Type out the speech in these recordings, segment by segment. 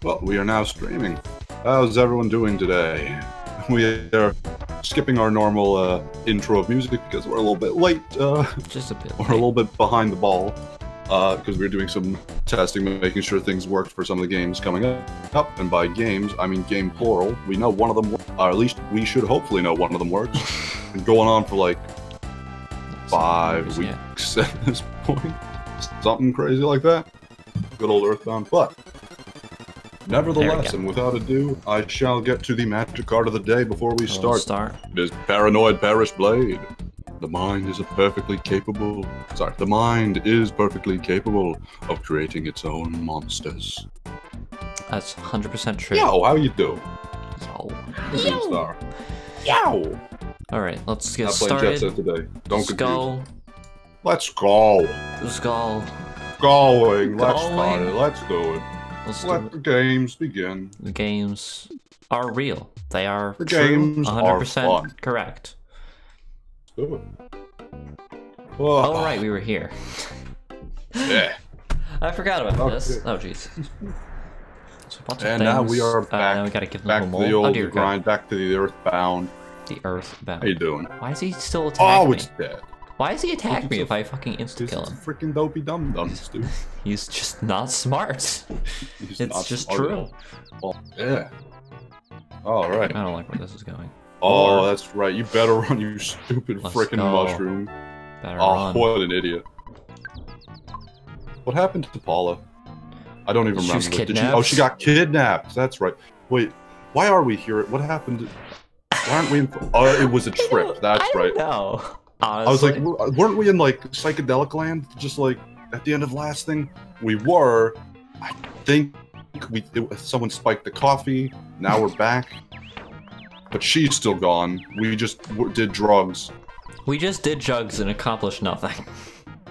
Well, we are now streaming. How's everyone doing today? We are skipping our normal intro of music because we're a little bit late. Just a bit. We're a little bit behind the ball because we're doing some testing, making sure things work for some of the games coming up. And by games, I mean game plural. We know one of them, or at least we should hopefully know one of them works. Been going on for like 5 weeks at this point. Something crazy like that. Good old Earthbound, but nevertheless, and without ado, I shall get to the magic card of the day before we start. It is Paranoid Parish Blade. The mind is perfectly capable of creating its own monsters. That's 100% true. Yo, how you doing? Yo. Yo. All right, let's get started. started. Jet Set today. Don't confuse. Go. Let's go. Let's go. Going. Let's start it. Let's do it. Let the games begin. The games are real. They are the true, games 100% are fun. correct. Let's do it. Oh, right, we were here. Yeah. I forgot about this. Oh, jeez. And now we are back. Now we gotta give them back a to mold. the old dear grind. Back to the Earthbound. The Earthbound. How you doing? Why is he still attacking me? Oh, it's dead. Why does he attack me if I fucking insta-kill him? Freaking dopey dum-dums, dude. He's just not smart. It's just true. Well, yeah. All right. I don't like where this is going. Oh, that's right. You better run, you stupid freaking mushroom. Better run. What an idiot. What happened to Paula? I don't even remember. She was kidnapped. Oh, she got kidnapped. That's right. Wait, why are we here? What happened? Why aren't we in... Oh, it was a trip. That's right. No. I was like, weren't we in like psychedelic land? Just like at the end of last thing, we were. I think someone spiked the coffee. Now we're back, but she's still gone. We just did drugs. We just did drugs and accomplished nothing.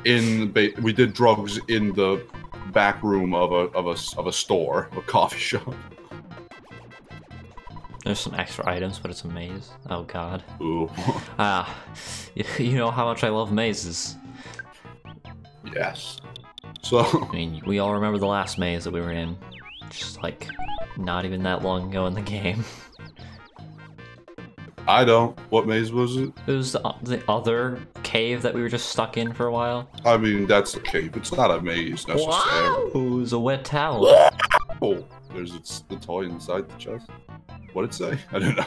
We did drugs in the back room of a store, a coffee shop. There's some extra items, but it's a maze. Oh god. Ooh. You know how much I love mazes. Yes. So. I mean, we all remember the last maze that we were in. Just like, not even that long ago in the game. I don't. What maze was it? It was the other cave that we were just stuck in for a while. I mean, that's a cave. It's not a maze necessarily. Wow! It was a wet towel. Oh, there's the toy inside the chest. What did it say? I don't know.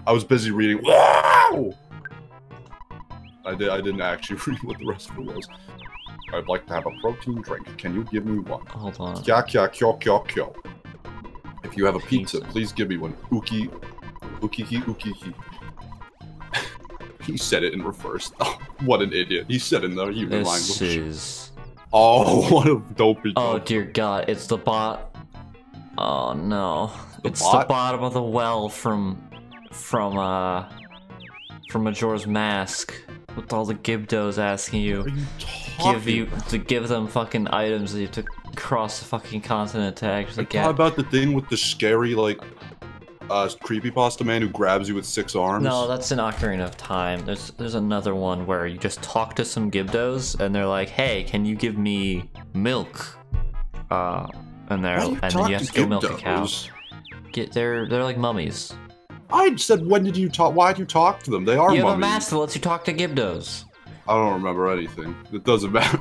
I was busy reading. Wow! I didn't actually read what the rest of it was. I'd like to have a protein drink. Can you give me one? Hold on. Kya kya kyo kyo kyo. If you have a pizza, please give me one. Uki. Ukiki ukiki. He said it in reverse. Oh, what an idiot. He said it in the human language. This is... Oh, what a dopey. Oh dear god, it's the bot. Oh no. It's bot? the bottom of the well from Majora's Mask. With all the Gibdos asking you to give them fucking items that you have to cross the fucking continent to actually get. How about the thing with the scary like creepypasta man who grabs you with 6 arms? No, that's an Ocarina of Time. There's another one where you just talk to some Gibdos and they're like, "Hey, can you give me milk?" And then you have to go milk a cow. They're like mummies. I said, when did you talk? Why'd you talk to them? They are mummies. You have a mask that lets you talk to Gibdos. I don't remember anything. It doesn't matter.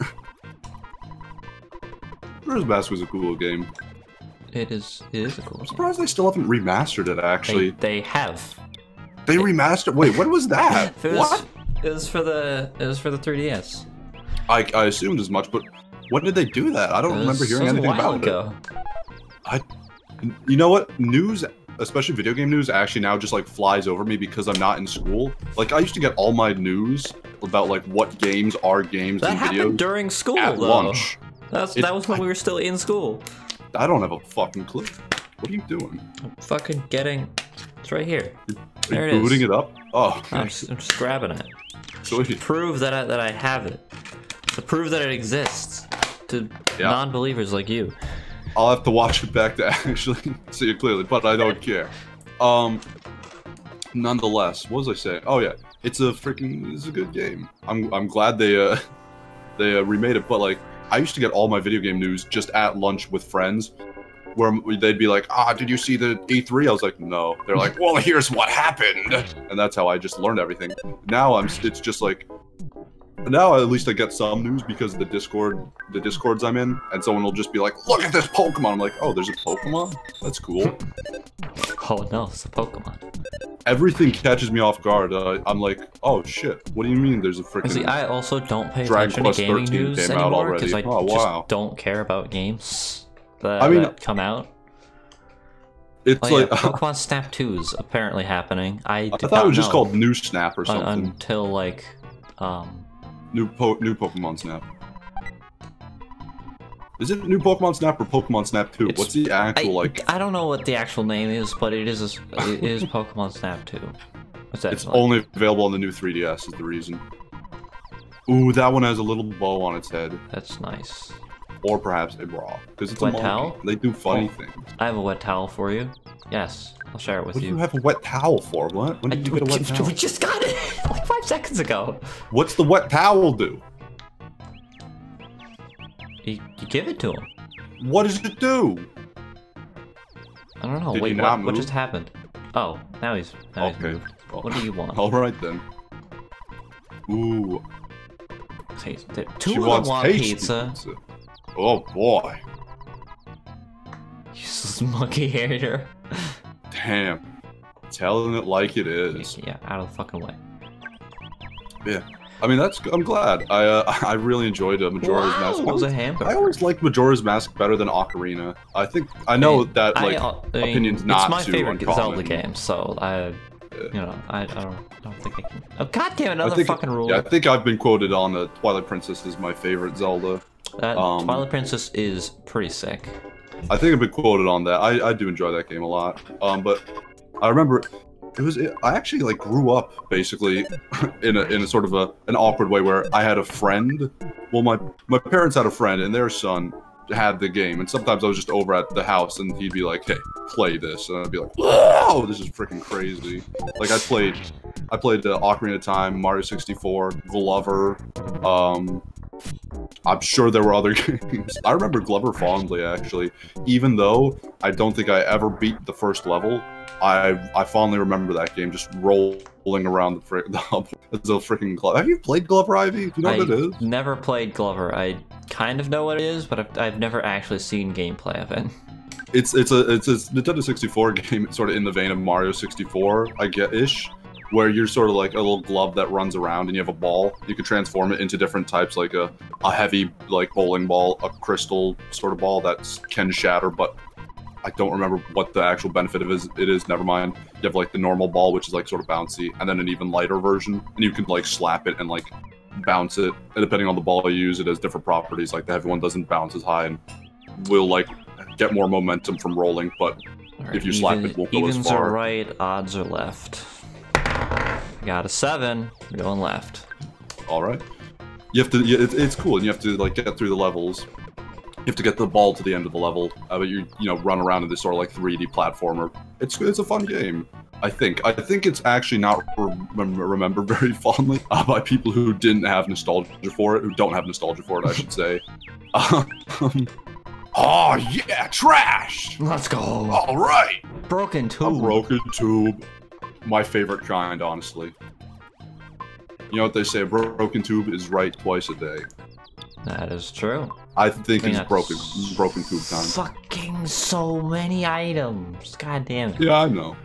Majora's Mask was a cool game. It is a cool game. I'm surprised they still haven't remastered it, actually. They have. They remastered? Wait, what was that? What? It was for the 3DS. I assumed as much, but when did they do that? I don't remember hearing anything about it. You know what? News, especially video game news, actually now just like flies over me because I'm not in school. Like I used to get all my news about like what games are games and videos. That happened during school, at though. Lunch. That was when we were still in school. I don't have a fucking clue. What are you doing? I'm fucking getting... It's right here. Are you booting it up? Oh. I'm just grabbing it. Sweet. To prove that I have it. To prove that it exists. To non-believers like you. I'll have to watch it back to actually see it clearly, but I don't care. Nonetheless, what was I saying? Oh yeah, it's a good game. I'm glad they remade it, but like I used to get all my video game news just at lunch with friends, where they'd be like, did you see the E3? I was like, no. They're like, well, here's what happened. And that's how I just learned everything. Now it's just like, now at least I get some news because of the Discords I'm in, and someone will just be like, look at this Pokemon. I'm like, oh, there's a Pokemon? That's cool. Oh no, it's a Pokemon. Everything catches me off guard. I'm like, oh shit, what do you mean there's a freaking... See, I also don't pay Dragon attention to Quest gaming 13 news came out anymore, already. because I Oh, wow. just don't care about games that come out. It's like... Pokemon Snap 2 is apparently happening. I thought it was just called New Snap or something. Until, like, New Pokemon Snap. Is it New Pokemon Snap or Pokemon Snap 2? What's the actual, like... I don't know what the actual name is, but it is Pokemon Snap 2. What's that? It's only available on the new 3DS is the reason. Ooh, that one has a little bow on its head. That's nice. Or perhaps a bra, because it's wet a monkey. towel? They do funny things. I have a wet towel for you. Yes, I'll share it with you. What do you have a wet towel for? What? When did you get a wet towel? We just got it like 5 seconds ago. What's the wet towel do? You give it to him. What does it do? I don't know. Did Wait, what just happened? Oh, now he's moved. Well, what do you want? Alright then. Ooh. Two of them want pizza. Oh boy. Useless monkey hater. Damn. Telling it like it is. Yeah, out of the fucking way. Yeah. I mean, I'm glad. I really enjoyed Majora's Mask. It was a hamburger. I always liked Majora's Mask better than Ocarina. I know that like opinion's not it's my too favorite uncommon. Zelda game, so I don't think I can. Oh god damn, another fucking rule. Yeah, I think I've been quoted on Twilight Princess is my favorite Zelda. Twilight Princess is pretty sick. I think I've been quoted on that. I do enjoy that game a lot. But I remember I actually like grew up basically in a sort of an awkward way where I had a friend. Well, my parents had a friend and their son had the game, and sometimes I was just over at the house and he'd be like, hey, play this, and I'd be like, whoa, this is freaking crazy. Like I played Ocarina of Time, Mario 64, Glover. I'm sure there were other games. I remember Glover fondly, actually. Even though I don't think I ever beat the first level, I fondly remember that game just rolling around the freaking Glover. Have you played Glover, Ivy? Do you know what it is? Never played Glover. I kind of know what it is, but I've never actually seen gameplay of it. It's a Nintendo 64 game, sort of in the vein of Mario 64, I get-ish, where you're sort of like a little glove that runs around and you have a ball. You can transform it into different types, like a heavy like bowling ball, a crystal sort of ball that can shatter, but I don't remember what the actual benefit of it is. Never mind. You have like the normal ball, which is like sort of bouncy, and then an even lighter version, and you can like slap it and like bounce it. And depending on the ball you use, it has different properties. Like the heavy one doesn't bounce as high and will like get more momentum from rolling, but if you slap it, won't go as far. Evens are right, odds are left. Got a 7. We're going left. All right. You have to. It's cool, and you have to like get through the levels. You have to get the ball to the end of the level, but you run around in this sort of like 3D platformer. It's a fun game. I think it's actually not remembered very fondly by people who didn't have nostalgia for it, who don't have nostalgia for it, I should say. Oh yeah, trash. Let's go. All right. Broken Tube. A broken tube. My favorite kind, honestly. You know what they say? A broken tube is right twice a day. That is true. I think it's broken tube time. Fucking so many items. God damn it. Yeah, I know.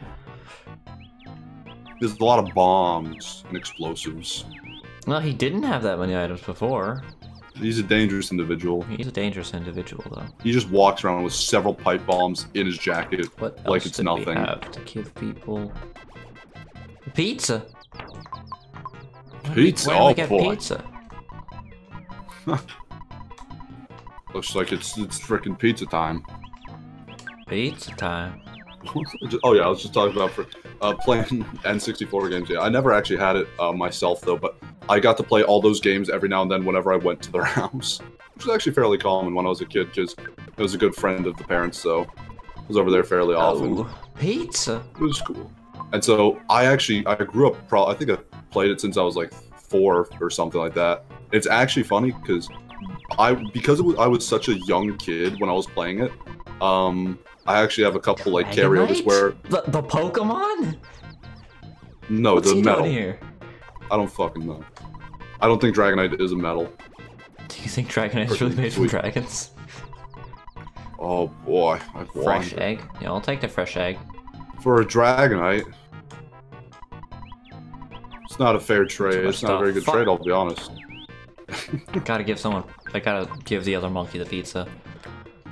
There's a lot of bombs and explosives. Well, he didn't have that many items before. He's a dangerous individual. He's a dangerous individual, though. He just walks around with several pipe bombs in his jacket like it's nothing. We have to give people pizza. Pizza? Where do we get pizza? Looks like it's frickin' pizza time. Pizza time. Oh yeah, I was just talking about playing N64 games. Yeah, I never actually had it myself though, but I got to play all those games every now and then whenever I went to their house, which was actually fairly common when I was a kid because it was a good friend of the parents, so I was over there fairly often. Oh, pizza. It was cool. And so I grew up. I think I played it since I was like 4 or something like that. It's actually funny because I was such a young kid when I was playing it. I actually have a couple like Dragonite? carryovers where the Pokemon? no, What's the he metal. doing here? I don't fucking know. I don't think Dragonite is a metal. Do you think Dragonite is really made from dragons? Oh boy, Fresh egg? Yeah, I'll take the fresh egg. For a Dragonite, it's not a fair trade. It's not a very good trade, I'll be honest. Gotta give someone. I gotta give the other monkey the pizza.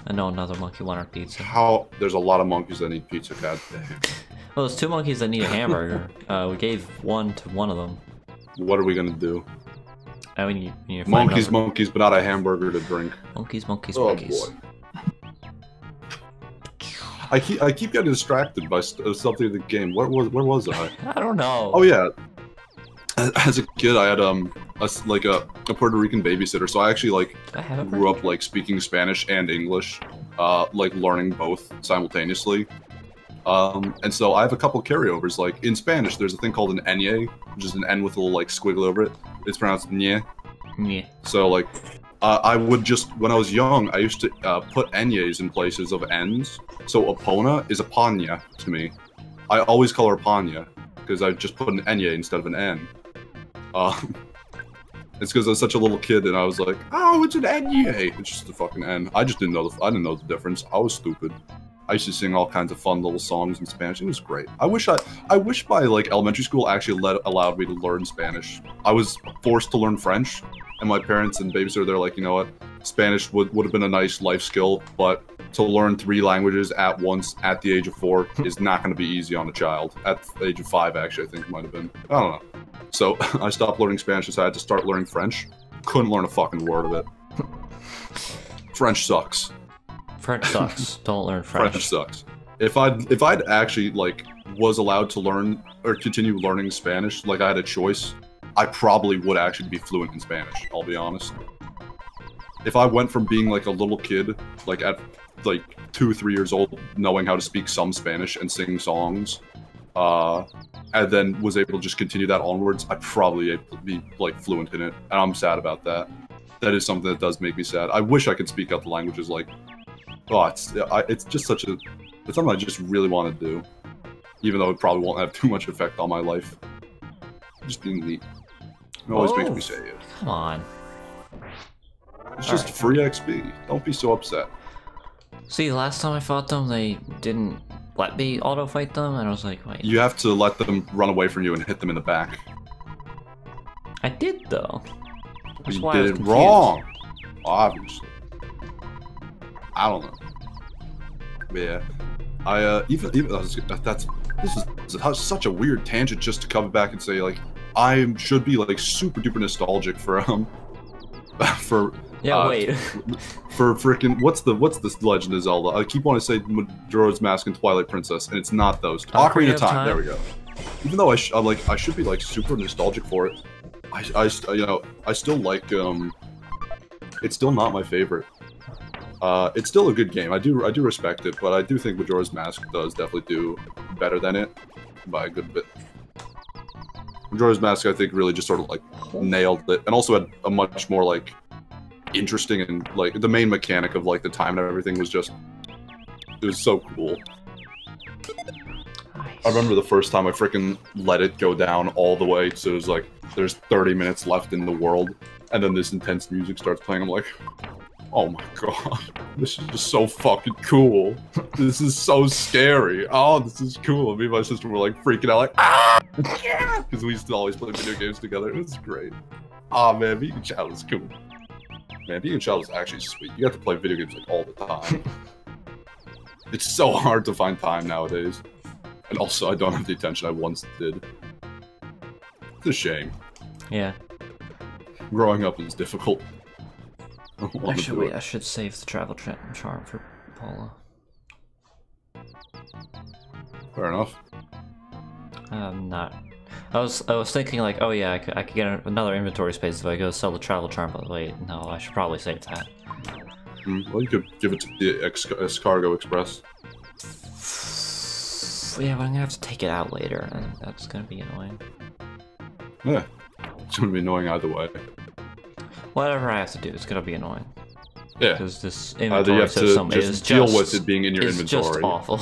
I know another monkey wanted pizza. How? There's a lot of monkeys that need pizza, god damn. Well, there's 2 monkeys that need a hamburger. We gave one to one of them. What are we gonna do? I mean, you need to monkeys, another... monkeys, but not a hamburger to drink. Monkeys, monkeys, oh, monkeys. Boy. I keep getting distracted by something in the game. Where was I? I don't know. Oh yeah. As a kid, I had a Puerto Rican babysitter, so I actually like grew up like speaking Spanish and English, like learning both simultaneously. And so I have a couple carryovers. Like in Spanish, there's a thing called an Nye, which is an N with a little like squiggle over it. It's pronounced Nye. Nye. So like, I would just when I was young, I used to put Nyes in places of N's. So Epona is Apanya to me. I always call her Apanya because I just put an Nye instead of an N. It's because I was such a little kid and I was like, oh, it's an Nye. It's just a fucking N. I just didn't know I didn't know the difference. I was stupid. I used to sing all kinds of fun little songs in Spanish. It was great. I wish my like elementary school actually allowed me to learn Spanish. I was forced to learn French, and my parents and babysitter, they're like, you know what, Spanish would have been a nice life skill, but to learn 3 languages at once at the age of 4 is not going to be easy on a child. At the age of 5, actually, I think it might have been. I don't know. So I stopped learning Spanish, and so I had to start learning French. Couldn't learn a fucking word of it. French sucks. French sucks. Don't learn French. French sucks. If I'd actually like was allowed to learn or continue learning Spanish, like I had a choice, I probably would actually be fluent in Spanish. I'll be honest. If I went from being like a little kid, like at like 2-3 years old, knowing how to speak some Spanish and sing songs, and then was able to just continue that onwards, I'd probably be like fluent in it, and I'm sad about that. That is something that does make me sad. I wish I could speak out the languages like. Oh, it's just such a... It's something I just really want to do. Even though it probably won't have too much effect on my life. Just being neat. It always makes me say it. Come on. It's just free XP. Don't be so upset. See, last time I fought them, they didn't let me auto-fight them, and I was like, wait. You have to let them run away from you and hit them in the back. I did, though. That's you why did I was it confused. wrong. Obviously. I don't know. But yeah, this is such a weird tangent just to come back and say like I should be like super duper nostalgic for wait for freaking what's this Legend of Zelda? I keep wanting to say Majora's Mask and Twilight Princess, and it's not those. Ocarina of Time. There we go. Even though I should be like super nostalgic for it, I still like it's still not my favorite. It's still a good game. I do respect it, but I do think Majora's Mask does definitely do better than it by a good bit. Majora's Mask, I think, really just sort of like nailed it, and also had a much more like interesting and like the main mechanic of like the time and everything was just it was so cool. Nice. I remember the first time I freaking let it go down all the way, so it was like there's 30 minutes left in the world, and then this intense music starts playing. I'm like, oh my god, this is just so fucking cool. This is so scary. Oh, this is cool. Me and my sister were like freaking out, like, ah! Because we used to always play video games together. It was great. Ah, man, being a child is cool. Man, being a child is actually sweet. You have to play video games like all the time. It's so hard to find time nowadays. And also, I don't have the attention I once did. It's a shame. Yeah. Growing up is difficult. Actually, wait, I should save the travel charm for Paula. Fair enough. Not. I was thinking like, oh yeah, I could get another inventory space if I go sell the travel charm, but wait, no, I should probably save that. Well, you could give it to the Escargo Express. Yeah, but I'm gonna have to take it out later, and that's gonna be annoying. Yeah, it's gonna be annoying either way. Whatever I have to do, it's gonna be annoying. Yeah. Because this You inventory have system to is deal just with it being in your inventory. It's just awful.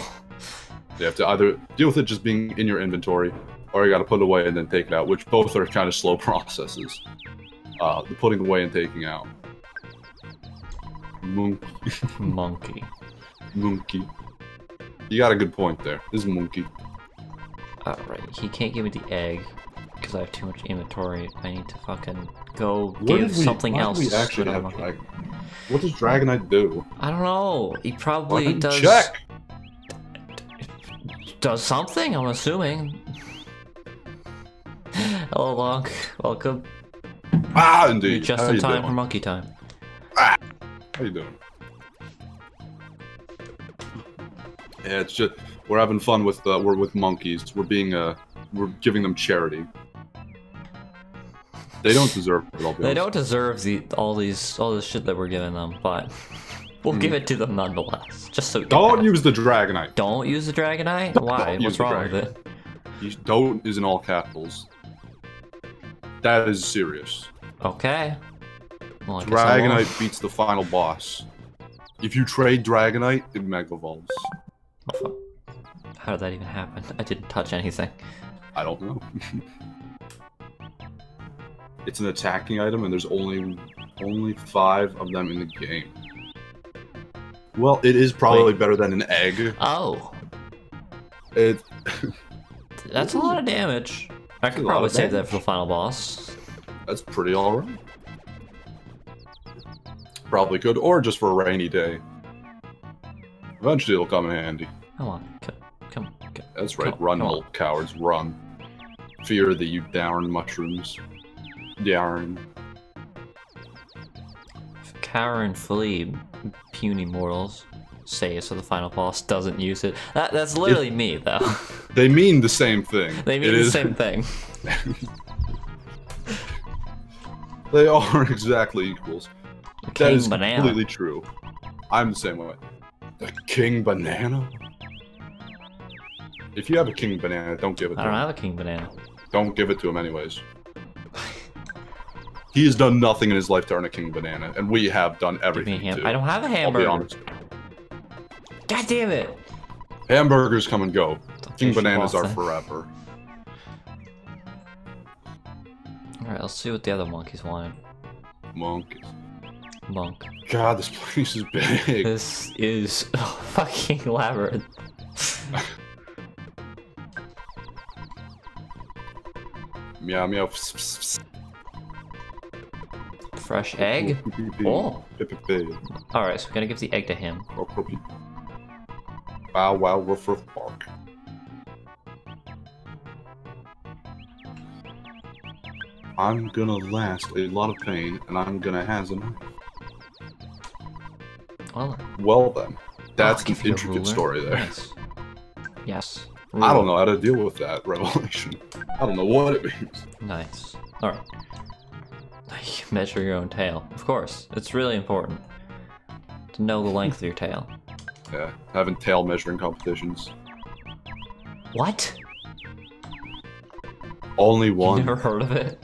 You have to either deal with it just being in your inventory, or you got to put it away and then take it out, which both are kind of slow processes. The putting away and taking out. Monkey. Monkey. You got a good point there. This is monkey. Alright, he can't give me the egg because I have too much inventory. I need to fucking go give something else. We actually have Dragon? What does Dragonite do? I don't know. He probably does. Check. Does something, I'm assuming. Hello, Lonk. Welcome. Ah, indeed. You're just in time for monkey time. Ah. How you doing? Yeah, it's just we're having fun with we're with monkeys. We're giving them charity. They don't deserve it. They don't deserve all this shit that we're giving them, but we'll give it to them nonetheless. Just so. Don't use the Dragonite. Don't use the Dragonite. Why? What's wrong with it? Don't is in all capitals. That is serious. Okay. Well, Dragonite beats the final boss. If you trade Dragonite, it Mega Evolves. Oh, how did that even happen? I didn't touch anything. I don't know. It's an attacking item, and there's only 5 of them in the game. Well, it is probably better than an egg. Oh. It. That's a lot of damage. I could probably save that for the final boss. That's pretty alright. Probably could, or just for a rainy day. Eventually it'll come in handy. Come on, come. That's right, run, little cowards, run. Fear the you darn mushrooms. Darn. Cower and flee, puny mortals. Say so the final boss doesn't use it. That's literally me, though. They mean the same thing. They mean the same thing. They are exactly equals. That is Banana. completely true. I'm the same way. The King Banana? If you have a King Banana, don't give it to him. I don't have a King Banana. Don't give it to him anyways. He has done nothing in his life to earn a King Banana, and we have done everything too. I don't have a hamburger. I'll be honest. God damn it! Hamburgers come and go. King Bananas are forever. Alright, let's see what the other monkeys want. Monkeys. Monk. God, this place is big. This is fucking labyrinth. Meow meow. Fresh egg? Oh. Alright, so we're gonna give the egg to him. Bow wow, roof roof bark. I'm gonna last a lot of pain, and I'm gonna have enough. Well then. That's an intricate story there. Nice. Yes. I don't know how to deal with that revelation. I don't know what it means. Nice. Alright. Measure your own tail. Of course. It's really important to know the length of your tail. Yeah, having tail measuring competitions. What? Only one. You never heard of it?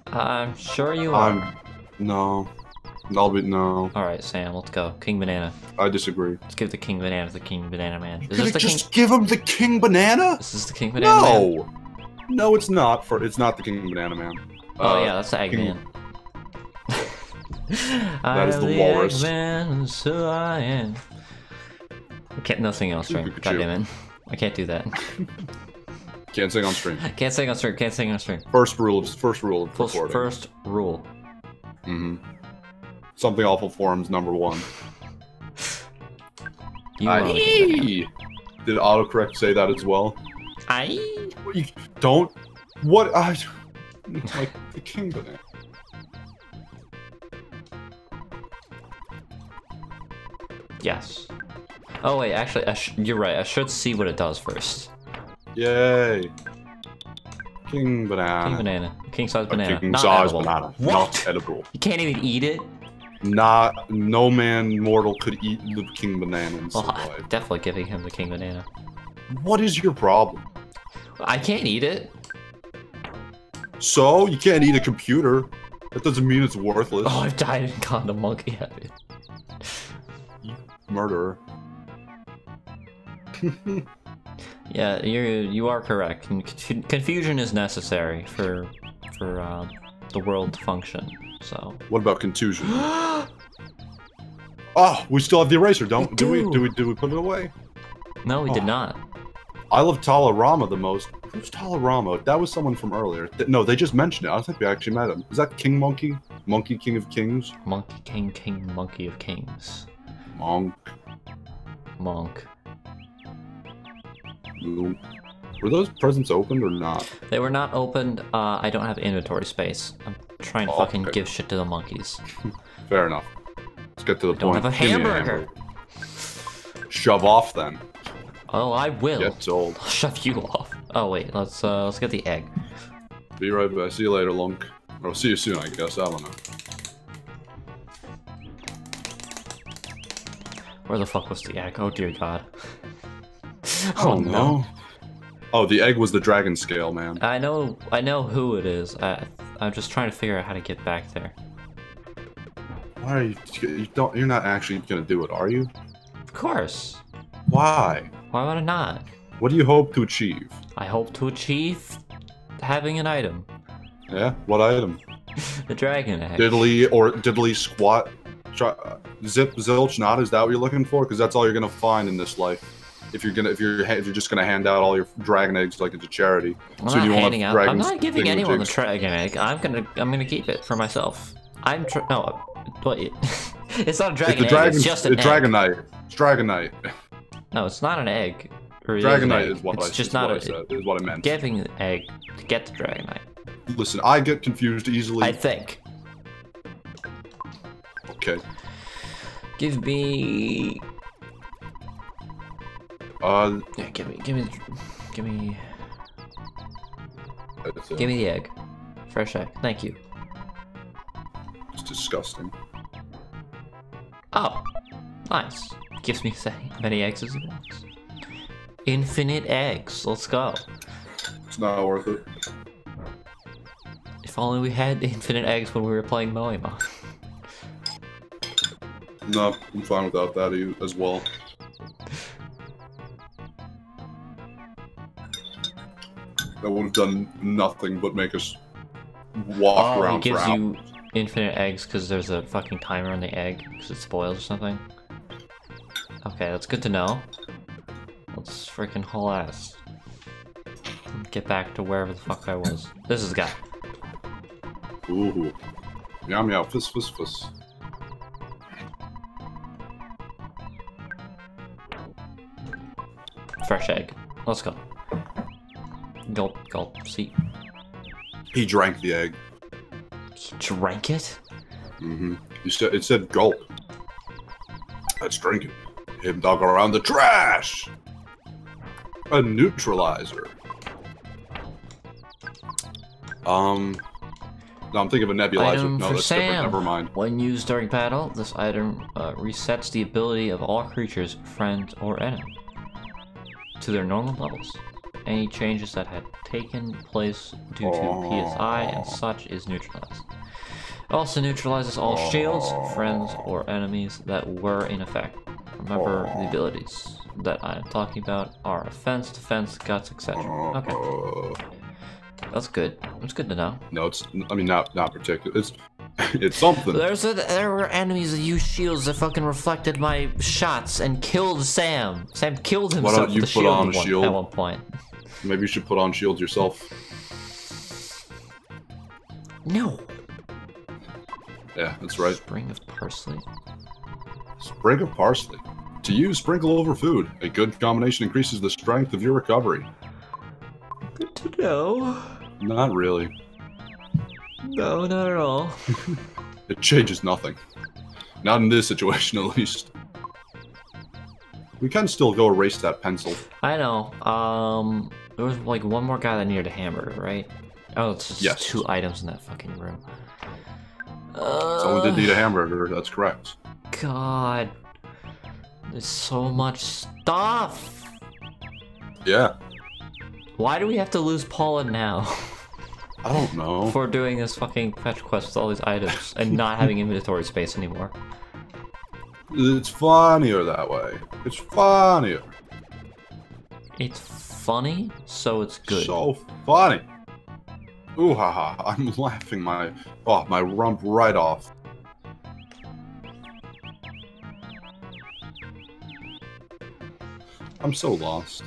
I'm sure you are. No. I'll be no. Alright, Sam, let's go. King Banana. I disagree. Let's give the King Banana to the King Banana Man. Is this the just give him the King Banana? This is the King Banana Man? No! No, it's not. It's not the King Banana Man. Oh yeah, that's the Eggman. That is the walrus. Eggman, so I am. Nothing else, right? God damn it. I can't do that. Can't sing on stream. Can't sing on stream. Can't sing on stream. First rule of recording. First rule. Mm-hmm. Something awful forums #1. Did autocorrect say that as well? Don't. What? Like the King Banana. Yes. Oh wait, actually, you're right. I should see what it does first. Yay! King Banana. King Banana. King size banana. King not size edible. banana. What? Not edible. You can't even eat it? No man mortal could eat the King Banana and survive. I'm definitely giving him the King Banana. What is your problem? I can't eat it. So you can't eat a computer. That doesn't mean it's worthless. Oh, I've died and caught a monkey head. Murderer. Yeah, you are correct. Confusion is necessary for the world to function. So. What about contusion? Oh, we still have the eraser, don't we? Do we put it away? No, we did not. I love Talarama the most. Who's Talarama? That was someone from earlier. No, they just mentioned it. I don't think we actually met him. Is that King Monkey? Monkey King of Kings? Monkey King Monkey of Kings. Monk. Were those presents opened or not? They were not opened. I don't have inventory space. I'm trying to fucking give shit to the monkeys. Fair enough. Let's get to the point. Don't have a hamburger. Shove off then. Oh, I will. Get old. I'll shove you off. Oh wait, let's get the egg. Be right back. See you later, Lunk. Or see you soon, I guess. I don't know. Where the fuck was the egg? Oh dear God. Oh no. Oh, the egg was the dragon scale, man. I know who it is. I'm just trying to figure out how to get back there. Why are you're not actually gonna do it, are you? Of course. Why? Why would I not? What do you hope to achieve? I hope to achieve having an item. Yeah? What item? The dragon egg. Diddly squat? Zip zilch not? Is that what you're looking for? Because that's all you're gonna find in this life. If you're just gonna hand out all your dragon eggs like it's a charity. I'm not giving anyone the dragon egg. I'm gonna keep it for myself. No, wait. It's not a dragon egg. It's just an egg. Dragonite. It's Dragonite. No, it's not an egg. Dragonite is what is what I meant. Giving the egg to get the dragonite. Listen, I get confused easily. I think. Okay. Give me. Yeah, give me the egg. Fresh egg. Thank you. It's disgusting. Oh, nice. Gives me many eggs as it wants. Infinite eggs. Let's go. It's not worth it. If only we had infinite eggs when we were playing Moema. No, I'm fine without that as well. That would have done nothing but make us walk around for hours. It gives you infinite eggs because there's a fucking timer on the egg because it spoils or something. Okay, that's good to know. Let's freaking haul ass. Get back to wherever the fuck I was. This is the guy. Ooh. Meow meow, fuss fuss fuss. Fresh egg. Let's go. Gulp, gulp, see. He drank the egg. He drank it? Mm-hmm. It said gulp. Let's drink it. Him dog around the trash! A neutralizer. No, I'm thinking of a nebulizer. Item no, for that's Sam. different. Never mind. When used during battle, this item resets the ability of all creatures, friends, or enemy to their normal levels. Any changes that had taken place due to PSI and such is neutralized. It also neutralizes all shields, friends, or enemies that were in effect. Remember, the abilities that I am talking about are offense, defense, guts, etc. Okay. That's good. It's good to know. No, not particular. It's something. There were enemies that used shields that fucking reflected my shots and killed Sam. Sam killed himself. Why don't you with put on a shield at one point? Maybe you should put on shields yourself. No. Yeah, that's right. Spring of parsley. Sprig of parsley. To use, sprinkle over food. A good combination increases the strength of your recovery. Good to know. Not really. No, not at all. It changes nothing. Not in this situation, at least. We can still go erase that pencil. I know. There was like one more guy that needed a hamburger, right? Oh, it's just 2 items in that fucking room. Someone did need a hamburger, that's correct. God. There's so much stuff! Yeah. Why do we have to lose Paula now? I don't know. For doing this fucking fetch quest with all these items and not having inventory space anymore. It's funnier that way. It's funnier. It's funny, so it's good. So funny. Ooh haha, I'm laughing my rump right off. I'm so lost.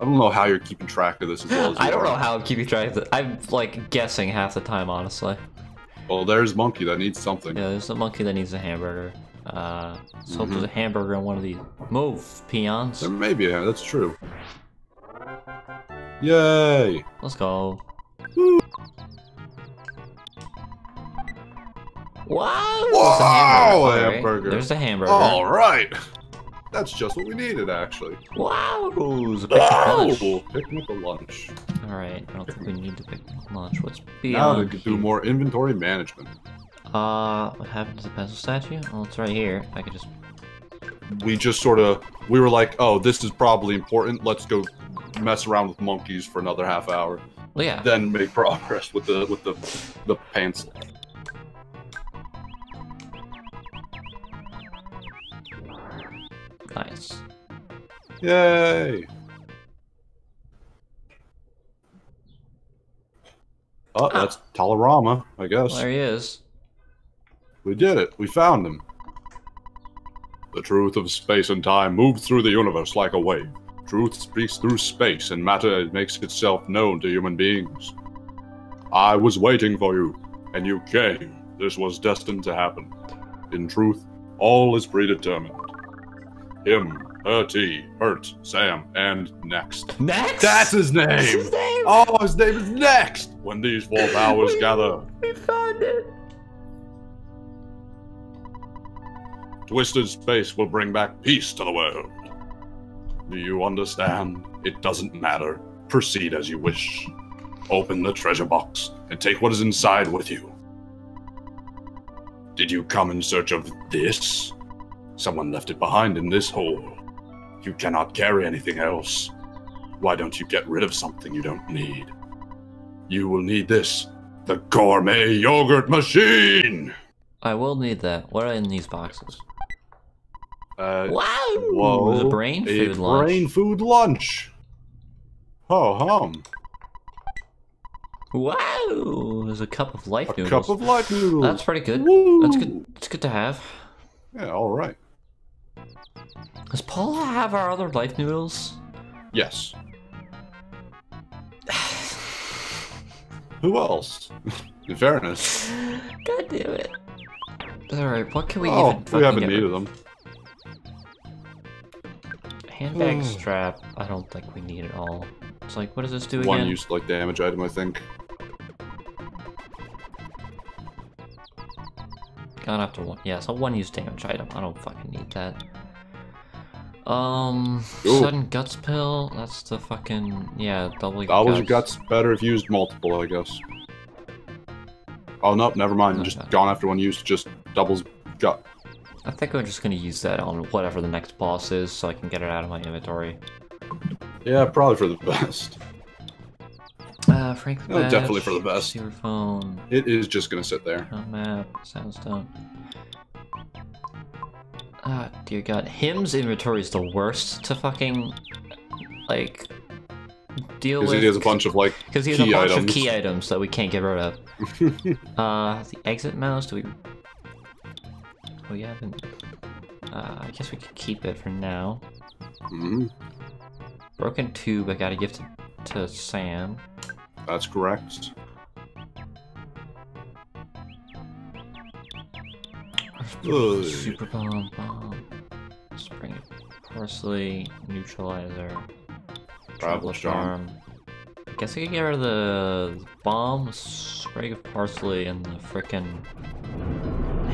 I don't know how you're keeping track of this as well as you I don't are. know how I'm keeping track of it. I'm like guessing half the time, honestly. Well, there's Monkey that needs something. Yeah, there's a monkey that needs a hamburger. Let's hope there's a hamburger on one of these. Move, peons. There may be a that's true. Yay! Let's go. Woo. Wow! Wow! There's a Hamburger. There's the hamburger. All right. That's just what we needed, actually. Wow! It's a picnic lunch. Picnic or lunch. All right. I don't think we need to picnic lunch. What's Now beyond? to do more inventory management. What happened to the pencil statue? Oh, it's right here. I could just. We just we were like, oh, this is probably important. Let's go mess around with monkeys for another half hour. Well, yeah. Then make progress with the pencil. Nice. Yay! Oh, that's Talarama, I guess. Well, there he is. We did it. We found him. The truth of space and time moves through the universe like a wave. Truth speaks through space, and matter makes itself known to human beings. I was waiting for you, and you came. This was destined to happen. In truth, all is predetermined. Him, T, Hurt, Sam, and Next. Next? That's his name! That's his name! Oh, his name is Next! When these 4 powers gather. We found it! Twisted space will bring back peace to the world. Do you understand? It doesn't matter. Proceed as you wish. Open the treasure box and take what is inside with you. Did you come in search of this? Someone left it behind in this hole. You cannot carry anything else. Why don't you get rid of something you don't need? You will need this. The gourmet yogurt machine! I will need that. What are in these boxes? Wow! Whoa. There's a brain food lunch. Brain food lunch. Ho hum. Wow! There's a cup of life noodles. Cup of life noodles. That's pretty good. Woo. That's good. It's good to have. Yeah, all right. Does Paula have our other life noodles? Yes. Who else? In fairness. God damn it. Alright, what can we Oh, even we haven't get needed rid- them. Handbag strap, I don't think we need it all. It's like, what does this do again? One use like damage item, I think. Gone after one. Yeah, so one use damage item. I don't fucking need that. Sudden guts pill. That's the fucking double Doubles guts better if used multiple, I guess. Oh nope, never mind. Just gone after one use. Just doubles gut. I think I'm just gonna use that on whatever the next boss is, so I can get it out of my inventory. Yeah, probably for the best. Frank the No, Badge, definitely for the best. Receiver phone. It is just gonna sit there. Map. Soundstone. Ah, dear God. Him's inventory is the worst to fucking, like, deal with. Because he has a bunch of, like, Because he has a bunch of key items that we can't get rid of. The exit mouse, do we... We haven't... I guess we could keep it for now. Mm-hmm. Broken tube, I gotta give to Sam. That's correct. Super bomb, spring of parsley, neutralizer, travel charm. I guess I could get rid of the bomb, sprig of parsley, and the frickin'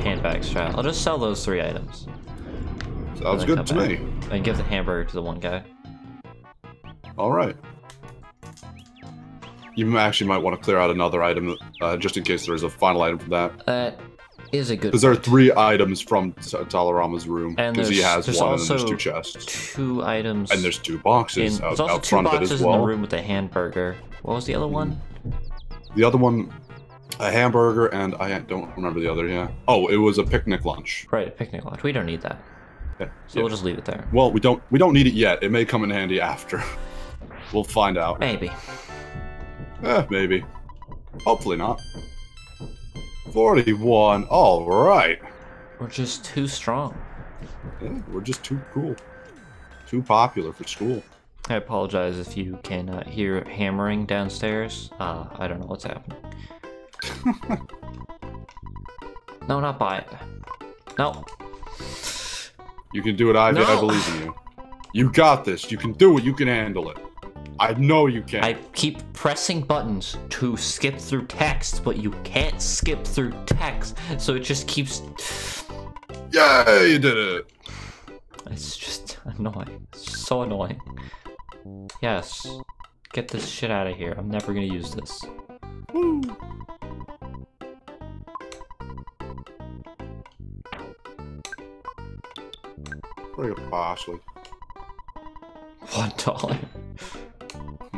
handbag strap. I'll just sell those 3 items. Sounds good to me. And give the hamburger to the one guy. Alright. You actually might want to clear out another item, just in case there is a final item for that. That is a good. Because there are 3 items from Talarama's room. And because he has one, and also there's 2 chests. 2 items. And there's 2 boxes there's also out 2 front of it boxes as well. in the room with the hamburger. What was the other one? The other one, a hamburger, and I don't remember the other. Yeah. Oh, it was a picnic lunch. Right, a picnic lunch. We don't need that. Yeah. So we'll just leave it there. Well, we don't need it yet. It may come in handy after. We'll find out. Maybe. Maybe. Hopefully not. 41. All right. We're just too strong. Yeah, we're just too cool. Too popular for school. I apologize if you can hear hammering downstairs. I don't know what's happening. No, not buy it. No. You can do it, Ivy. No. I believe in you. You got this. You can do it. You can handle it. I know you can. I keep pressing buttons to skip through text, but you can't skip through text, so it just keeps... Yeah, you did it! It's just annoying. It's so annoying. Yes. Get this shit out of here. I'm never gonna use this. Woo! Bring a parsley. $1.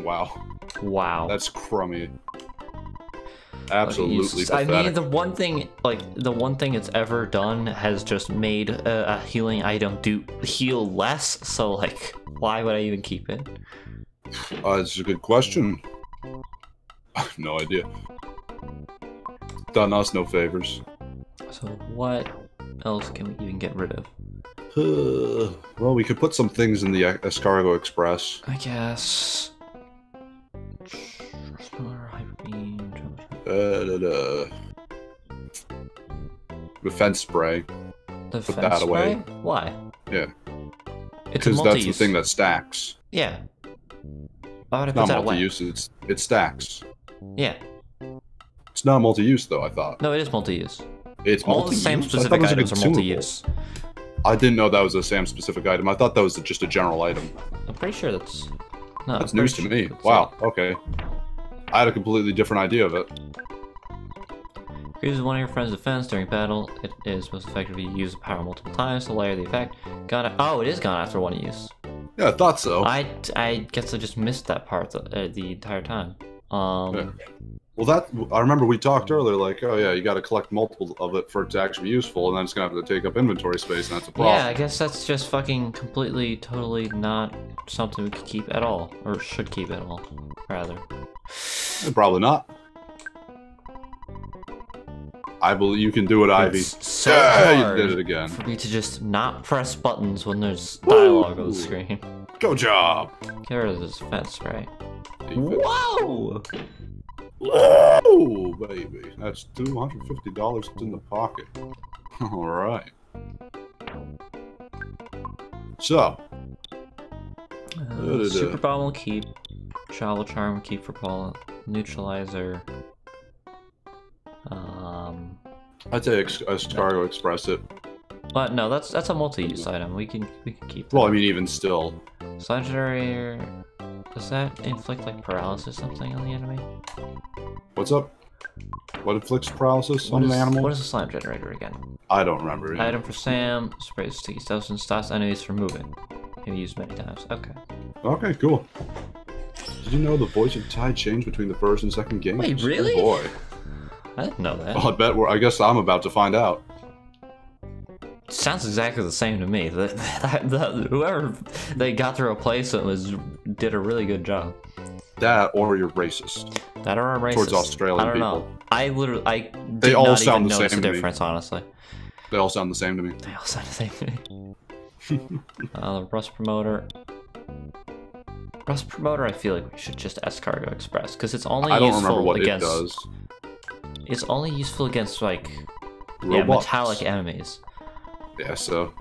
Wow. Wow. That's crummy. Absolutely pathetic. I mean, the one thing it's ever done has just made a healing item heal less, so, like, why would I even keep it? That's a good question. I have no idea. Done us no favors. So what else can we even get rid of? Well, we could put some things in the Escargot Express. I guess. Defense spray. The put that away. Why? Yeah. Because that's the thing that stacks. Yeah. Why would I It's put not that away? multi-use. It stacks. Yeah. It's not multi-use though. I thought. No, it is multi-use. It's all multi-use? the same specific items are multi-use. I didn't know that was a SAM-specific item. I thought that was just a general item. I'm pretty sure that's... No, that's news to me. Wow, okay. I had a completely different idea of it. Uses one of your friend's defense during battle. It is most effective if you use the power multiple times to layer the effect. Oh, it is gone after one use. Yeah, I thought so. I guess I just missed that part the entire time. Yeah. Well, I remember we talked earlier, like, oh yeah, you got to collect multiple of it for it to actually be useful, and then it's gonna have to take up inventory space, and that's a problem. Yeah, I guess that's just fucking completely, totally not something we could keep at all, or should keep at all, rather. Probably not. I believe you can do it, Ivy. It's so hard you did it again. For me to just not press buttons when there's dialogue on the screen. Go job! Get rid of this fence spray. Whoa! Whoa, baby. That's $250 in the pocket. Alright. So. Super Bomb will keep. Shovel Charm will keep for Paul. Neutralizer. I'd say Escargot Express it. But no, that's a multi-use item. We can keep that. Well, I mean, even still. Slime Generator. Does that inflict like paralysis or something on the enemy? What's up? What inflicts paralysis on an animal? What is a Slime Generator again? I don't remember. Item for Sam. Sprays sticky substance. Stops enemies from moving. Can be used many times. Okay. Okay, cool. Did you know the voice of Tide changed between the first and second games? Wait, really? Oh boy. I didn't know that. Well, I guess I'm about to find out. It sounds exactly the same to me. Whoever they got to replace it did a really good job. That or you're racist. That or I'm racist. Towards Australian people. I literally, they all sound the same to me. Difference, honestly. They all sound the same to me. They all sound the same to me. Rust Promoter. Rust Promoter, I feel like we should just Escargot Express because it's only I don't useful remember what against. It does. It's only useful against like metallic enemies. Yeah, so.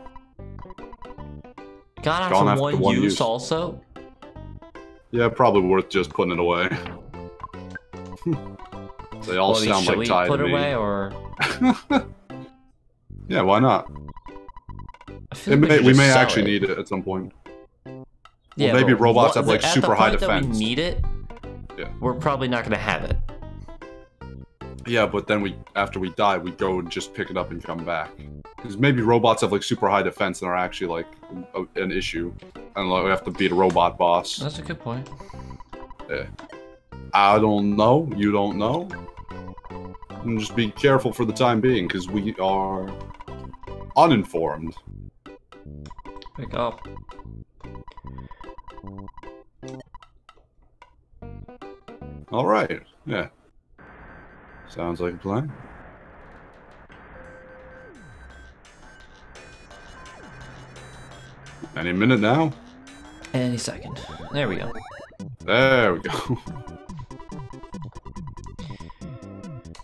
Gone after one use also. Yeah, probably worth just putting it away. They all sound like Tide to me. Put it away or? Yeah, why not? We may actually need it at some point. Yeah, well, maybe robots have like super high defense. That we need it. Yeah. We're probably not gonna have it. Yeah, but then after we die, we go and just pick it up and come back. Because maybe robots have like super high defense and are actually like an issue, and like, we have to beat a robot boss. That's a good point. Yeah. I don't know. You don't know. And just be careful for the time being, because we are uninformed. Pick up. Alright, yeah. Sounds like a plan. Any minute now? Any second. There we go. There we go.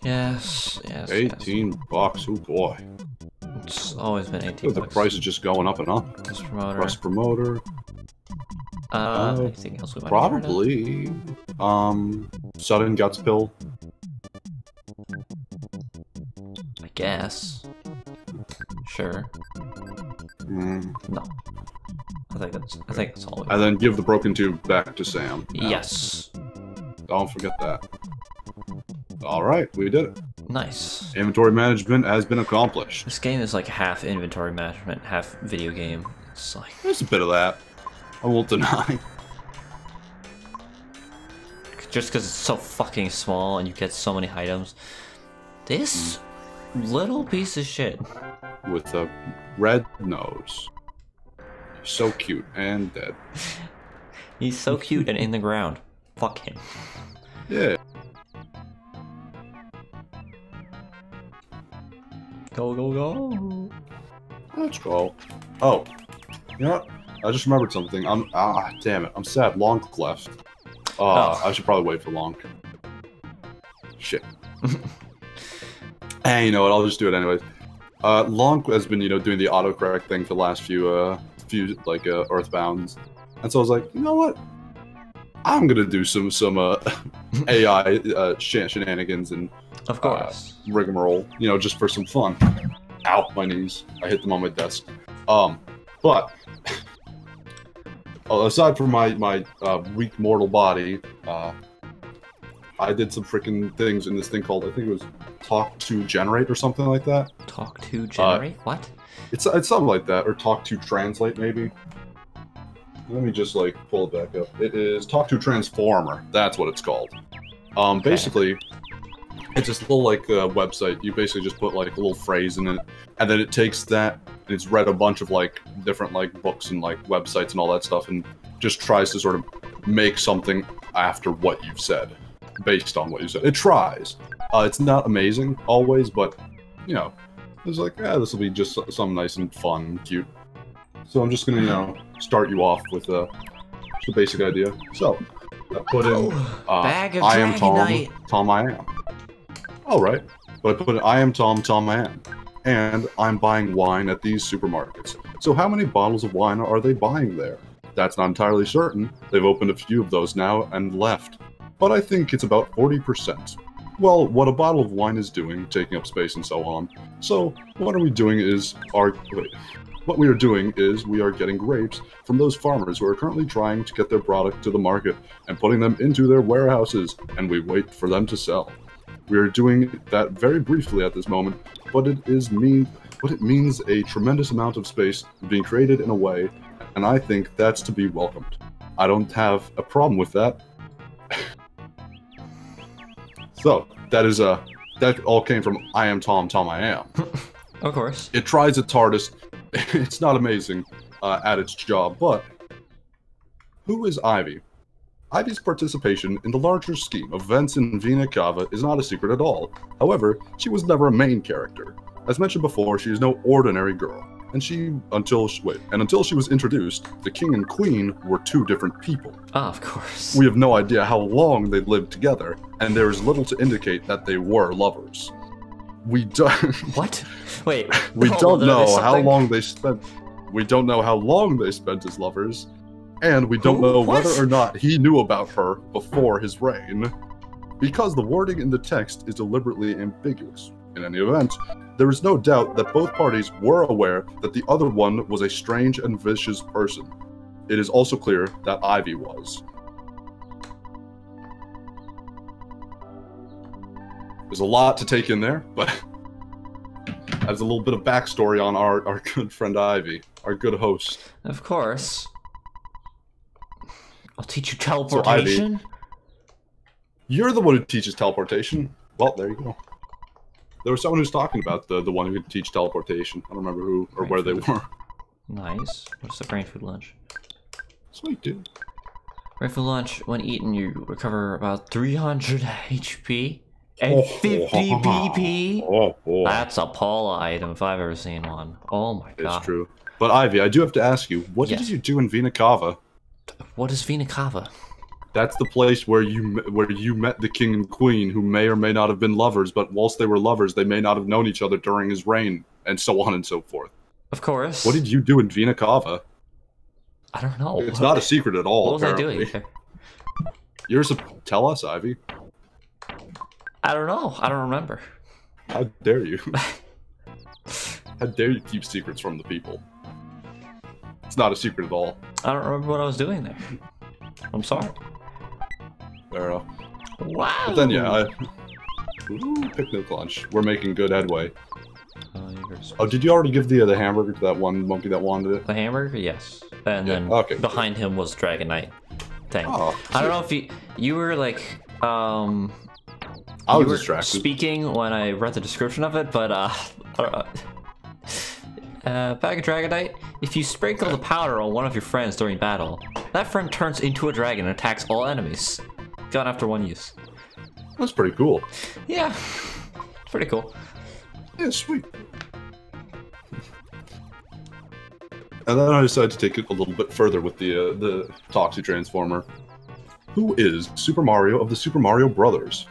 Yes, yes. 18 bucks, oh boy. It's always been 18 The bucks. price is just going up and up. Press promoter. Press promoter. Anything else we might Probably. Sudden Guts Pill. I guess. Sure. No. I think that's all. And then give the broken tube back to Sam. Yes. Don't forget that. Alright, we did it. Nice. Inventory management has been accomplished. This game is like half inventory management, half video game. It's like There's a bit of that. I won't deny. just because it's so fucking small and you get so many items. This little piece of shit. With a red nose. So cute and dead. He's so cute and in the ground. Fuck him. Yeah. Go, go, go. Let's go. Oh. You know what? I just remembered something. Damn it. I'm sad. Lonk left. I should probably wait for Lonk. Shit. Hey, you know what? I'll just do it anyways. Lonk has been, doing the autocorrect thing for the last few Earthbounds. And so I was like, you know what? I'm gonna do some AI shenanigans and of course rigmarole, just for some fun. Ow, my knees. I hit them on my desk. But aside from my weak mortal body, I did some freaking things in this thing called, I think it was Talk to Generate or something like that. Talk to Generate? What? It's something like that, or Talk to Translate maybe. Let me just pull it back up. It is Talk to Transformer. That's what it's called. Basically, it's this little website. You basically just put a little phrase in it, and then it takes that and it's read a bunch of different books and websites and all that stuff, and just tries to sort of make something after what you've said, based on what you said. It tries. It's not amazing always, but it's this will be just something nice and fun, and cute. So I'm just gonna start you off with the basic idea. So I put in bag of I am Tom, Dragonite. Tom I am. Alright, but I put in I am Tom, Tom I am. And I'm buying wine at these supermarkets. So how many bottles of wine are they buying there? That's not entirely certain. They've opened a few of those now and left. But I think it's about 40%. Well, what a bottle of wine is doing, taking up space and so on. So what we are doing is we are getting grapes from those farmers who are currently trying to get their product to the market and putting them into their warehouses, and we wait for them to sell. We are doing that very briefly at this moment, but it means a tremendous amount of space being created in a way, and I think that's to be welcomed. I don't have a problem with that. So, that all came from I am Tom, Tom I am. Of course. It tries its hardest. It's not amazing at its job, but who is Ivy? Ivy's participation in the larger scheme of events in Vina Cava is not a secret at all. However, she was never a main character. As mentioned before, she is no ordinary girl, and until she was introduced, the king and queen were two different people. Ah, of course. We have no idea how long they lived together, and there is little to indicate that they were lovers. We don't. What? Wait. We don't know how long they spent. We don't know how long they spent as lovers, and we don't know whether or not he knew about her before his reign, because the wording in the text is deliberately ambiguous. In any event, there is no doubt that both parties were aware that the other one was a strange and vicious person. It is also clear that Ivy was. There's a lot to take in there, but as a little bit of backstory on our good friend Ivy, our good host. Of course. I'll teach you teleportation. So You're the one who teaches teleportation. Well, there you go. There was someone who's talking about the one who could teach teleportation. I don't remember who or where they were. Nice. What's the brain food lunch? Sweet, dude. Brain food lunch, when eaten, you recover about 300 HP and 50 PP. Oh, boy. That's a Paula item if I've ever seen one. Oh my god. It's true. But Ivy, I do have to ask you, what did you do in Vina Cava? What is Vina Cava? That's the place where you met the king and queen, who may or may not have been lovers, but whilst they were lovers, they may not have known each other during his reign, and so on and so forth. Of course. What did you do in Vina Cava? I don't know. It's not a secret at all. What was apparently. I doing? Tell us, Ivy. I don't know. I don't remember. How dare you? How dare you keep secrets from the people? It's not a secret at all. I don't remember what I was doing there. I'm sorry. Fair enough. Wow. But then, yeah, picnic lunch. We're making good headway. Oh, did you already give the hamburger to that one monkey that wanted it? The hamburger, yes. And then behind him was Dragon Knight thing. Oh, I don't know if you were like I was distracted speaking when I read the description of it, but back at Dragon Knight, if you sprinkle the powder on one of your friends during battle, that friend turns into a dragon and attacks all enemies. Gone after one use. That's pretty cool. Yeah, pretty cool. Yeah, sweet. And then I decided to take it a little bit further with the Toxie Transformer. Who is Super Mario of the Super Mario Brothers?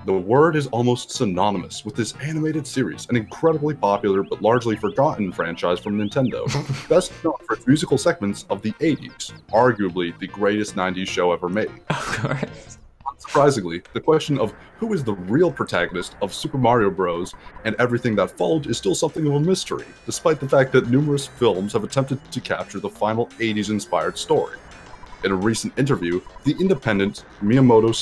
The word is almost synonymous with this animated series, an incredibly popular but largely forgotten franchise from Nintendo, best known for its musical segments of the 80s, arguably the greatest 90s show ever made. Of course. Unsurprisingly, the question of who is the real protagonist of Super Mario Bros. And everything that followed is still something of a mystery, despite the fact that numerous films have attempted to capture the final 80s-inspired story. In a recent interview, The Independent, Miyamoto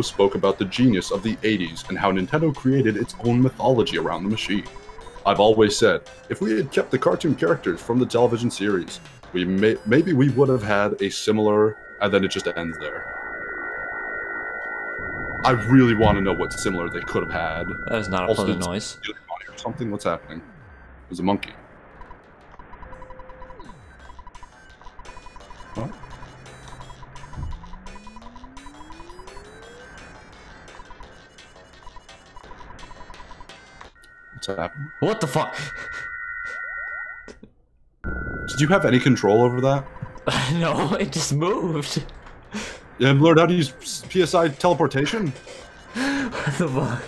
spoke about the genius of the 80s and how Nintendo created its own mythology around the machine. I've always said, if we had kept the cartoon characters from the television series, maybe we would have had a similar, and then it just ends there. I really want to know what similar they could have had. That is not a pleasant noise. Or something? What's happening? There's a monkey. What? What's happening? What the fuck? Did you have any control over that? No, it just moved. You have learned how to use PSI teleportation? What the fuck?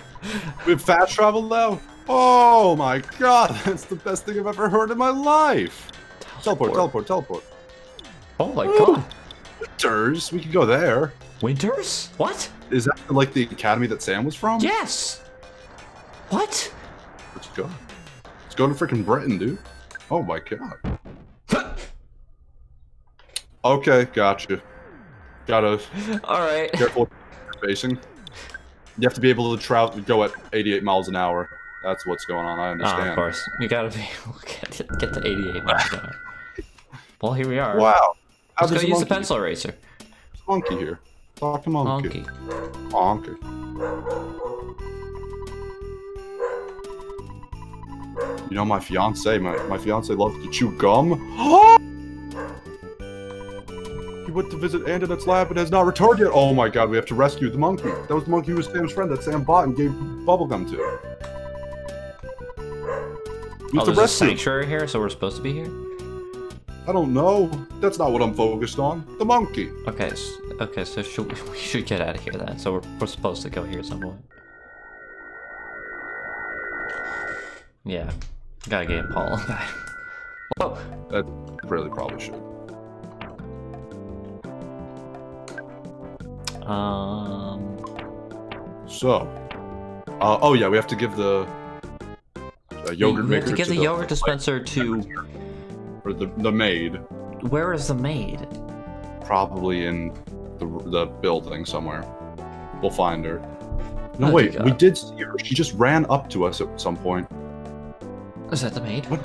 We have fast travel now? Oh my god, that's the best thing I've ever heard in my life! Teleport. Oh my god. Winters? We could go there. Winters? What? Is that like the academy that Sam was from? Yes! What? Let's go. Let's go to freaking Britain, dude. Oh my god. Okay, gotcha. Gotta... Alright. Careful facing. You have to be able to go at 88 miles an hour. That's what's going on, I understand. Of course. You gotta be able to get to 88 miles an hour. Well, here we are. Wow. Let's go use the pencil eraser. Monkey here. Talk to monkey. Monkey. You know, my fiance loves to chew gum. He went to visit Antonette's lab and has not returned yet. Oh my god, we have to rescue the monkey. That was the monkey who was Sam's friend that Sam bought and gave bubblegum to. There's a sanctuary here, so we're supposed to be here? I don't know. That's not what I'm focused on. The monkey. Okay, so we should get out of here then. So we're supposed to go here at some point. Yeah, gotta get Paul back. Whoa. That really probably should. So. Oh yeah, we have to give the yogurt maker. We have to give the yogurt dispenser to. Or the maid. Where is the maid? Probably in the building somewhere. We'll find her. No, wait, we did see her. She just ran up to us at some point. Is that the maid? What?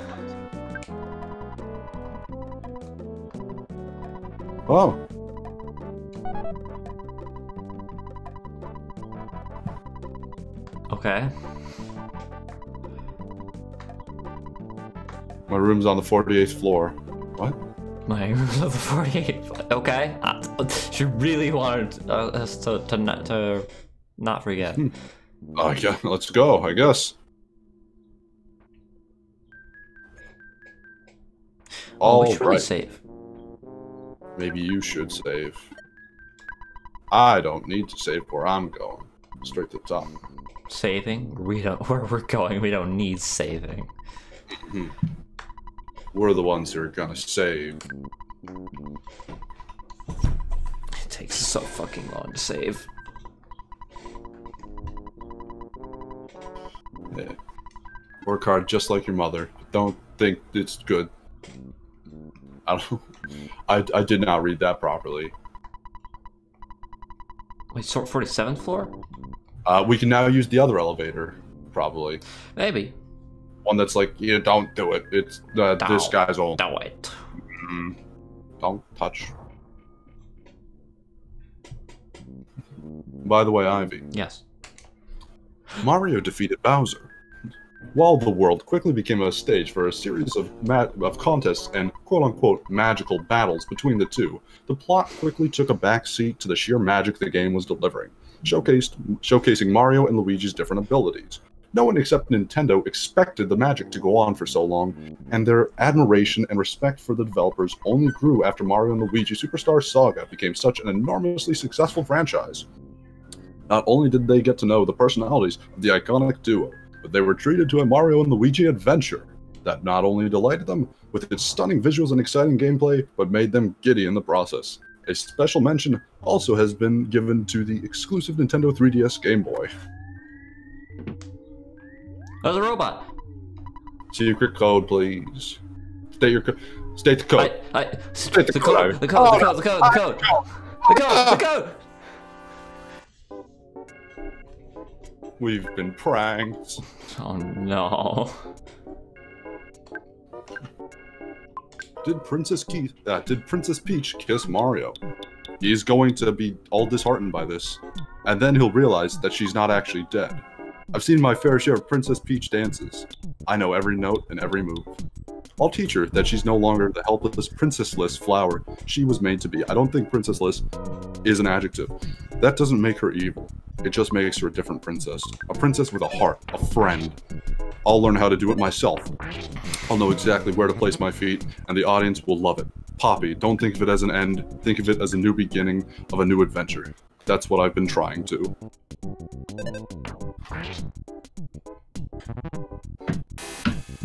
Oh. Okay. My room's on the 48th floor. What? My room's on the 48th. Okay. She really wanted us to not forget. Yeah, let's go, I guess. Oh, we should really save. Maybe you should save. I don't need to save where I'm going. Straight to the top. Saving? We don't. Where we're going, we don't need saving. We're the ones who are gonna save. It takes so fucking long to save. Yeah. Work hard just like your mother. Don't think it's good. I did not read that properly. Wait, 47th floor? We can now use the other elevator, probably. Maybe. One that's like, yeah, don't do it. It's this guy's old. Do it. Don't touch. By the way, Ivy. Yes. Mario defeated Bowser. While the world quickly became a stage for a series of contests and quote-unquote magical battles between the two, the plot quickly took a backseat to the sheer magic the game was delivering, showcasing Mario and Luigi's different abilities. No one except Nintendo expected the magic to go on for so long, and their admiration and respect for the developers only grew after Mario and Luigi Superstar Saga became such an enormously successful franchise. Not only did they get to know the personalities of the iconic duo, but they were treated to a Mario and Luigi adventure that not only delighted them with its stunning visuals and exciting gameplay, but made them giddy in the process. A special mention also has been given to the exclusive Nintendo 3DS Game Boy. There's a robot. Secret code, please. State your code. State the code. State the code. The code. We've been pranked. Oh no. Did Princess Peach kiss Mario? He's going to be all disheartened by this, and then he'll realize that she's not actually dead. I've seen my fair share of Princess Peach dances. I know every note and every move. I'll teach her that she's no longer the helpless princessless flower she was made to be. I don't think princessless is an adjective. That doesn't make her evil. It just makes her a different princess. A princess with a heart, a friend. I'll learn how to do it myself. I'll know exactly where to place my feet, and the audience will love it. Poppy, don't think of it as an end. Think of it as a new beginning of a new adventure. That's what I've been trying to.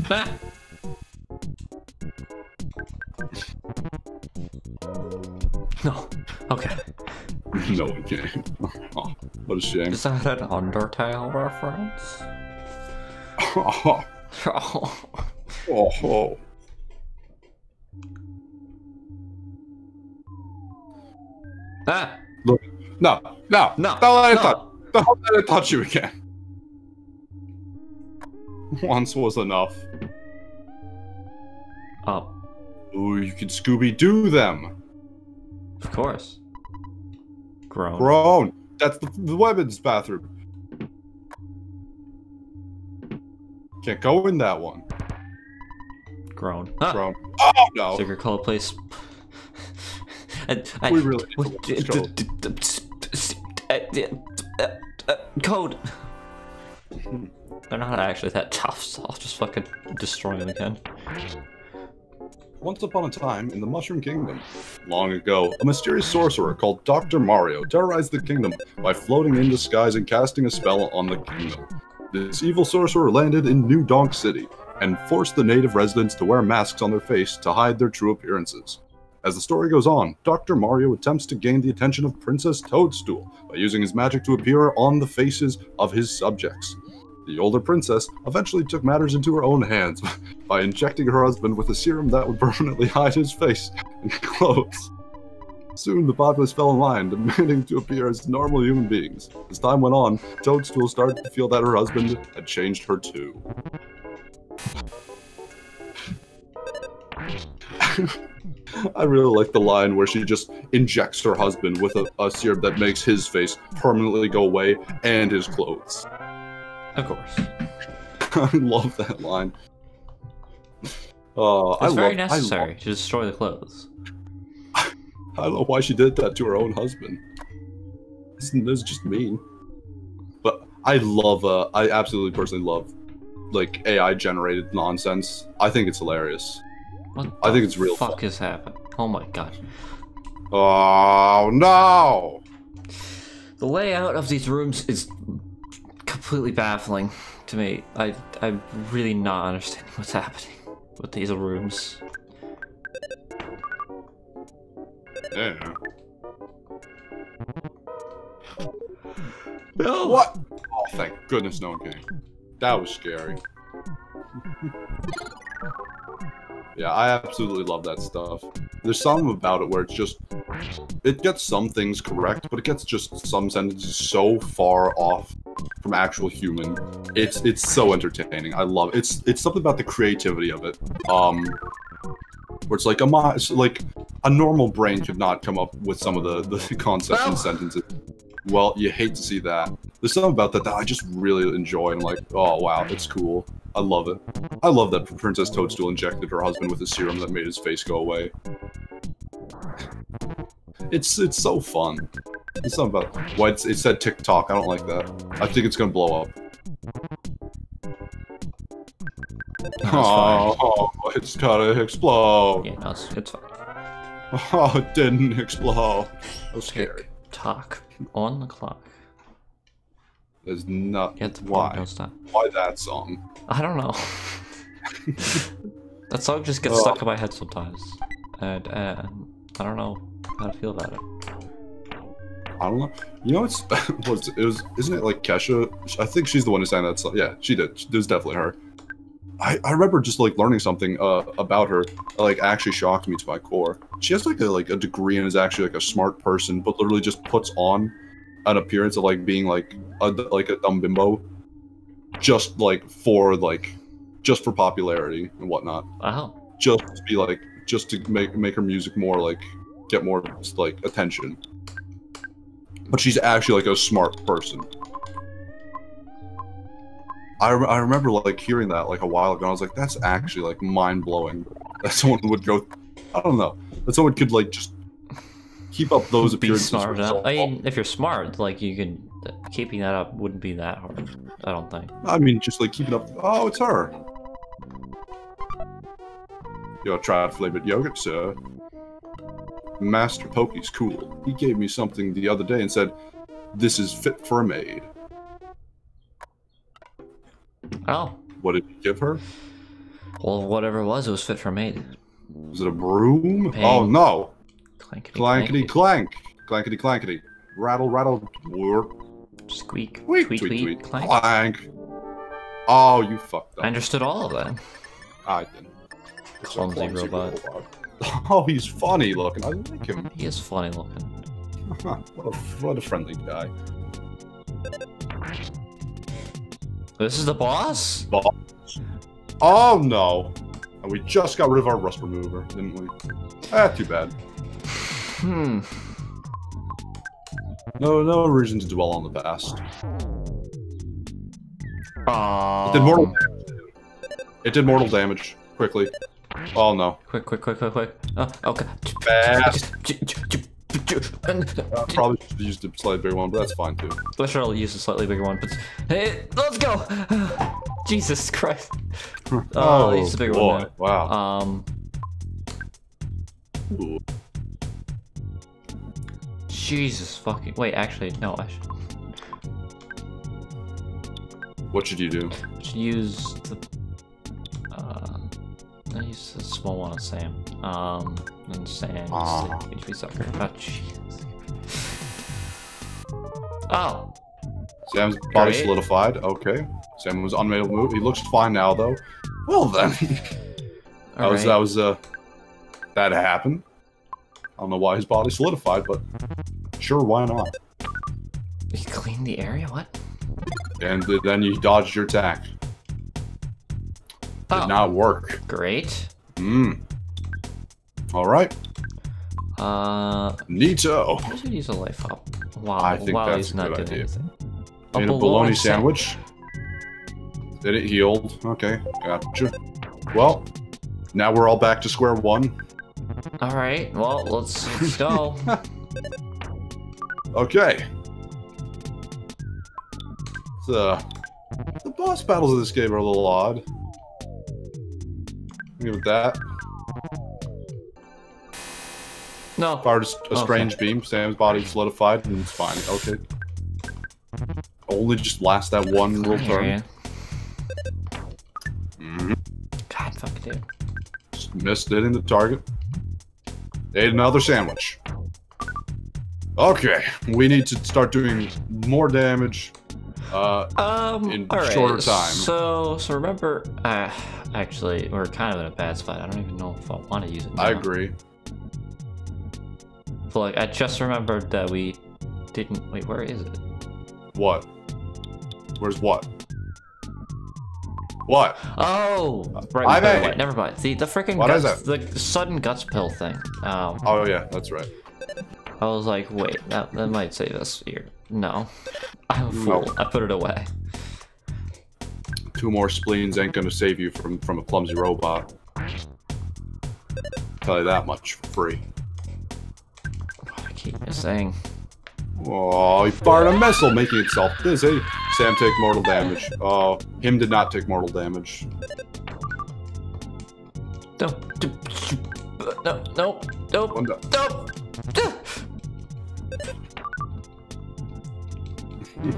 Ah. No. Okay. No one can. Oh, what a shame. Is that an Undertale reference? Oh. Oh. Ah! Look. No. Don't let it touch you again. Once was enough. Oh. Ooh, you can Scooby-Doo them. Of course. Grown. That's the women's bathroom. Can't go in that one. Grown. Grown. Oh no. Secret code place. We really need code. They're not actually that tough, so I'll just fucking destroy them again. Once upon a time, in the Mushroom Kingdom, long ago, a mysterious sorcerer called Dr. Mario terrorized the kingdom by floating in disguise and casting a spell on the kingdom. This evil sorcerer landed in New Donk City and forced the native residents to wear masks on their face to hide their true appearances. As the story goes on, Dr. Mario attempts to gain the attention of Princess Toadstool by using his magic to appear on the faces of his subjects. The older princess eventually took matters into her own hands by injecting her husband with a serum that would permanently hide his face and clothes. Soon the populace fell in line, demanding to appear as normal human beings. As time went on, Toadstool started to feel that her husband had changed her too. I really like the line where she just injects her husband with a serum that makes his face permanently go away and his clothes. Of course. I love that line. It's very necessary to destroy the clothes. I don't know why she did that to her own husband. This is just mean. But I absolutely personally love, like, AI-generated nonsense. I think it's hilarious. I think it's real fun. What the fuck fun. is happening? Oh my god. Oh, no! The layout of these rooms is completely baffling to me. I'm really not understanding what's happening with these rooms. Yeah. No! What? Oh, thank goodness no one came. That was scary. Yeah, I absolutely love that stuff. There's something about it where it's just... It gets some things correct, but it gets just some sentences so far off from actual human. It's so entertaining. I love it. It's something about the creativity of it. Where it's like a normal brain could not come up with some of the concepts and sentences. Well, you hate to see that. There's something about that I just really enjoy, and I'm like, oh wow, it's cool. I love it. I love that Princess Toadstool injected her husband with a serum that made his face go away. It's so fun. It's something about why it said TikTok. I don't like that. I think it's gonna blow up. Oh, it's gotta explode. Yeah, no, it's fine. Oh, it didn't explode. I was scared. TikTok on the clock. There's not. Why? Why that song? I don't know. That song just gets stuck in my head sometimes, and I don't know how to feel about it. I don't know. You know, isn't it like Kesha? I think she's the one who sang that song. Yeah, she did. It was definitely her. I remember just like learning something about her that like actually shocked me to my core. She has like a degree and is actually like a smart person, but literally just puts on an appearance of like being like a dumb bimbo, just for popularity and whatnot. Wow. Just to make her music more like get more like attention. But she's actually like a smart person. I remember like hearing that like a while ago. And I was like, that's actually like mind blowing. That someone would go, I don't know, that someone could like just keep up those appearances. Be smart enough. I mean, if you're smart, like you can keeping that up wouldn't be that hard. I don't think. I mean, just like keeping up. Oh, it's her. Yo, tried flavored yogurt, sir. Master Pokey's cool. He gave me something the other day and said, "This is fit for a maid." Oh. What did he give her? Well, whatever it was fit for a maid. Was it a broom? Bang. Oh no! Clankety clankety clank, clankety clankety, rattle rattle, warp. Squeak, tweet tweet, tweet, tweet. clank. Clank. Oh, you fucked up. I understood all of that. I didn't. Clumsy robot. Oh, he's funny looking. I like him. He is funny looking. What a friendly guy. This is the boss? Oh no! And we just got rid of our rust remover, didn't we? Ah, too bad. No reason to dwell on the past. It did mortal damage. It did mortal damage. Quickly. Oh no. Quick. Oh, okay. Fast. Probably should have used a slightly bigger one, but that's fine too. I should have used a slightly bigger one, but hey, let's go! Jesus Christ. Oh, I used a bigger one now. Wow. Ooh. Jesus fucking. Wait, actually, no, I should. What should you do? I should use the. I use the small one on Sam. And Sam uses the HP sucker. Oh, Jesus. Oh! Sam's body Great. solidified. Okay. Sam was unable to move. He looks fine now, though. Well then. That happened. I don't know why his body solidified, but sure, why not? You cleaned the area? What? And then you dodged your attack. Did not work. Great. Alright. I Neato. should use a life up. Wow. I think that's he's a not good doing idea. anything. Made a bologna sandwich. Did it healed? Okay, gotcha. Well, now we're all back to square one. Alright, well, let's go. Okay. The boss battles of this game are a little odd. Give it that. No. Fired a strange beam. Sam's body solidified, and it's fine. Okay. Only just last that one little turn. God, fuck, dude. Just missed hitting the target. Ate another sandwich. Okay, we need to start doing more damage in shorter time. So remember, actually, we're kind of in a bad spot. I don't even know if I want to use it now. I agree. But like, I just remembered that we didn't. Wait, where is it? What? Where's what? What? Oh, right. Never mind. See, the freaking what guts, is that? The sudden guts pill thing. Oh yeah, that's right. I was like, wait, that might save us here. No, I'm a fool. No. I put it away. 2 more spleens ain't gonna save you from a clumsy robot. Tell you that much for free. I keep missing. Oh, he fired a missile, making itself dizzy. Sam take mortal damage. Oh, him did not take mortal damage. No.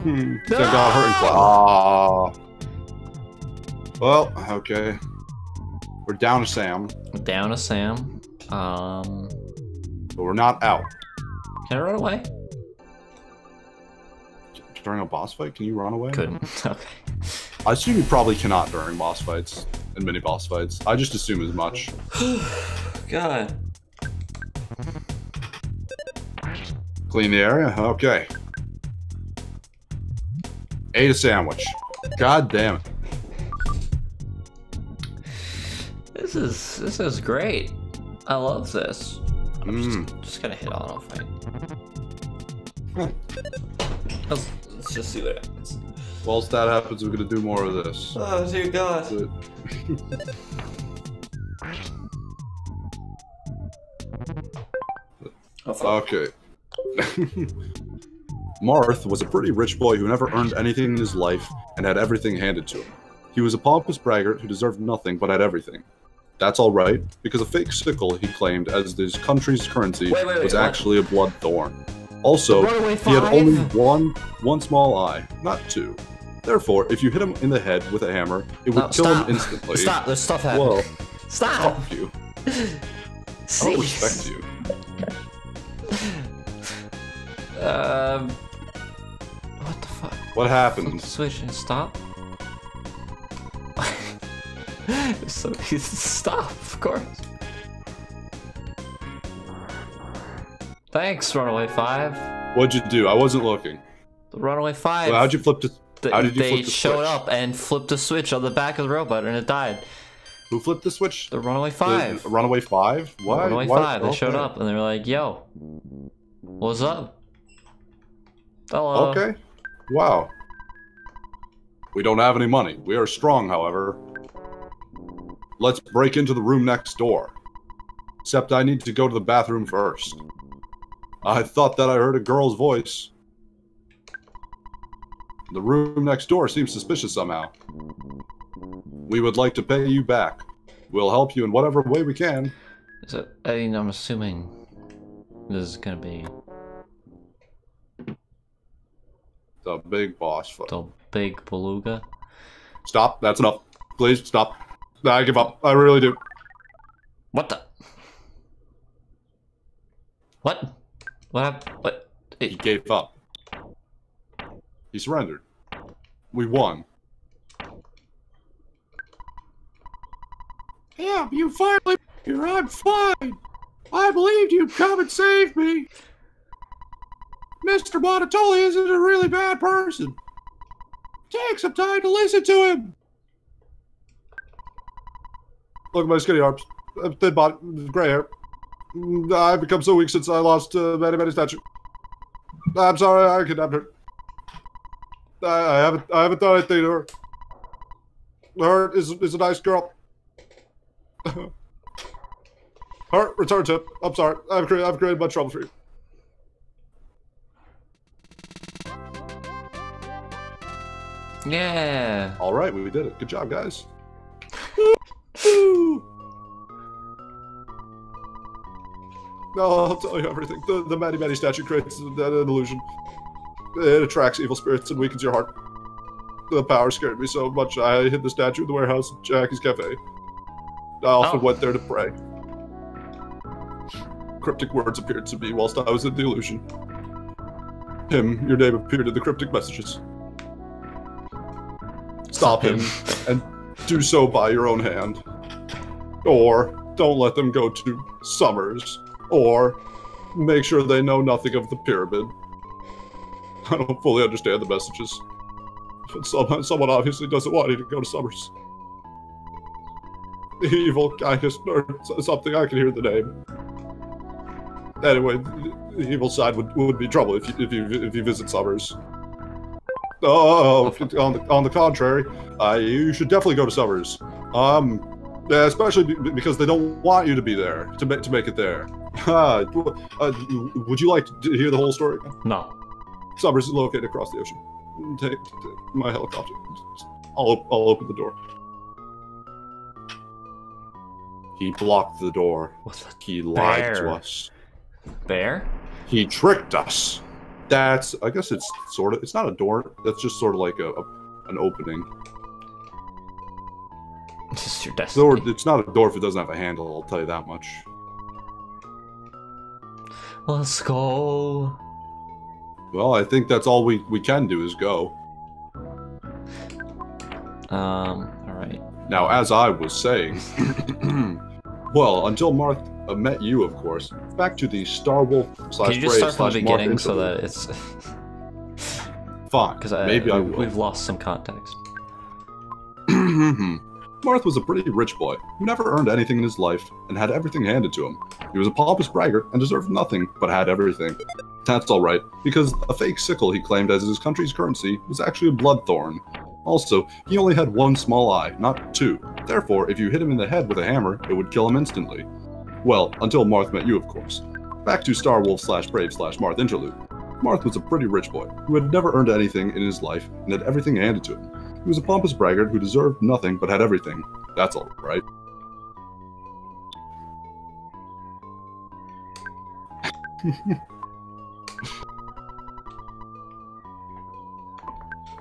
Sam got hurt and ah. Well, okay. We're down to Sam. Down to Sam. But we're not out. Can I run away? During a boss fight, can you run away? Couldn't. Okay. I assume you probably cannot during boss fights and mini boss fights. I just assume as much. God. Clean the area? Okay. Ate a sandwich. God damn it. This is great. I love this. I'm just gonna hit auto fight. Let's just see what happens. Whilst that happens, we're gonna do more of this. Oh dear God. Okay. Marth was a pretty rich boy who never earned anything in his life and had everything handed to him. He was a pompous braggart who deserved nothing but had everything. That's alright, because a fake sickle he claimed as his country's currency was actually a blood thorn. Also, he had only one small eye, not 2. Therefore, if you hit him in the head with a hammer, it would kill him instantly. Stop, there's stuff happening. Whoa. Stop! Fuck you. I don't respect you. What the fuck? What happened? Switch and stop? So stop, of course. Thanks, Runaway 5. What'd you do? I wasn't looking. The Runaway 5. Well, how'd you flip the? How did you flip the switch? They showed up and flipped the switch on the back of the robot, and it died. Who flipped the switch? The Runaway 5. The Runaway 5? What? Runaway 5. They showed up and they were like, "Yo, what's up?" Hello. Okay. Wow. We don't have any money. We are strong, however. Let's break into the room next door. Except I need to go to the bathroom first. I thought that I heard a girl's voice. The room next door seems suspicious somehow. We would like to pay you back. We'll help you in whatever way we can. So, I mean, I'm assuming this is gonna be the big boss fight. The big beluga. Stop. That's enough. Please stop. I give up. I really do. What the? What? What happened? What? He gave up. He surrendered. We won. Yeah, you finally... I'm fine. I believed you'd come and save me. Mr. Bonatoli isn't a really bad person. Take some time to listen to him. Look at my skinny arms. Thin body, gray hair. I've become so weak since I lost many stature. I'm sorry, I kidnapped her. I haven't done anything to her. Her is a nice girl. Her, return tip. I'm sorry. I've created much trouble for you. Yeah. All right, we did it. Good job, guys. No, I'll tell you everything. The Matty Matty statue creates an illusion. It attracts evil spirits and weakens your heart. The power scared me so much I hid the statue in the warehouse at Jackie's Cafe. I often went there to pray. Cryptic words appeared to me whilst I was in the illusion. Your name appeared in the cryptic messages. Stop him, and do so by your own hand. Or, don't let them go to Summers. Or, make sure they know nothing of the pyramid. I don't fully understand the messages. But someone obviously doesn't want you to go to Summers. The evil kindness or something, I can hear the name. Anyway, the evil side would be trouble if you visit Summers. Oh, on the contrary, you should definitely go to Summers. Yeah, especially because they don't want you to be there to make it there. Would you like to hear the whole story? No. Summers is located across the ocean. Take my helicopter. I'll open the door. He blocked the door. He lied to us. Bear? He tricked us. I guess it's not a door. That's just sort of like an opening. This is your destiny. It's not a door if it doesn't have a handle, I'll tell you that much. Let's go. Well, I think that's all we can do is go. Alright. Now, as I was saying, well, until Marth met you, of course, back to the Starwolf / Can you just start from the beginning Marth so that it's... Fine, because maybe I will. We've lost some context. Marth was a pretty rich boy who never earned anything in his life and had everything handed to him. He was a pompous braggart and deserved nothing, but had everything. That's alright, because a fake sickle he claimed as his country's currency was actually a bloodthorn. Also, he only had one small eye, not two. Therefore, if you hit him in the head with a hammer, it would kill him instantly. Well, until Marth met you, of course. Back to Starwolf / Brave / Marth interlude. Marth was a pretty rich boy who had never earned anything in his life and had everything handed to him. He was a pompous braggart who deserved nothing but had everything. That's all right.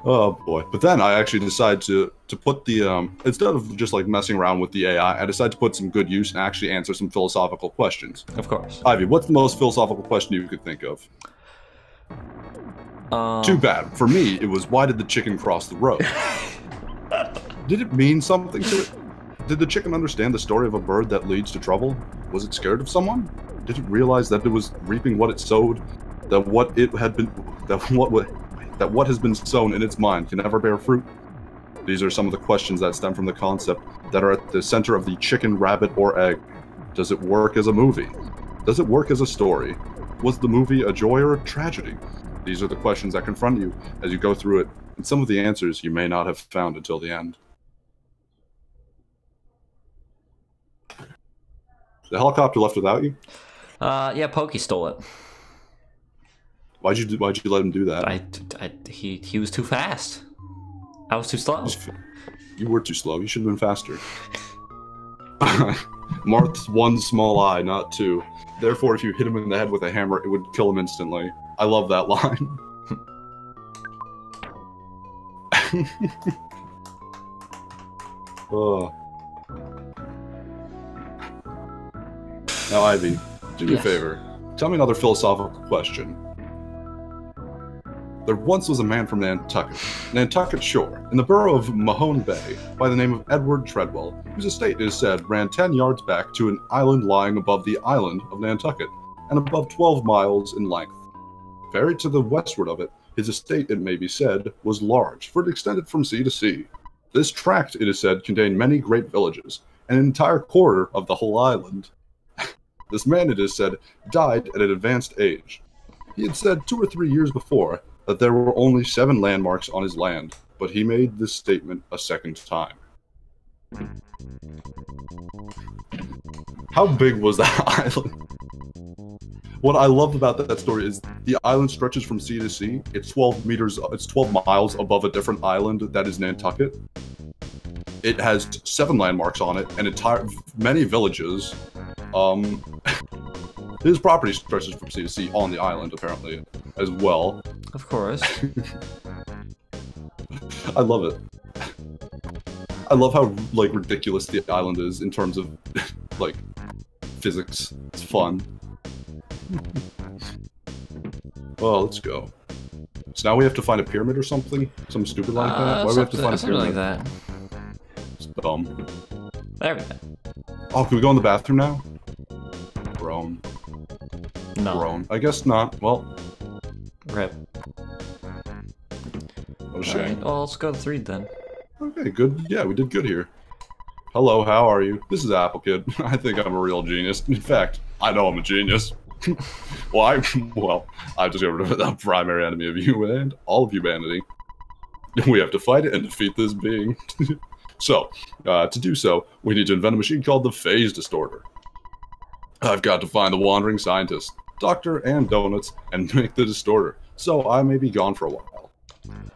Oh boy. But then I actually decided to put the, instead of just like messing around with the AI, I decided to put some good use and actually answer some philosophical questions. Of course. Ivy, what's the most philosophical question you could think of? Too bad. For me, it was, why did the chicken cross the road? Did it mean something to it? Did the chicken understand the story of a bird that leads to trouble? Was it scared of someone? Did it realize that it was reaping what it sowed? That what has been sown in its mind can never bear fruit? These are some of the questions that stem from the concept that are at the center of the chicken, rabbit, or egg. Does it work as a movie? Does it work as a story? Was the movie a joy or a tragedy? These are the questions that confront you as you go through it, and some of the answers you may not have found until the end. The helicopter left without you? Yeah, Pokey stole it. Why'd you let him do that? He was too fast. I was too slow. You were too slow. You should have been faster. Marth's one small eye, not two. Therefore, if you hit him in the head with a hammer, it would kill him instantly. I love that line. Oh. Now, Ivy, do me a favor. Tell me another philosophical question. There once was a man from Nantucket Shore, in the borough of Mahone Bay, by the name of Edward Treadwell, whose estate, it is said, ran 10 yards back to an island lying above the island of Nantucket, and above 12 miles in length. Very to the westward of it, his estate, it may be said, was large, for it extended from sea to sea. This tract, it is said, contained many great villages, and an entire quarter of the whole island. This man, it is said, died at an advanced age. He had said 2 or 3 years before that there were only 7 landmarks on his land, but he made this statement a second time. How big was that island? What I love about that story is the island stretches from sea to sea. It's 12 miles above a different island that is Nantucket. It has 7 landmarks on it and many villages. His property stretches from sea to sea on the island, apparently, as well. Of course. I love it. I love how, like, ridiculous the island is in terms of, like, physics. It's fun. Well, let's go. So now we have to find a pyramid or something? Some stupid like that? Why do we have to find a pyramid? Something like that. It's dumb. There we go. Oh, can we go in the bathroom now? Groan. No. Groan. I guess not. Well. Rip. Oh, shame. Alright, well, let's go to 3 then. Okay, good. Yeah, we did good here. Hello, how are you? This is Apple Kid. I think I'm a real genius. In fact, I know I'm a genius. Why? Well, I've discovered the primary enemy of you and all of humanity. We have to fight it and defeat this being. So, to do so, we need to invent a machine called the Phase Distorter. I've got to find the wandering scientist, doctor, and donuts, and make the distorter, so I may be gone for a while.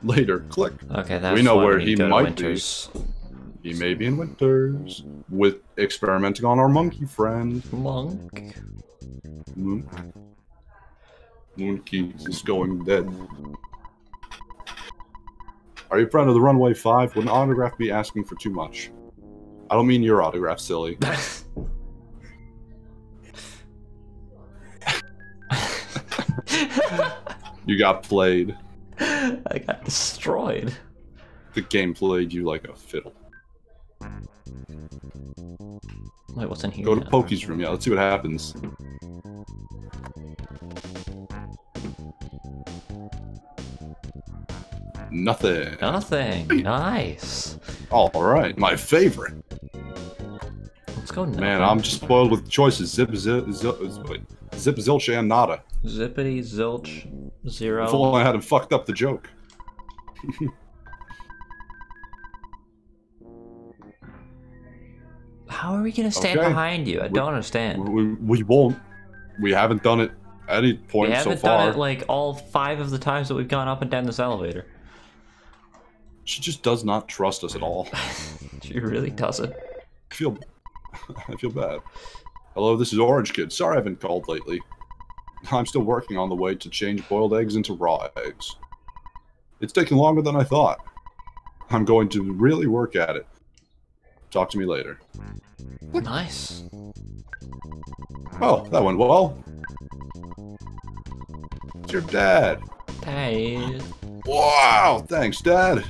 Later, click. Okay, that's we know why where we he go to might Winters. be. He may be in Winters, with experimenting on our monkey friend. Monk. Monkey is going dead. Are you a friend of the Runway 5? Would an autograph be asking for too much? I don't mean your autograph, silly. You got played. I got destroyed. The game played you like a fiddle. Wait, what's in here? Go to Pokey's room, yeah, let's see what happens. Nothing. Nothing. Nice. Alright, my favorite. Let's go now. Man, I'm just spoiled with choices. Zip, zilch, and nada. Zippity, zilch, zero. If only I hadn't fucked up the joke. How are we gonna stand behind you? I don't understand. We won't. We haven't done it at any point so far. We haven't done it like all 5 of the times that we've gone up and down this elevator. She just does not trust us at all. She really doesn't. I feel bad. Hello, this is Orange Kid. Sorry I haven't called lately. I'm still working on the way to change boiled eggs into raw eggs. It's taking longer than I thought. I'm going to really work at it. Talk to me later. Nice. Oh, that went well. It's your dad. Hey. Wow, thanks, Dad.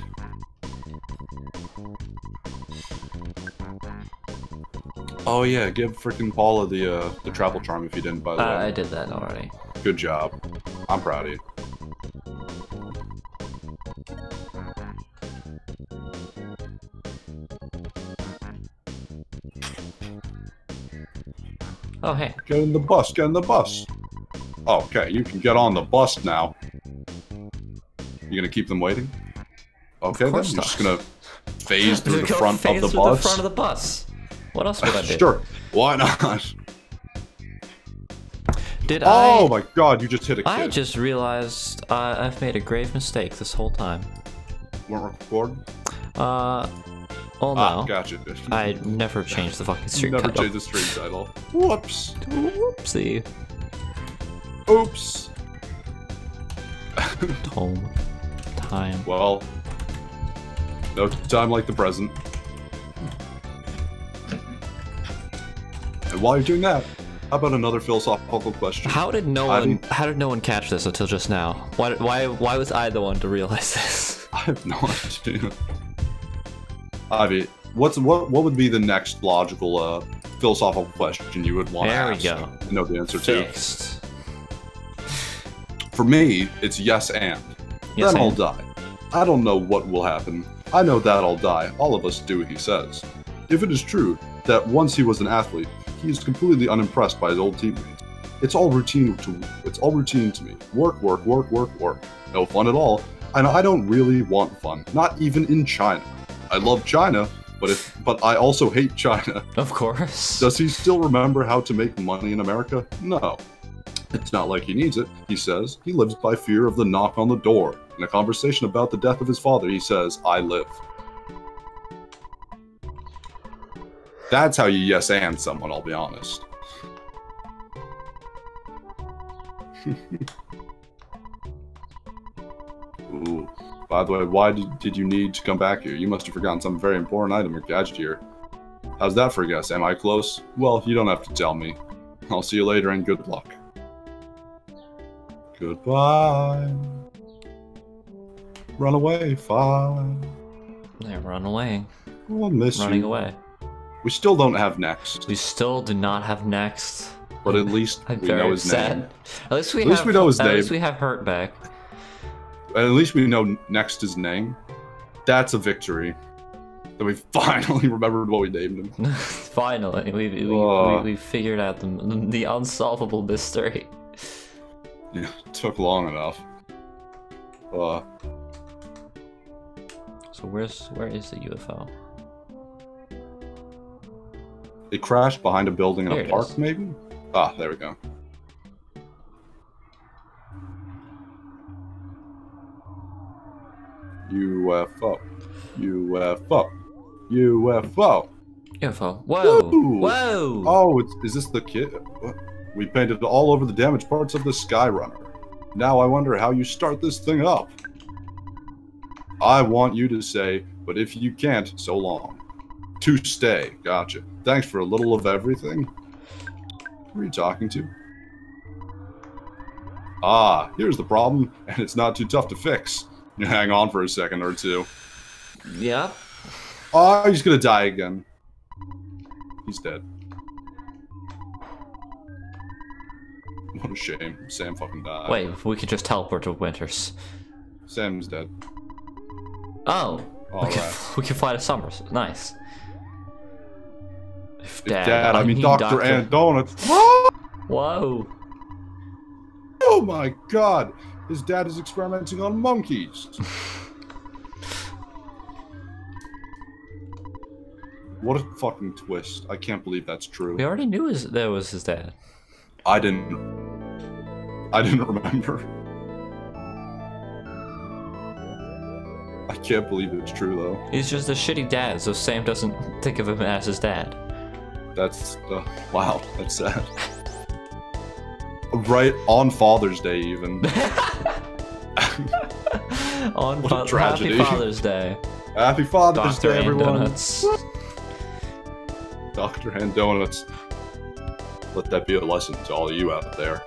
Oh yeah, give frickin' Paula the travel charm if you didn't, by the way. I did that already. Good job. I'm proud of you. Oh, hey. Get in the bus, get in the bus. Okay, you can get on the bus now. You gonna keep them waiting? Okay, then. You're just gonna phase through the front of the bus? The front of the bus. What else would I do? Sure, why not? Oh my god, you just hit a kid. I just realized I've made a grave mistake this whole time. Weren't recording? Oh no. Gotcha. I never changed the fucking stream title. Never changed the stream title. Whoops. Whoopsie. Oops. Home. Time. Well, no time like the present. And while you're doing that, how about another philosophical question? How did no one catch this until just now? Why was I the one to realize this? I have no idea. Ivy, what would be the next logical philosophical question you would want to ask? There we go. I know the answer Fixed. to. For me, it's yes and. Yes, then I'll and. die. I don't know what will happen. I know that I'll die. All of us do, he says. If it is true that once he was an athlete, he is completely unimpressed by his old teammates. It's all routine to me. Work, work, work, work, work. No fun at all. And I don't really want fun. Not even in China. I love China, But I also hate China. Of course. Does he still remember how to make money in America? No. It's not like he needs it, he says. He lives by fear of the knock on the door. In a conversation about the death of his father, he says, I live. That's how you yes and someone, I'll be honest. Ooh. By the way, why did you need to come back here? You must have forgotten some very important item or gadget here. How's that for a guess? Am I close? Well, you don't have to tell me. I'll see you later and good luck. Goodbye. Run away, fine. Yeah, run away. We'll miss you. Running away. We still don't have next. We still do not have next. But at least we know his name. At least we know his name. At least we have Hurt back. At least we know next his name. That's a victory. That we finally remembered what we named him. Finally, we figured out the unsolvable mystery. Yeah, it took long enough. So where is the UFO? It crashed behind a building in There a park, maybe? Ah, there we go. UFO. UFO. UFO. UFO. Whoa! Woo! Whoa! Oh, is this the kid? We painted all over the damaged parts of the Skyrunner. Now I wonder how you start this thing up. I want you to say, but if you can't, so long. To stay. Gotcha. Thanks for a little of everything. Who are you talking to? Ah, here's the problem, and it's not too tough to fix. You hang on for a second or two. Yep. Oh, he's gonna die again. He's dead. What a shame. Sam fucking died. Wait, we could just teleport to Winters. Sam's dead. Oh. We can fly to Summers. Nice. Dad, I mean Dr. and Donuts. Whoa. Oh my god. His dad is experimenting on monkeys. What a fucking twist. I can't believe that's true. We already knew that was his dad. I didn't remember. I can't believe it's true, though. He's just a shitty dad, so Sam doesn't think of him as his dad. That's, wow, that's sad. Right on Father's Day, even. What a tragedy. Happy Father's Day. Happy Father's Day, everyone. Donuts. Dr. and Donuts. Let that be a lesson to all of you out there.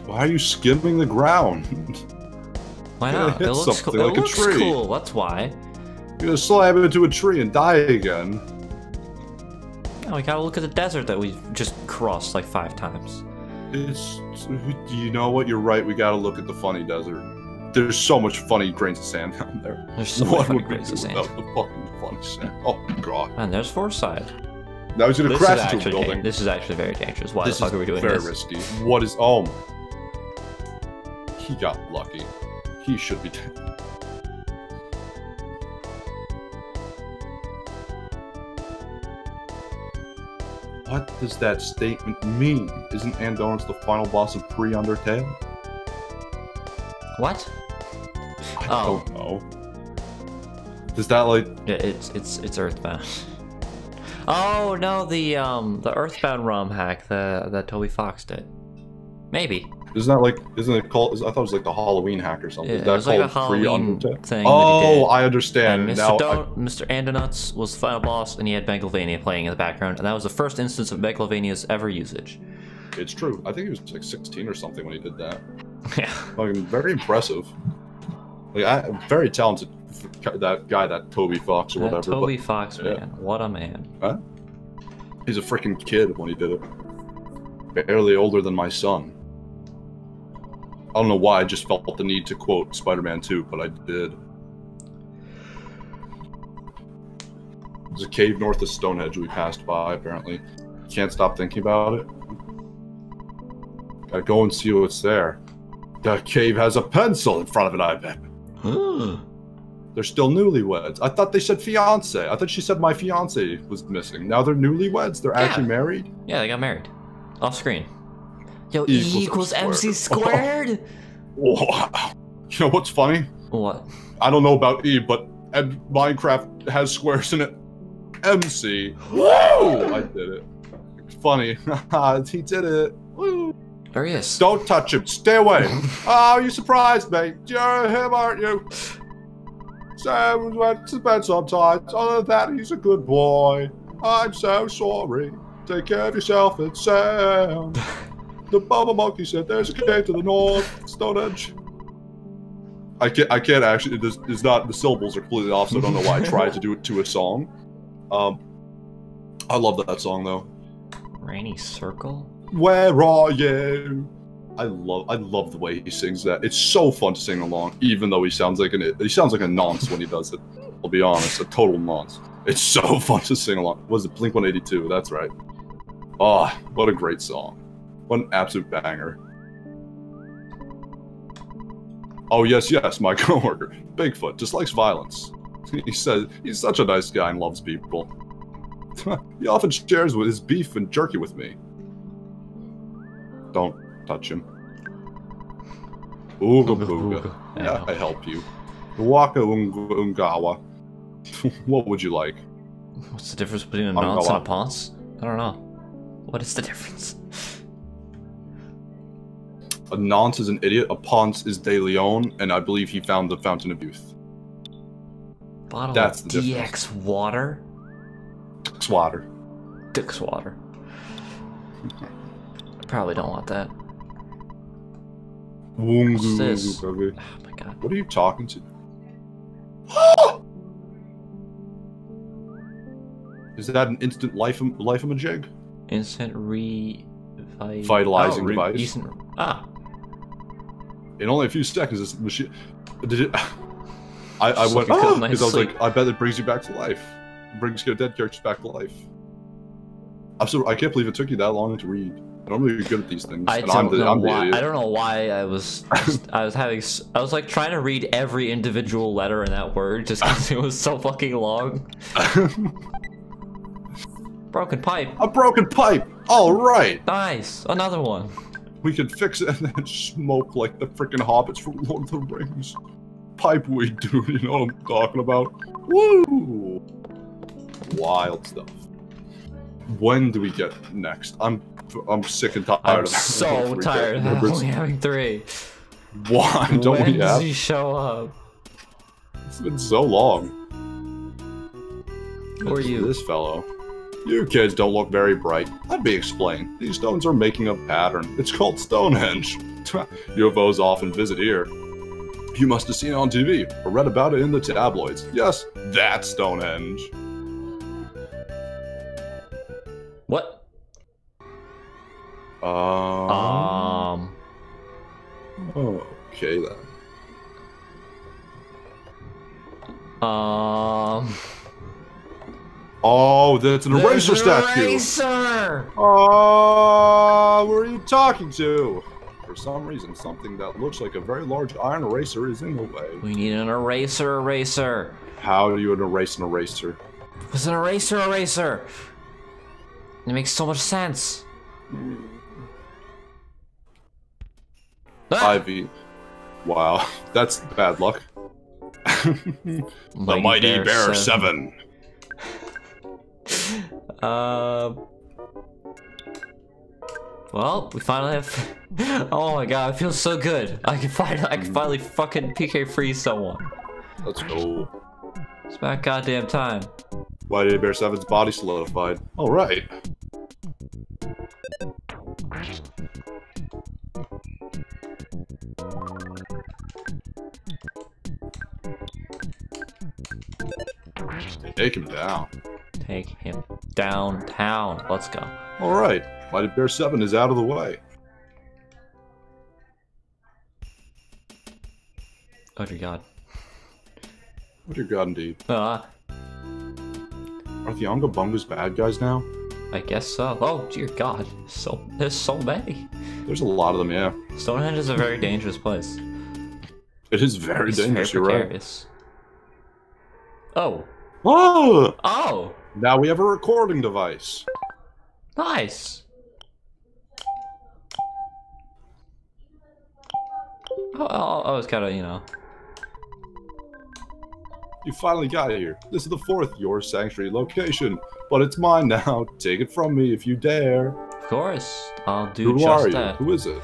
Why are you skimming the ground? Why not? It looks cool. Like it looks a tree. Cool. That's why. You're gonna slam into a tree and die again. Oh, we gotta look at the desert that we've just crossed like 5 times. You know what? You're right. We gotta look at the funny desert. There's so much funny grains of sand down there. There's so many funny grains of sand. Without the fucking funny sand. Oh god. And there's Forsyth. Now he's gonna crash into a building. This is actually very dangerous. Why the fuck are we doing this? This is very risky. What is? Oh. He got lucky. He should be dead. What does that statement mean? Isn't Andonus the final boss of pre-Undertale? What? I don't know. Does that like? Yeah, it's Earthbound. Oh no, the Earthbound ROM hack that Toby Fox did. Maybe. Isn't it called? I thought it was like the Halloween hack or something. Yeah, is that it was like a Halloween thing. Oh, I understand. And now, Mr. Andonuts was the final boss, and he had Megalovania playing in the background, and that was the first instance of Megalovania's ever usage. It's true. I think he was like 16 or something when he did that. Yeah. Like, very impressive. Like, very talented. That guy, that Toby Fox or whatever. Toby Fox, man. Yeah. What a man. Huh? He's a freaking kid when he did it. Barely older than my son. I don't know why, I just felt the need to quote Spider-Man 2, but I did. There's a cave north of Stonehenge we passed by, apparently. Can't stop thinking about it. Gotta go and see what's there. The cave has a pencil in front of it, I bet. They're still newlyweds. I thought they said fiance. I thought she said my fiance was missing. Now they're newlyweds? They're actually married? Yeah, they got married. Off screen. Yo, E equals MC squared? Wow. You know what's funny? What? I don't know about E, but Minecraft has squares in it. MC. Woo! I did it. It's funny. He did it. Woo! There he is. Don't touch him. Stay away. Oh, you surprised me. You're him, aren't you? Sam went to bed sometimes. Other than that, he's a good boy. I'm so sorry. Take care of yourself, it's Sam. The Bubble Monkey said there's a cave to the north, Stonehenge. I can't actually, it's not, the syllables are completely off, so I don't know why I tried to do it to a song. I love that song though. Rainy Circle? Where are you? I love the way he sings that. It's so fun to sing along, even though he sounds like a nonce when he does it. I'll be honest, a total nonce. It's so fun to sing along. Was it Blink-182? That's right. Oh, what a great song. What an absolute banger. Oh yes, my coworker, Bigfoot, dislikes violence. He says he's such a nice guy and loves people. He often shares his beef and jerky with me. Don't touch him. Ooga booga. Yeah, I help you. Waka ungawa. What would you like? What's the difference between a nonce and a ponce? I don't know. What is the difference? A nonce is an idiot, a ponce is De Leon, and I believe he found the Fountain of Youth. Bottle of DX water? DX water. DX water. I probably don't want that. What's this? Oh my god. What are you talking to? Is that an instant life-a-jig? Instant vitalizing device. In only a few seconds, this machine. Did it? I went because I was like, I bet it brings you back to life. It brings your dead characters back to life. I can't believe it took you that long to read. Normally you're good at these things. I don't know why I was like trying to read every individual letter in that word just because it was so fucking long. Broken pipe. A broken pipe. All right. Nice. Another one. We can fix it and then smoke like the freaking hobbits from Lord of the Rings. Pipe weed, dude. You know what I'm talking about? Woo! Wild stuff. When do we get next? I'm sick and tired of that. I'm so tired of only having 3. Why don't we have? When does he show up? It's been so long. Who are you? This fellow. You kids don't look very bright. Let me explain. These stones are making a pattern. It's called Stonehenge. UFOs often visit here. You must have seen it on TV, or read about it in the tabloids. Yes, that's Stonehenge. What? Okay then. Oh, that's an eraser statue! Eraser! Oh, who are you talking to? For some reason, something that looks like a very large iron eraser is in the way. We need an eraser. How do you erase an eraser? It's an eraser. It makes so much sense. Ivy. Wow, that's bad luck. The Mighty Bear 7. Well, we finally have. Oh my god, it feels so good. I can finally fucking PK freeze someone. Let's go. It's about goddamn time. Mighty Bear 7's body solidified. All right. Take him down. Take him downtown. Let's go. Alright. Mighty Bear 7 is out of the way. Oh dear god. Oh dear god indeed. Are the Onga Bungas bad guys now? I guess so. Oh dear god. There's so many. There's a lot of them, yeah. Stonehenge is a very dangerous place. It is very dangerous, you're right. Oh. Oh! Oh! Now we have a recording device. Nice! Oh, it's gotta, you know. You finally got here. This is the 4th Your Sanctuary location, but it's mine now. Take it from me if you dare. Of course, I'll do Who just are you? that. Who is it?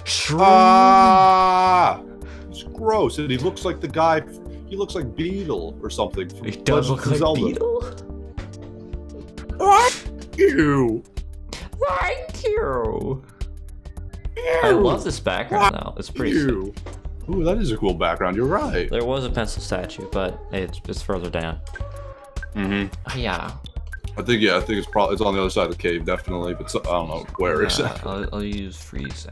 Shroom. Ah! It's gross, and he looks like the guy. He looks like Beetle or something. He does look like Zelda. Beetle. Thank you. Thank you. I love this background though. It's pretty sick. Ooh, that is a cool background. You're right. There was a pencil statue, but it's further down. Mm-hmm. Yeah. I think it's probably on the other side of the cave, definitely. But I don't know where exactly. I'll use freeze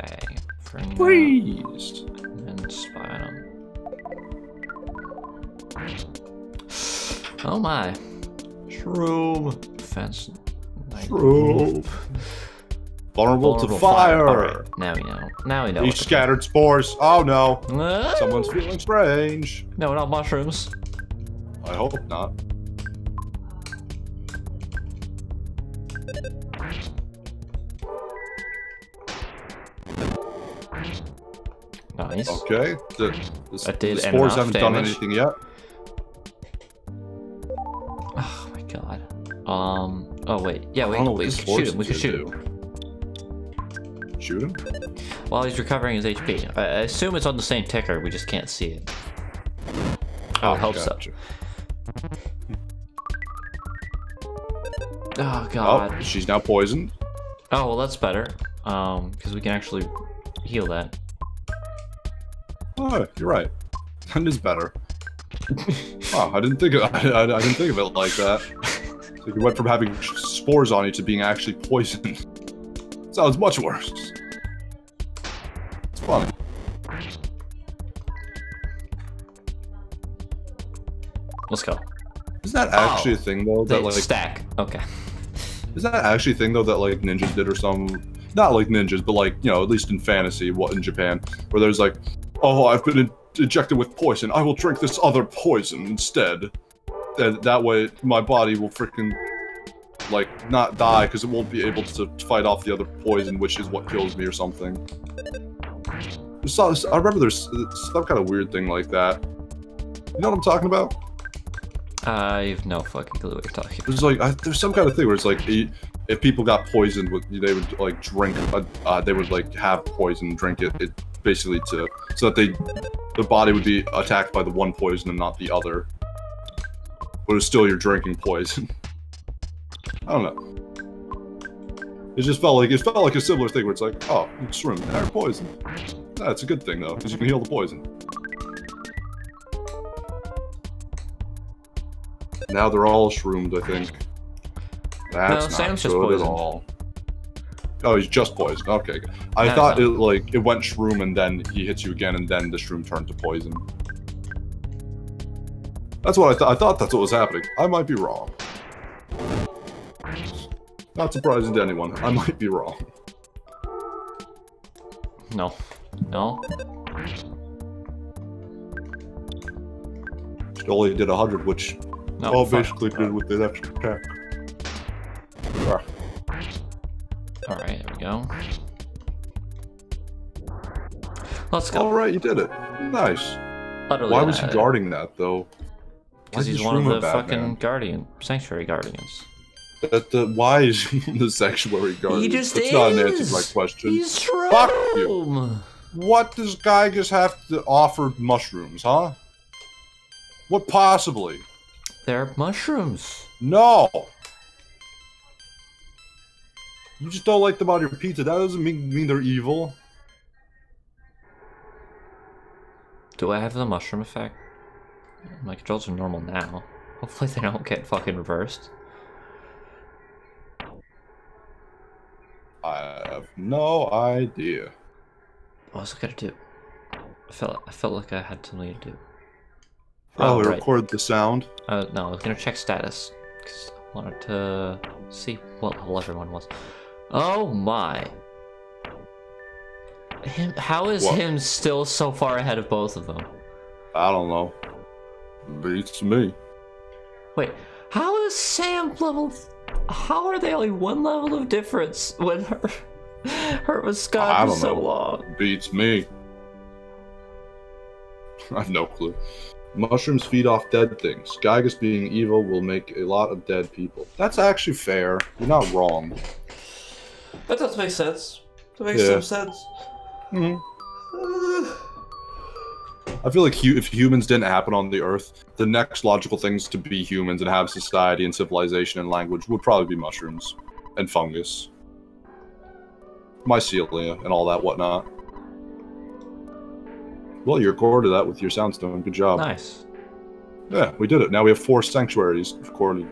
Freeze. And spy on him. Oh my. Shroom. Fence. Shroom. Vulnerable to fire. Right. Now we know. Now we know. He scattered spores. Oh no. Someone's feeling strange. No, not mushrooms. I hope not. Nice. Okay. The spores haven't done anything yet. Oh my god. Oh wait. Yeah, we can shoot him. We can shoot him. Shoot him? While he's recovering his HP. I assume it's on the same ticker, we just can't see it. I hope so. Oh god. Oh, she's now poisoned. Oh, well that's better. Because we can actually heal that. Oh, you're right. That is better. Oh, I didn't think of it like that. So you went from having spores on you to being actually poisoned. Sounds much worse. It's funny. Let's go. Is that actually a thing though? That like stack. Okay. Is that actually a thing though that like ninjas did or some? Not like ninjas, but like, you know, at least in fantasy, what in Japan, where there's like, oh, I've been injected with poison. I will drink this other poison instead. And that way, my body will freaking like not die because it won't be able to fight off the other poison, which is what kills me or something. I remember there's some kind of weird thing like that. You know what I'm talking about? I have no fucking clue what you're talking about. There's like there's some kind of thing where it's like if people got poisoned, they would like drink. They would like have poison, drink it basically so that their body would be attacked by the one poison and not the other. But it's still you're drinking poison. I don't know. It just felt like a similar thing where it's like, oh, it's shroom, they're poison. That's a good thing though, because you can heal the poison. Now they're all shroomed, I think. That's not Sam's just good poisoned. at all. Oh, he's just poisoned. Okay. I thought it went shroom and then he hits you again and then the shroom turned to poison. That's what I thought. I thought that's what was happening. I might be wrong. Not surprising to anyone. I might be wrong. No. No. She only did 100, which basically did with the extra attack. Alright, there we go. Let's go. Alright, you did it. Nice. Utterly Why was he guarding that, though? Because he's one of the fucking sanctuary guardians. Why is he the sanctuary guardian? He just That's is. not an answer to my question. He's true. Fuck you. What does guy just have to offer mushrooms, huh? What possibly? They're mushrooms. No. You just don't like them on your pizza. That doesn't mean they're evil. Do I have the mushroom effect? My controls are normal now. Hopefully they don't get fucking reversed. I have no idea. What was I gonna do? I felt like I had something to do. Probably record the sound. No, I was gonna check status because I wanted to see what level everyone was. Oh my! How is him still so far ahead of both of them? I don't know. Beats me. Wait, how is Sam level? How are they only one level of difference when her Viscon is so long? Beats me. I have no clue. Mushrooms feed off dead things. Gygus being evil will make a lot of dead people. That's actually fair. You're not wrong. That does make sense. That makes some sense. I feel like if humans didn't happen on the Earth, the next logical things to be humans and have society and civilization and language would probably be mushrooms and fungus, mycelia, and all that whatnot. Well, you recorded that with your soundstone. Good job. Nice. Yeah, we did it. Now we have 4 sanctuaries recorded.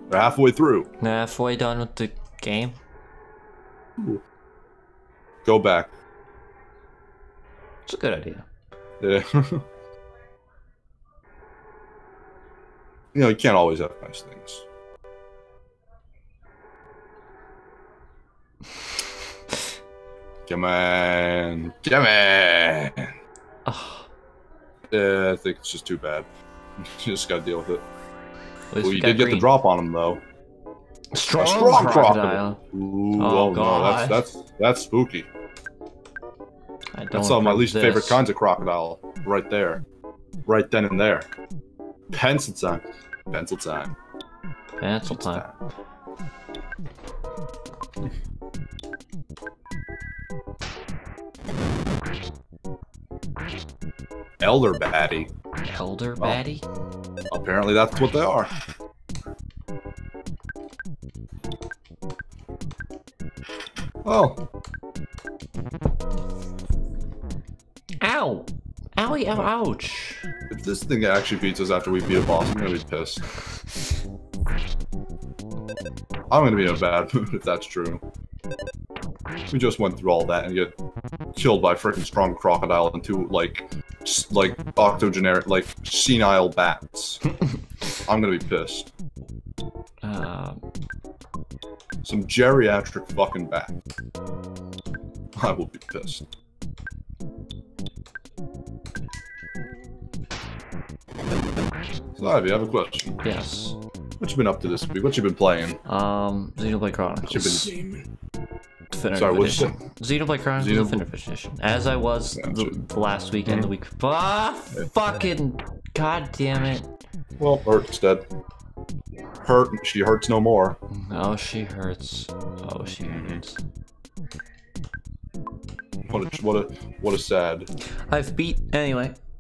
We're halfway through. Halfway done with the game. Ooh. Go back. It's a good idea. Yeah. You know, you can't always have nice things. Come on. Come on. Yeah, I think it's just too bad. You just gotta deal with it. Well, you did get the drop on him, though. Strong crocodile. Ooh, oh no, that's spooky. That's some of my least favorite kinds of crocodile. Right there. Right then and there. Pencil time. Pencil time. Pencil time. Elder baddie. Elder baddie? Apparently that's what they are. Oh. Ow! Owie, ow, ouch! If this thing actually beats us after we beat a boss, I'm gonna be pissed. I'm gonna be in a bad mood if that's true. We just went through all that and get killed by freaking strong crocodile and 2, like octogenaric, like, senile bats. I'm gonna be pissed. Some geriatric fucking bat. I will be pissed. So, Ivy, I have a question. Yes. What you been up to this week? What you been playing? Xenoblade Chronicles. Sorry, what's it? Xenoblade Chronicles Definitive Edition. As I was the last weekend, the week. Fucking god damn it. Well, Hurt's dead. She hurts no more. Oh, she hurts. Oh, she hurts. What a sad. I've beaten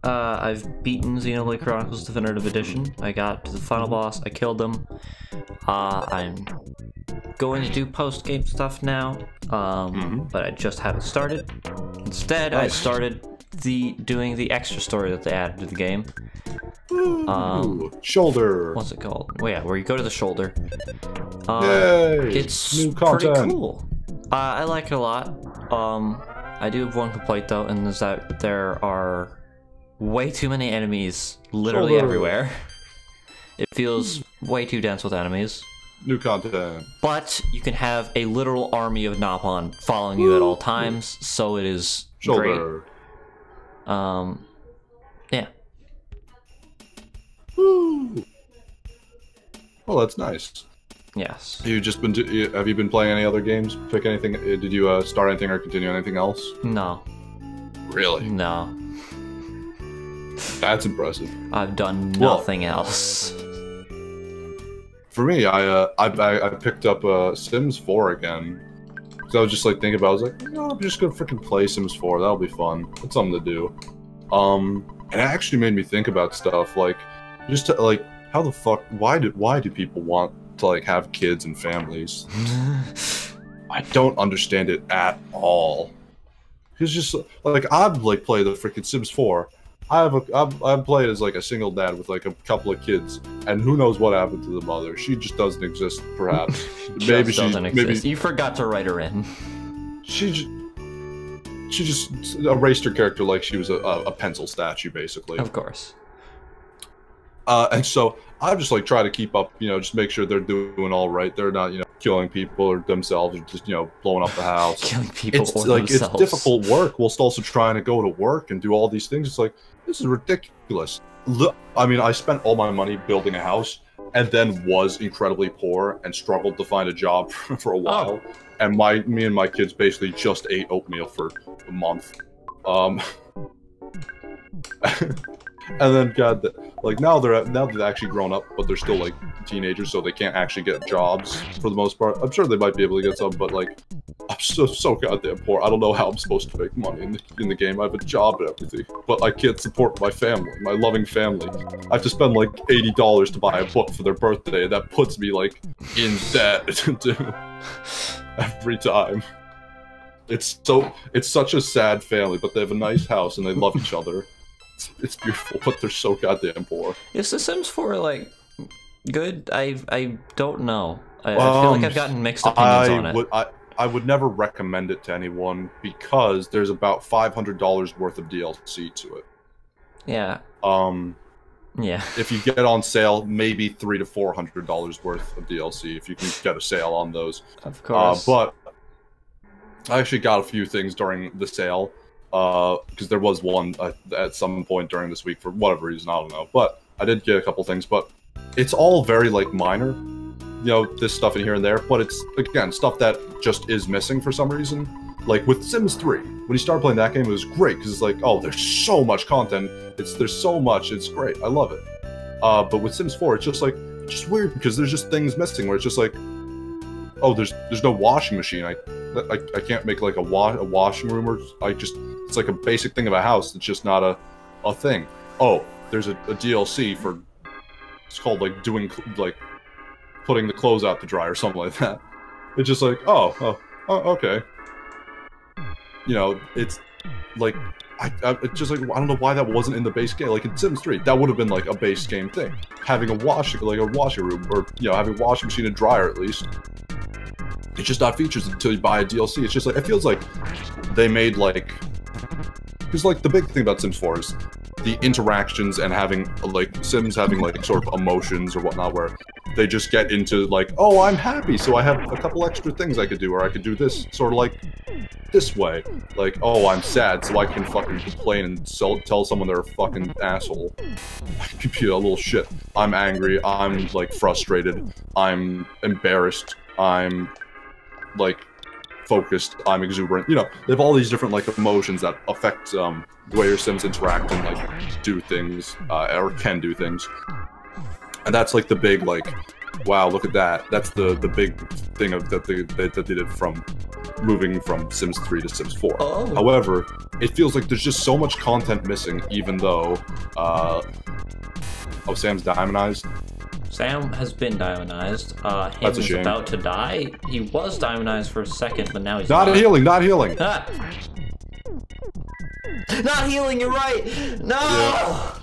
Xenoblade Chronicles Definitive Edition. I got to the final boss. I killed them. I'm going to do post-game stuff now, but I just haven't started. Instead, nice. I started doing the extra story that they added to the game. Shoulder. What's it called? Oh yeah, where you go to the shoulder. Yay! It's pretty cool. I like it a lot. I do have one complaint though, and is that there are way too many enemies literally everywhere. It feels way too dense with enemies. New content. But you can have a literal army of Nopon following you at all times, so it is great. Yeah. Woo. Well, that's nice. Yes. Have you been playing any other games? Pick anything? Did you start anything or continue anything else? No. Really? No. That's impressive. I've done nothing else. For me, I picked up Sims 4 again. Because I was just like thinking about it. I was like, no, I'm just gonna freaking play Sims 4. That'll be fun. It's something to do. And it actually made me think about stuff like, just to, like, how the fuck? Why do people want to like have kids and families? I don't understand it at all. It's just like I've like played the freaking Sims 4. I've played as like a single dad with like a couple of kids, and who knows what happened to the mother? She just doesn't exist, perhaps. Maybe she doesn't exist. You forgot to write her in. She just erased her character like she was a pencil statue, basically. Of course. And so I just like try to keep up, just make sure they're doing all right. They're not, killing people or themselves or just, blowing up the house. Killing people It's or like themselves. it's difficult work whilst also trying to go to work and do all these things. It's like, this is ridiculous. Look, I mean, I spent all my money building a house and then was incredibly poor and struggled to find a job for a while. Oh. And me and my kids basically just ate oatmeal for a month. And then now they're actually grown up, but they're still like teenagers, so they can't actually get jobs for the most part. I'm sure they might be able to get some, but like, I'm so goddamn poor. I don't know how I'm supposed to make money in the game. I have a job and everything, but I can't support my family, my loving family. I have to spend like $80 to buy a book for their birthday, and that puts me like in debt every time. It's such a sad family, but they have a nice house and they love each other. It's beautiful, but they're so goddamn poor. Is The Sims 4 like good? I don't know. I feel like I've gotten mixed opinions on it. I would never recommend it to anyone because there's about $500 worth of DLC to it. Yeah. Yeah. If you get on sale, maybe $300 to $400 worth of DLC if you can get a sale on those. Of course. But I actually got a few things during the sale. Because there was one at some point during this week for whatever reason, I don't know. But I did get a couple things, but it's all very, like, minor. This stuff in here and there, but it's, again, stuff that just is missing for some reason. Like, with Sims 3, when you started playing that game, it was great, because it's like, oh, there's so much content. There's so much, it's great, I love it. But with Sims 4, it's just, like, just weird, because there's just things missing, where it's just like, oh, there's no washing machine. I can't make like a washing room, or it's like a basic thing of a house. It's just not a thing. Oh, there's a DLC for, it's called like putting the clothes out to dry or something like that. It's just like, oh okay. It's like it's just like, I don't know why that wasn't in the base game. Like in Sims 3, that would have been like a base game thing. Having a washing room, or having a washing machine and dryer at least. It's just not features until you buy a DLC. It's just like, it feels like they made like, because like the big thing about Sims 4 is the interactions and having like Sims having like sort of emotions or whatnot, where they just get into like, oh, I'm happy, so I have a couple extra things I could do, or I could do this sort of like this way. Like, oh, I'm sad, so I can fucking complain and tell someone they're a fucking asshole. I can be a little shit. I'm angry, I'm like frustrated, I'm embarrassed, I'm like focused, I'm exuberant. They have all these different like emotions that affect the way your Sims interact and like do things, or can do things. And that's like the big like, wow, look at that. That's the big thing that they did from moving from Sims 3 to Sims 4. Oh. However, it feels like there's just so much content missing, even though oh, Sam's diamondized. Sam has been diamondized. That's a shame. About to die. He was diamondized for a second, but now he's not healing. Not healing. Ah. Not healing. You're right. No. Yeah.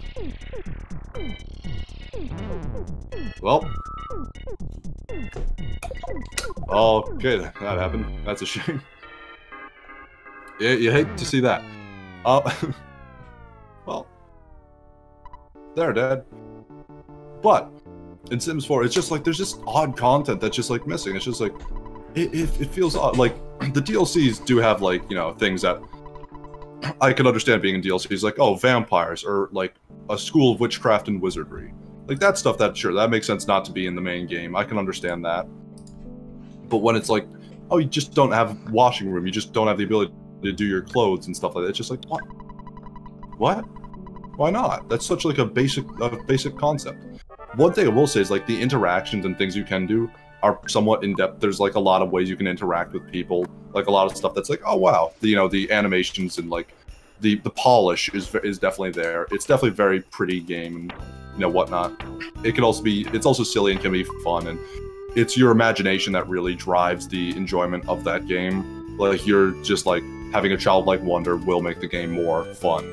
Well. Okay, that happened. That's a shame. Yeah, you hate to see that. Well, there, Dad. But in Sims 4, it's just like there's just odd content that's just like missing. It's just like it feels odd. Like the DLCs do have like things that I can understand being in DLCs, like vampires or like a school of witchcraft and wizardry, like that stuff. That sure, that makes sense not to be in the main game. I can understand that. But when it's like, oh, you just don't have a washing room, you just don't have the ability to do your clothes and stuff like that. It's just like, what? What? Why not? That's such like a basic concept. One thing I will say is like the interactions and things you can do are somewhat in-depth. There's like a lot of ways you can interact with people, like a lot of stuff that's like, oh wow, the animations and like the polish is definitely there. It's definitely a very pretty game and whatnot. It can also be, it's also silly and can be fun, and it's your imagination that really drives the enjoyment of that game. Like you're just like having a childlike wonder will make the game more fun.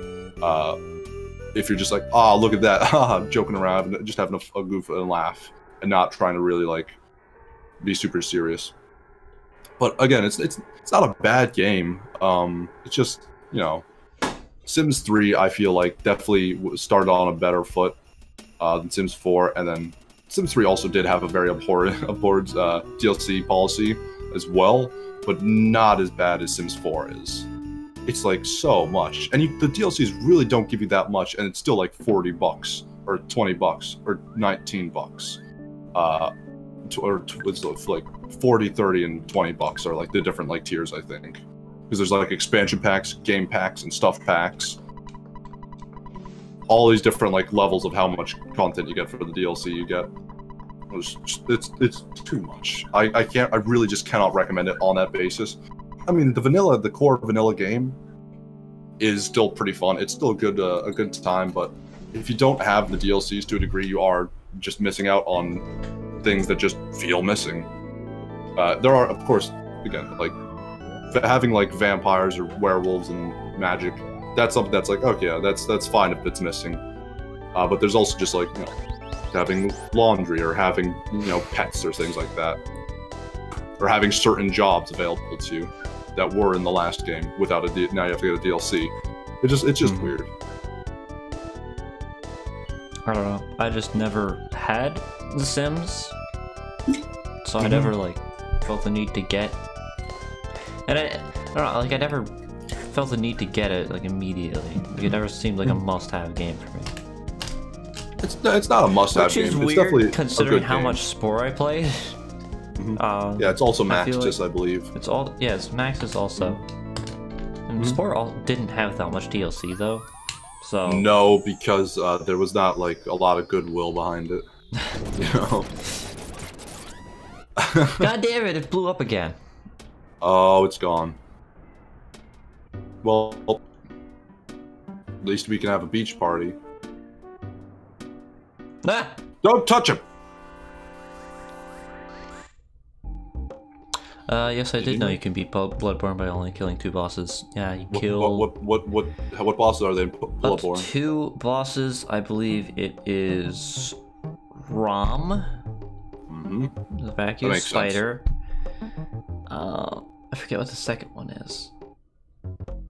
If you're just like, oh, look at that, joking around, just having a goof and laugh, and not trying to really like be super serious. But again, it's not a bad game. It's just Sims 3, I feel like definitely started on a better foot. than Sims 4, and then Sims 3 also did have a very abhorrent DLC policy as well, but not as bad as Sims 4 is. It's like so much, and the DLCs really don't give you that much, and it's still like $40 or $20 or $19. Or it's like 40, 30, and $20 are like the different like tiers, I think, because there's like expansion packs, game packs, and stuff packs. All these different like levels of how much content you get for the DLC you get. It's too much. I really just cannot recommend it on that basis. I mean, the core vanilla game is still pretty fun. It's still a good time, but if you don't have the DLCs to a degree, you are just missing out on things that just feel missing. There are, of course, again, like having like vampires or werewolves and magic. That's something that's like, okay, yeah, that's fine if it's missing. But there's also just like, you know, having laundry or having, you know, pets or things like that, or having certain jobs available to you that were in the last game without now you have to get a DLC. It's just weird. I don't know. I just never had The Sims, so I never like felt the need to get. And I don't know. Like I never felt the need to get it like immediately. Like, it never seemed like a must-have game for me. It's not a must-have game. Which is it's weird definitely considering how game. much Spore I played. Yeah, it's also Maxis, like I believe. It's all it's Maxis also. And Spore didn't have that much DLC though. So no, because there was not like a lot of goodwill behind it. You know. God damn it! It blew up again. Oh, it's gone. Well, at least we can have a beach party. Ah! Don't touch him. Yes, I did know you can beat Bloodborne by only killing 2 bosses. Yeah, you kill. What bosses are they in Bloodborne? 2 bosses, I believe it is Rom, the vacuum spider. I forget what the second one is.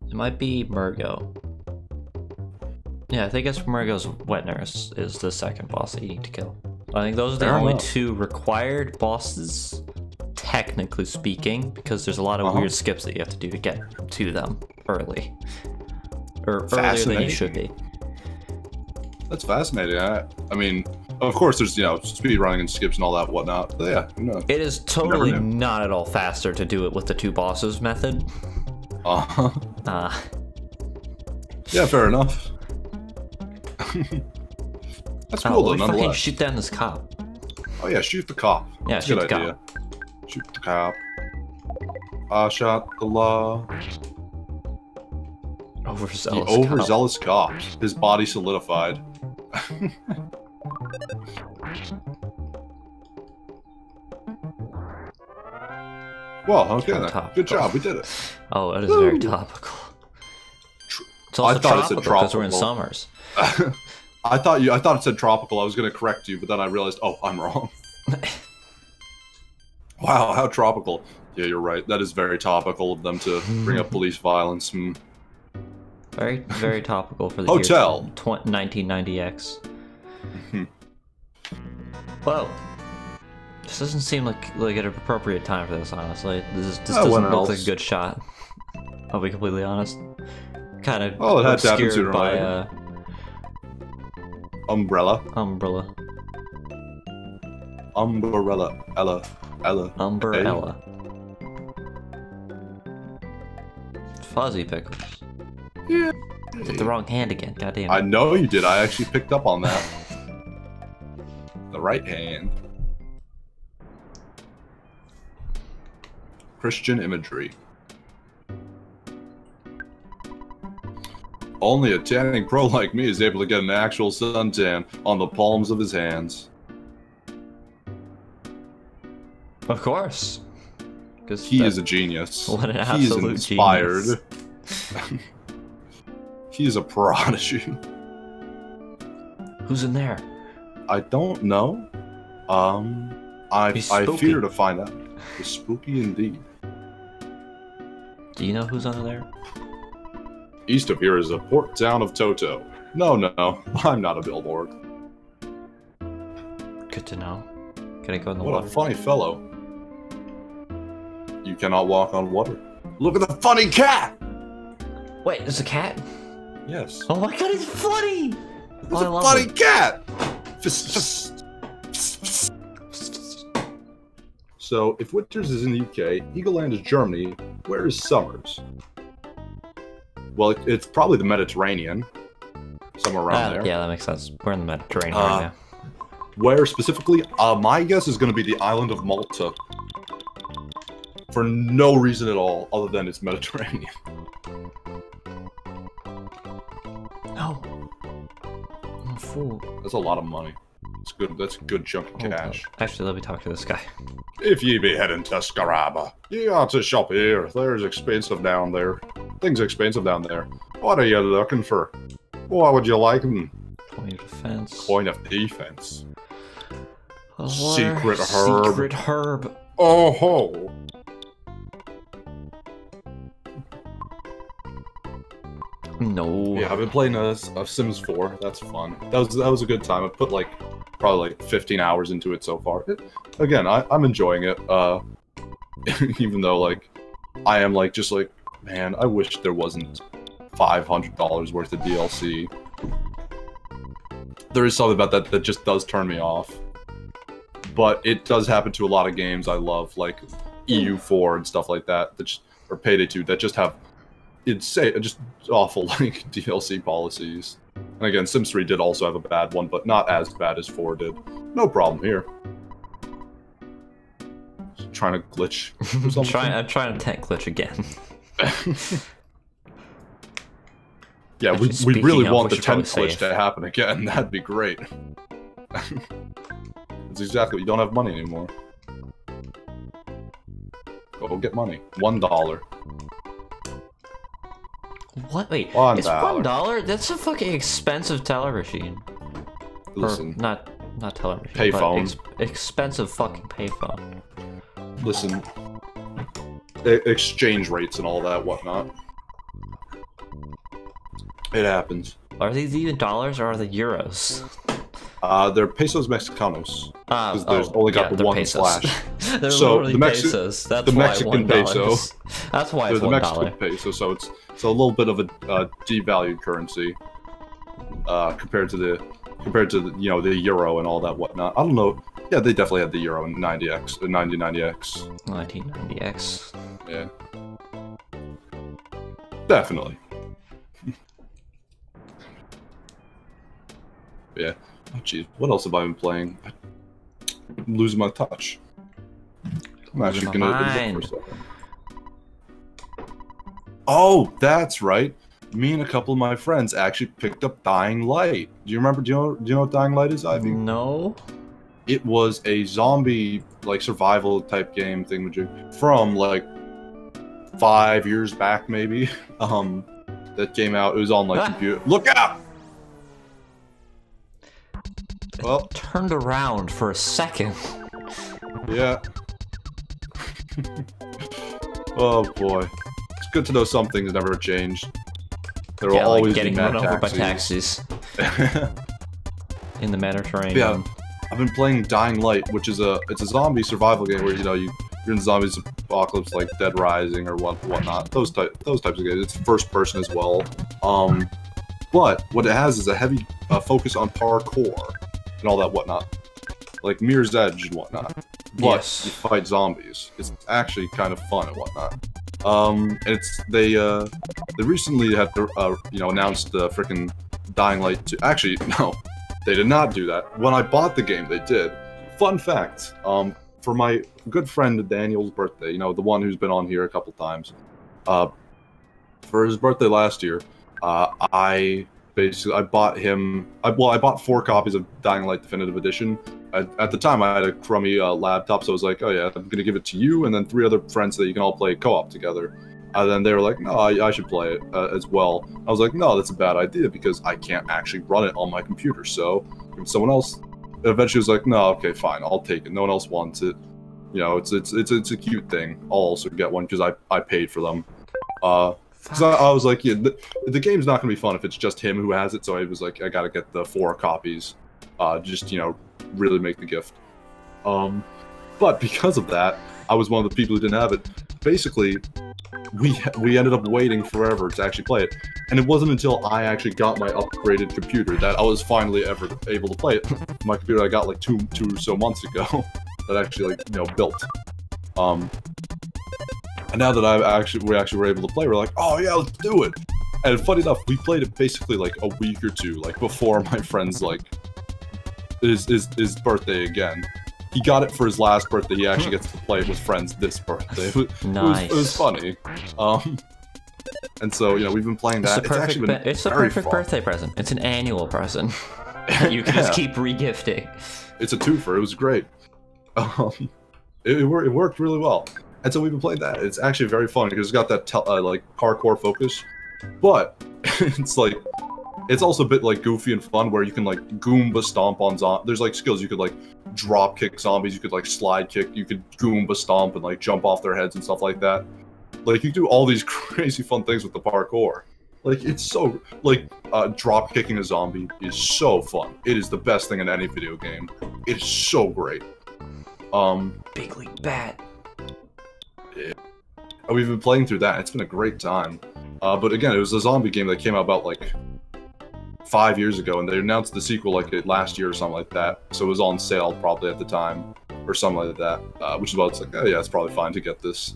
It might be Murgo. Yeah, I think it's Murgo's wet nurse is the second boss that you need to kill. I think those are the only 2 required bosses, technically speaking, because there's a lot of weird skips that you have to do to get to them early. Or earlier than you should be. That's fascinating. I mean, of course there's, you know, speed running and skips and all that whatnot, but yeah, who knows? It is totally not at all faster to do it with the 2 bosses method. Yeah, fair enough. That's cool though, nonetheless. Fucking shoot down this cop. Oh yeah, shoot the cop. Yeah, That's shoot a good idea. Shoot the cop. I shot the law. Overzealous the overzealous cop. His body solidified. Well, okay then. Good job, we did it. Oh, that is very topical. It's also tropical because we're in summers. I thought it said tropical. I was going to correct you, but then I realized, oh, I'm wrong. Wow, how tropical. Yeah, you're right. That is very topical of them to bring up police violence. Very, very topical for the Hotel. year 1990X. Whoa. This doesn't seem like an appropriate time for this, honestly. This doesn't look like a good shot. I'll be completely honest. Kind of it had to happen obscured by Umbrella. Umbrella. Umbrella. Fuzzy pickles. Yeah. I did the wrong hand again, goddamn. I know you did. I actually picked up on that. The right hand. Christian imagery. Only a tanning pro like me is able to get an actual suntan on the palms of his hands. Of course. He is a genius. What an absolute He's inspired. Genius. He's a prodigy. Who's in there? I don't know. I fear to find out. It's spooky indeed. Do you know who's under there? East of here is a port town of Toto. No, I'm not a billboard. Good to know. Can I go in the water? water? What a funny fellow. You cannot walk on water. Look at the funny cat! Wait, there's a cat? Yes. Oh my god, it's funny! It's a funny cat! So, if Winters is in the UK, Eagleland is Germany, where is Summers? Well, it's probably the Mediterranean. Somewhere around there. Yeah, that makes sense. We're in the Mediterranean right now. Where specifically? My guess is going to be the island of Malta. For no reason at all, other than it's Mediterranean. No. I'm a fool. That's a lot of money. It's good. That's a good chunk of cash. Actually, let me talk to this guy. If ye be heading to Scaraba, ye ought to shop here. There's expensive down there. Things expensive down there. What are you looking for? What would you like? Coin of defense. Coin of defense. Secret herb. Secret herb. Oh ho! No. Yeah, I've been playing a Sims 4. That's fun. That was a good time. I put probably 15 hours into it so far. Again, I'm enjoying it. Even though I am man, I wish there wasn't $500 worth of DLC. There is something about that just does turn me off. But it does happen to a lot of games I love, like EU4 and stuff like that, or Payday 2, that just have insane, just awful DLC policies. And again, Sims 3 did also have a bad one, but not as bad as 4 did. No problem here. Just trying to glitch. I'm trying to tech glitch again. Yeah, we really want the 10th glitch to happen again. That'd be great. It's exactly, you don't have money anymore. Go get money. $1. What? Wait, $1. it's $1? That's a fucking expensive teller machine. Listen. Or not teller machine. Payphone. Expensive fucking payphone. Listen. Exchange rates and all that whatnot. It happens. Are these even dollars or are they euros? They're pesos mexicanos. Because there's only got the one pesos. slash. They're So literally pesos. That's the why Mexican $1. peso. That's why it's the $1. Mexican peso, so it's a little bit of a devalued currency compared to the the euro and all that whatnot. I don't know. Yeah, they definitely had the euro in 90x, 1990x. 1990x. Yeah. Definitely. Yeah. Oh, jeez. What else have I been playing? I'm losing my touch. I'm actually gonna look for a second. Oh, that's right. Me and a couple of my friends actually picked up Dying Light. Do you remember? Do you know what Dying Light is, Ivy? No. It was a zombie survival type game thing from 5 years back maybe. That came out. It was on computer. Look out! Well, turned around for a second. Yeah. Oh boy. It's good to know some things never changed. There will always be mad run over by taxis. In the Mediterranean. Yeah. I've been playing Dying Light, which is it's a zombie survival game where you're in zombies apocalypse like Dead Rising or whatnot. Those types of games. It's first person as well. But what it has is a heavy focus on parkour and all that whatnot, like Mirror's Edge and whatnot. But you fight zombies. It's actually kind of fun and whatnot. And they recently had announced the frickin' Dying Light 2. Actually, no, they did not do that. When I bought the game, they did. Fun fact, for my good friend Daniel's birthday, the one who's been on here a couple times, for his birthday last year, I bought him. I bought 4 copies of Dying Light Definitive Edition. At the time, I had a crummy laptop, so I was like, "Oh yeah, I'm gonna give it to you and then 3 other friends so that you can all play co-op together." And then they were like, "No, I should play it as well." I was like, "No, that's a bad idea because I can't actually run it on my computer." So someone else eventually was like, "No, okay, fine, I'll take it. No one else wants it. It's a cute thing. I'll also get one because I paid for them." So I was like, yeah, the game's not gonna be fun if it's just him who has it. So I was like, I gotta get the 4 copies, just really make the gift. But because of that, I was one of the people who didn't have it. Basically, we ended up waiting forever to actually play it, and it wasn't until I actually got my upgraded computer that I was finally ever able to play it. My computer I got like two or so months ago that actually built. And now that we actually were able to play, we're like, oh yeah, let's do it. And funny enough, we played it basically like a week or two, like before my friend's like his birthday again. He got it for his last birthday. He actually gets to play it with friends this birthday. Nice. It was funny. And so we've been playing that. It's the perfect birthday present. It's an annual present. You can just keep re-gifting. It's a twofer. It was great. It worked really well. And so we've been playing that. It's actually very fun because it's got that like parkour focus, but it's also a bit like goofy and fun where you can like Goomba stomp on zombies. There's like skills you could like drop kick zombies, you could like slide kick, you could Goomba stomp and like jump off their heads and stuff like that. Like you do all these crazy fun things with the parkour. Like it's so like drop kicking a zombie is so fun. It is the best thing in any video game. It is so great. Big League Bat. Yeah. We've been playing through that. It's been a great time. But again, it was a zombie game that came out about like 5 years ago, and they announced the sequel like last year or something like that. So it was on sale probably at the time, or something like that. Which is why it's like, oh yeah, it's probably fine to get this.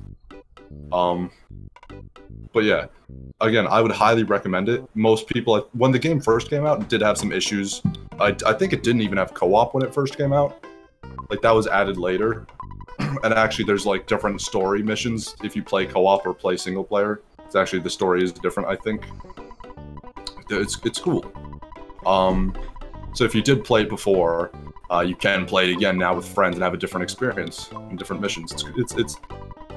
But yeah, again, I would highly recommend it. Most people, when the game first came out, it did have some issues. I think it didn't even have co-op when it first came out. Like that was added later. And actually, there's like different story missions if you play co-op or play single player. It's actually the story is different, I think. It's cool. So if you did play it before, you can play it again now with friends and have a different experience and different missions. It's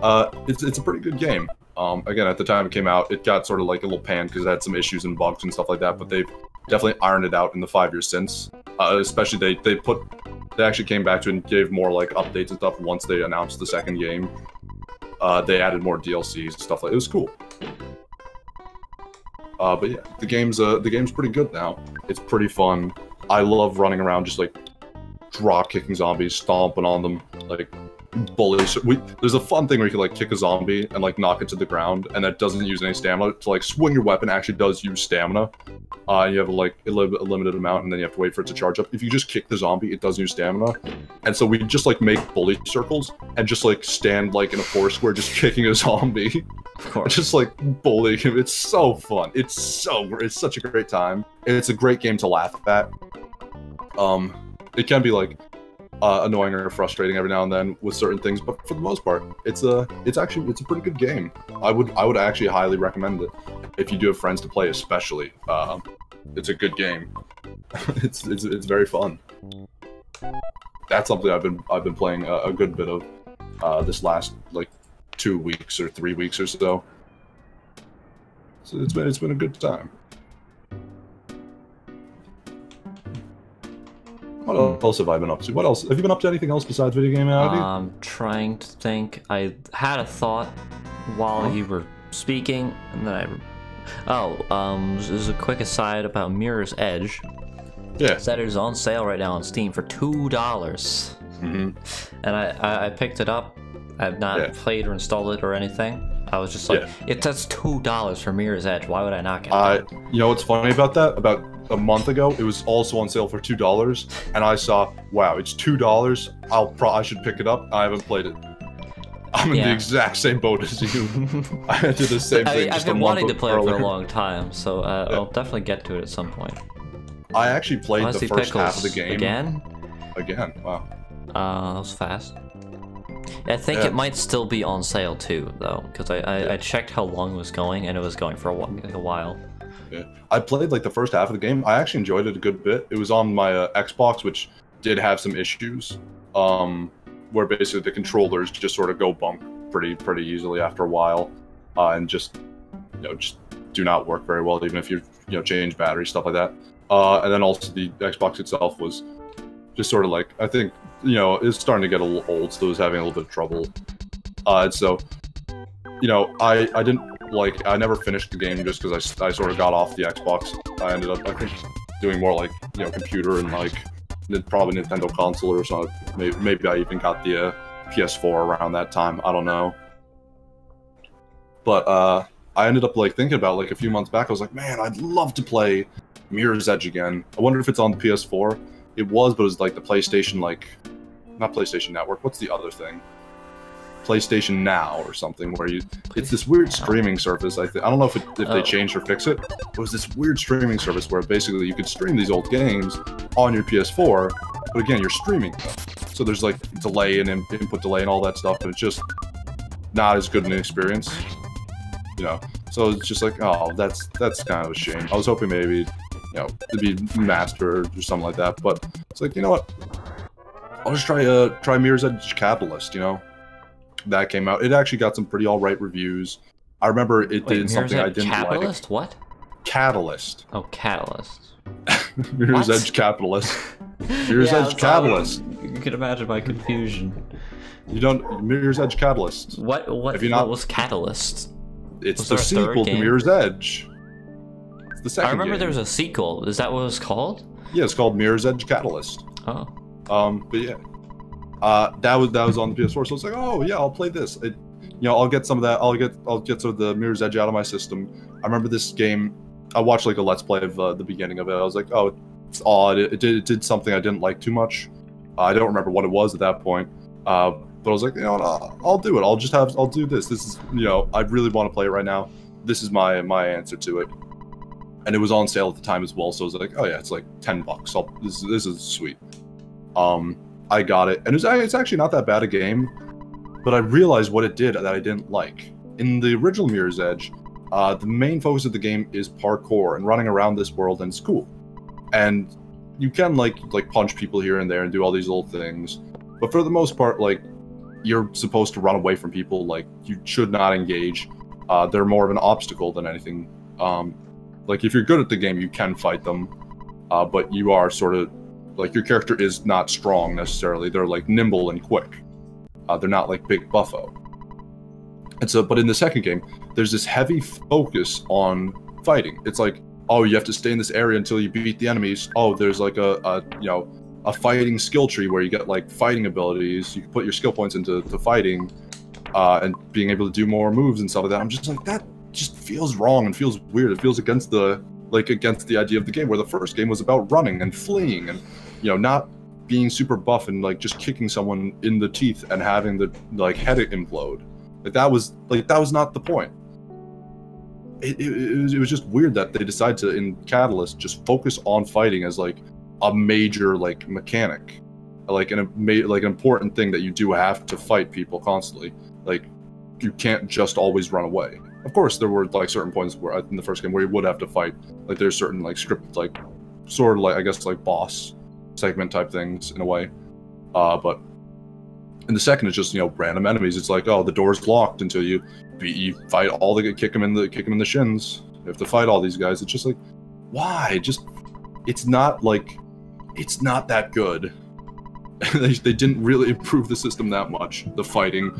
a pretty good game. Again, at the time it came out, it got sort of like a little panned because it had some issues and bugs and stuff like that. But they've definitely ironed it out in the 5 years since. Especially they actually came back to it and gave more like updates and stuff once they announced the second game. They added more DLCs and stuff like it was cool. But yeah, the game's pretty good now. It's pretty fun. I love running around just like drop kicking zombies, stomping on them, like bullies. There's a fun thing where you can like kick a zombie and like knock it to the ground, and that doesn't use any stamina. To like swing your weapon actually does use stamina. You have like a limited amount, and then you have to wait for it to charge up. If you just kick the zombie, it does use stamina. And so we just like make bully circles and just like stand like in a four square just kicking a zombie. Of course. Just like bullying him. It's so fun. It's such a great time. It's a great game to laugh at. It can be like annoying or frustrating every now and then with certain things, but for the most part, it's a pretty good game. I would actually highly recommend it if you do have friends to play, especially. It's a good game. it's very fun. That's something I've been playing a good bit of this last like 2 weeks or 3 weeks or so. So it's been a good time. What else have I been up to? What else? Have you been up to anything else besides video game? I'm trying to think. I had a thought while you were speaking, and then there's a quick aside about Mirror's Edge. Yeah. It said it is on sale right now on Steam for $2. Mm-hmm. And I picked it up. I've not played or installed it or anything. I was just like, it says $2 for Mirror's Edge. Why would I not get it? You know what's funny about that? About a month ago, it was also on sale for $2, and I saw, wow, it's $2. I should pick it up. I haven't played it. I'm in the exact same boat as you. I did the same thing. I've been wanting to play it for a long time, so I'll definitely get to it at some point. I actually played the first half of the game. Again? Again, wow. That was fast. I think it might still be on sale too, though, because I checked how long it was going, and it was going for a while. Yeah. I played like the first half of the game. I actually enjoyed it a good bit. It was on my Xbox, which did have some issues, where basically the controllers just sort of go bunk pretty easily after a while, and just do not work very well, even if you change battery, stuff like that. And then also the Xbox itself was just sort of like, I think it's starting to get a little old, so it was having a little bit of trouble. And so I didn't. I never finished the game just because I sort of got off the Xbox. I ended up, I think, doing more like, computer and like probably Nintendo console or something. Maybe I even got the PS4 around that time. I don't know. But I ended up like thinking about like a few months back. I was like, man, I'd love to play Mirror's Edge again. I wonder if it's on the PS4. It was, but it was like the PlayStation, like, not PlayStation Network. What's the other thing? PlayStation Now or something, where it's this weird streaming service. I don't know if they changed or fix it. It was this weird streaming service where basically you could stream these old games on your PS4, but again, you're streaming them. So there's like delay and input delay and all that stuff, and it's just not as good an experience, you know. So it's just like, oh, that's kind of a shame. I was hoping maybe, you know, it'd be mastered or something like that, but it's like, you know what? I'll just try Mirror's Edge Catalyst, you know. That came out. It actually got some pretty alright reviews. I remember it did something I didn't like. Catalyst? What? Catalyst. Oh, Catalyst. Mirror's Edge Capitalist. Mirror's Edge Catalyst. You can imagine my confusion. You don't Mirror's Edge Catalyst. What was Catalyst? It's the sequel to Mirror's Edge. It's the second I remember game. there was a sequel. Is that what it was called? Yeah, it's called Mirror's Edge Catalyst. Oh. But yeah. That was on the PS4, so it's like, oh yeah, I'll play this. You know, I'll get some of that. I'll get some of the Mirror's Edge out of my system. I remember this game. I watched like a Let's Play of the beginning of it. I was like, oh, it's odd. It did something I didn't like too much. I don't remember what it was at that point. But I was like, you know, I'll do it. I'll do this. This is, you know, I really want to play it right now. This is my answer to it. And it was on sale at the time as well, so I was like, oh yeah, it's like $10. This is sweet. I got it, and it's actually not that bad a game, but I realized what it did that I didn't like. In the original Mirror's Edge, the main focus of the game is parkour and running around this world, and it's cool. And you can like punch people here and there and do all these little things, but for the most part, like, you're supposed to run away from people. Like, you should not engage. They're more of an obstacle than anything. Like, if you're good at the game, you can fight them, but you are sort of like, your character is not strong necessarily. They're like nimble and quick. They're not like big buffo. And so, but in the second game, there's this heavy focus on fighting. It's like, oh, you have to stay in this area until you beat the enemies. Oh, there's like a fighting skill tree where you get like fighting abilities. You can put your skill points into fighting, and being able to do more moves and stuff like that. I'm just like, that just feels wrong and feels weird. It feels against the idea of the game, where the first game was about running and fleeing and, you know, not being super buff and like just kicking someone in the teeth and having the like head implode. Like, that was not the point. It was just weird that they decided to, in Catalyst, just focus on fighting as like a major like mechanic, like an important thing that you do have to fight people constantly. Like, you can't just always run away. Of course, there were like certain points where in the first game where you would have to fight. Like, there's certain like script, like sort of like, I guess, like boss segment type things in a way. But in the second, it's just, you know, random enemies. It's like, oh, the door's locked until you fight all the kick them in the shins. You have to fight all these guys. It's just like, why? Just, it's not that good. they didn't really improve the system that much, the fighting.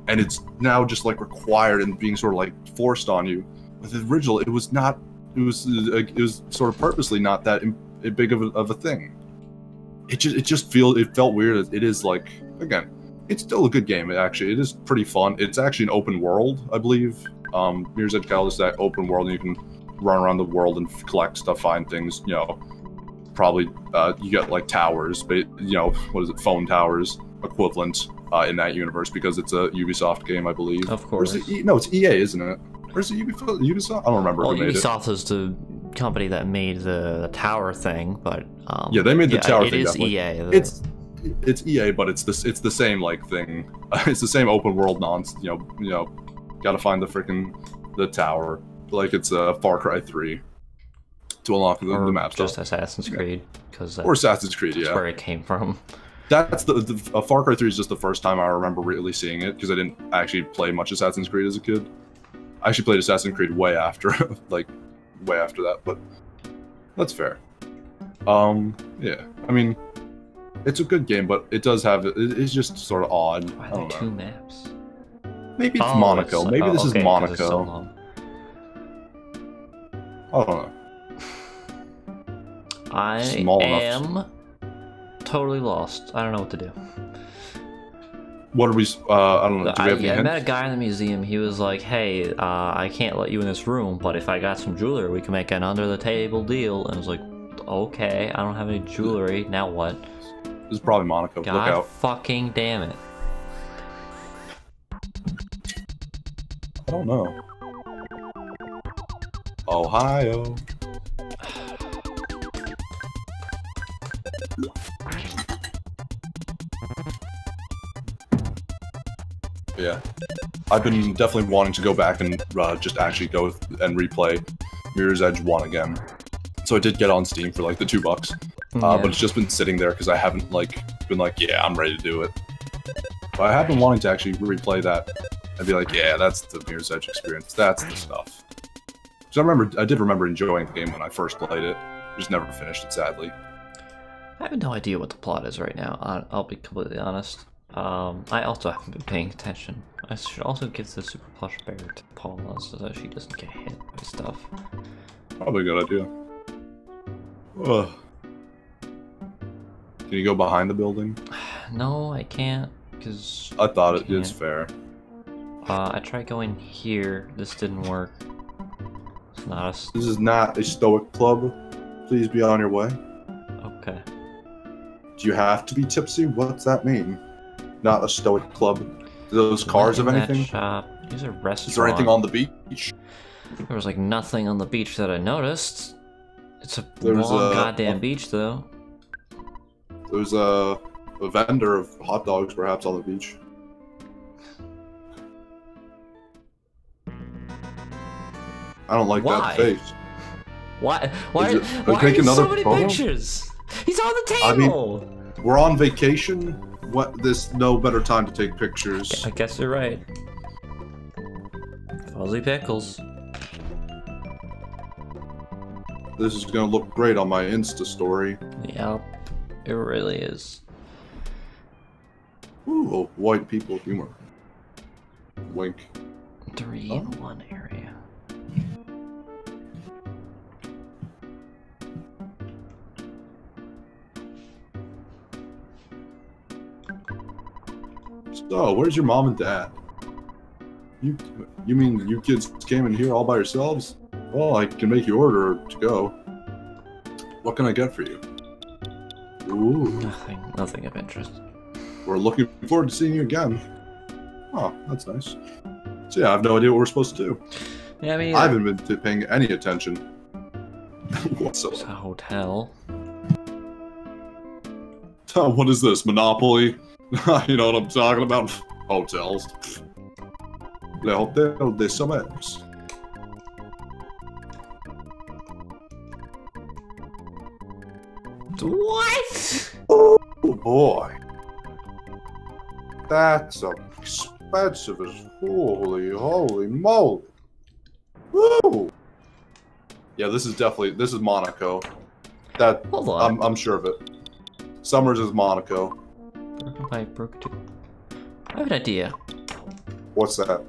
And it's now just like required and being sort of like forced on you. With the original, it was not. It was sort of purposely not that big of a thing. It felt weird. It is like, again, it's still a good game. It is pretty fun. It's actually an open world, I believe. Mirror's Edge Catalyst is that open world, and you can run around the world and collect stuff, find things. You know, probably you get like towers, but you know, what is it? Phone towers equivalent. In that universe, because it's a Ubisoft game, I believe. Of course. No, it's EA, isn't it? Or is it Ubisoft? I don't remember who made it. Ubisoft is the company that made the tower thing, but yeah, they made the tower thing. It is definitely. EA. It's EA, but it's the same like thing. It's the same open world nonsense. You know, gotta find the tower. Like, it's Far Cry 3 to unlock the map stuff. Just Assassin's Creed, because or Assassin's Creed, yeah. That's where it came from. That's Far Cry 3 is just the first time I remember really seeing it, because I didn't actually play much Assassin's Creed as a kid. I actually played Assassin's Creed way after, like, way after that, but that's fair. Yeah, I mean, it's a good game, but it does have, it's just sort of odd. Why are there two maps? Maybe it's Monaco. Maybe this is Monaco. So I don't know. I small am totally lost. I don't know what to do. What are we? I don't know. Do we have any I hints? met a guy in the museum. He was like, "Hey, I can't let you in this room, but if I got some jewelry, we can make an under the table deal." And I was like, "Okay, I don't have any jewelry. Now what?" This is probably Monaco. God Look out! fucking damn it! I don't know. Ohio. Yeah, I've been definitely wanting to go back and just actually go and replay Mirror's Edge 1 again. So I did get on Steam for like the $2, but it's just been sitting there because I haven't been like, yeah, I'm ready to do it. But I have been wanting to actually replay that and be like, yeah, that's the Mirror's Edge experience. That's the stuff. Because I did remember enjoying the game when I first played it. Just never finished it, sadly. I have no idea what the plot is right now. I'll be completely honest. I also haven't been paying attention. I should also give the super plush bear to Paula so that she doesn't get hit by stuff. Probably a good idea. Ugh. Can you go behind the building? No, I can't, because... I thought it is fair. I tried going here. This didn't work. It's not a... This is not a stoic club. Please be on your way. Okay. Do you have to be tipsy? What's that mean? Not a stoic club. Do those cars have anything? Shop. These are restaurants. Is there anything on the beach? There was like nothing on the beach that I noticed. It's a long goddamn beach, though. There's a vendor of hot dogs, perhaps, on the beach. I don't like that face. Why? Why are take another so many photo? Pictures? He's on the table. I mean, we're on vacation. What? There's no better time to take pictures. I guess you're right. Fuzzy pickles. This is gonna look great on my Insta story. Yep, it really is. Ooh, white people humor. Wink. 3 in 1 area. So, where's your mom and dad? You mean you kids came in here all by yourselves? Well, I can make you order to go. What can I get for you? Ooh. Nothing of interest. We're looking forward to seeing you again. Oh, that's nice. So yeah, I have no idea what we're supposed to do. Yeah, I mean, I haven't been paying any attention whatsoever. It's a hotel. What is this, Monopoly? You know what I'm talking about? Hotels. Le Hotel de Summers. What? Oh boy. That's expensive as holy moly. Woo! Yeah, this is Monaco. Hold on. I'm sure of it. Summers is Monaco. Broken pipe, broken tube. I have an idea. What's that?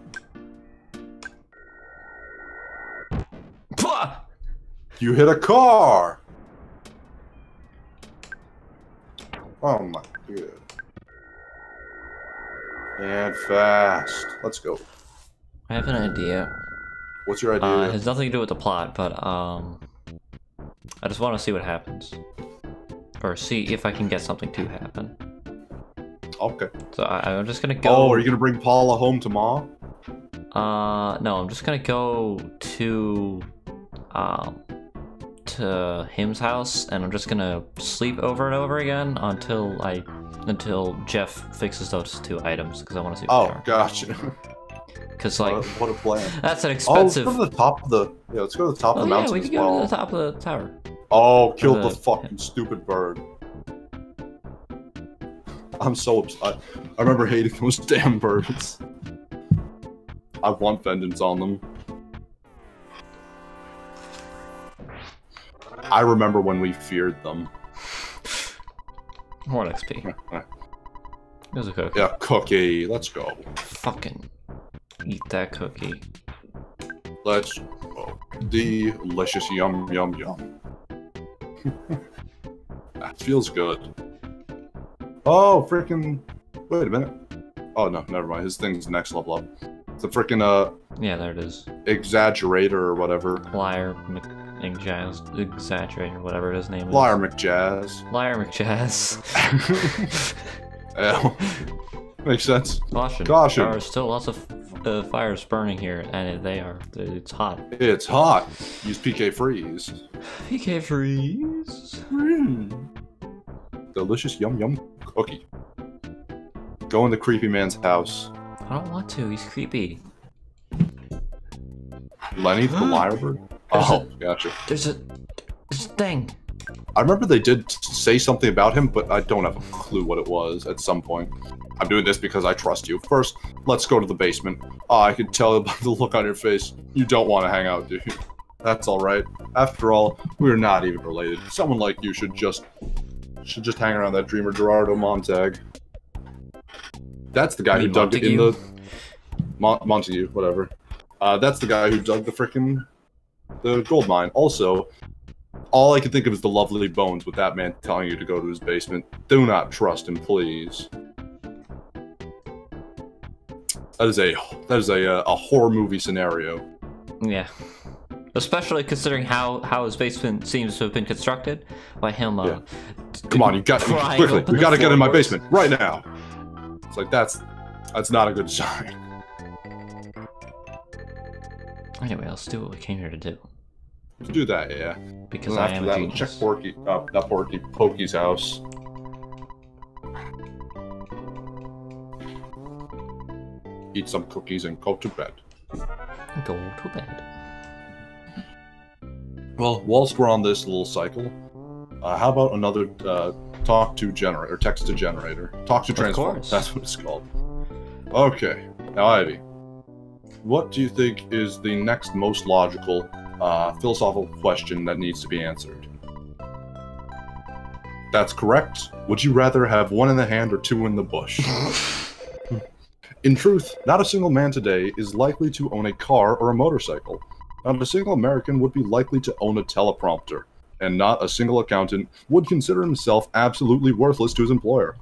Pah! You hit a car! Oh my god. And fast. Let's go. I have an idea. What's your idea? It has nothing to do with the plot, but I just want to see what happens. Or see if I can get something to happen. Okay. So I'm just gonna go... Oh, are you gonna bring Paula home to Mom? No, I'm just gonna go to him's house, and I'm just gonna sleep over and over again until Jeff fixes those 2 items, because I want to see what they are. Gotcha. Because like, what a plan. That's an expensive... Oh, let's go to the top of the... Yeah, let's go to the top of the mountain we can go to the top of the tower. Oh, killed the fucking stupid bird. I'm so upset. I remember hating those damn birds. I want vengeance on them. I remember when we feared them. More XP. There's a cookie. Yeah, cookie. Let's go. Fucking eat that cookie. Let's go. Delicious. Yum, yum, yum. That feels good. Oh, freaking! Wait a minute. Oh no, never mind. His thing's next level up. It's a freaking Yeah, there it is. Exaggerator or whatever. Liar Exaggerator, whatever his name is. Liar McJazz. Liar McJazz. Yeah. Makes sense. Caution. Caution. There are still lots of fires burning here, and it's hot. It's hot. Use PK Freeze. PK Freeze. Delicious yum yum cookie. Go in the creepy man's house. I don't want to. He's creepy. Lenny the Lyrebird? Oh, gotcha. There's a thing. I remember they did say something about him, but I don't have a clue what it was at some point. I'm doing this because I trust you. First, let's go to the basement. Oh, I can tell by the look on your face. You don't want to hang out, do you? That's alright. After all, we're not even related. Someone like you should just hang around that dreamer Gerardo Montag. That's the guy who dug it in the... Montague, whatever. That's the guy who dug the gold mine. Also, all I can think of is the lovely bones with that man telling you to go to his basement. Do not trust him, please. That is a horror movie scenario. Yeah. Especially considering how his basement seems to have been constructed by him. Yeah. Come on, quickly. We gotta get in my basement right now. It's like that's not a good sign. Anyway, let's do what we came here to do. Let's do that, yeah. Because I am a genius. Check Pokey's house. Eat some cookies and go to bed. Go to bed. Well, whilst we're on this little cycle, how about another text to generator? Talk to transform. That's what it's called. Okay, now Ivy, what do you think is the next most logical philosophical question that needs to be answered? That's correct. Would you rather have one in the hand or two in the bush? In truth, not a single man today is likely to own a car or a motorcycle. Not a single American would be likely to own a teleprompter, and not a single accountant would consider himself absolutely worthless to his employer.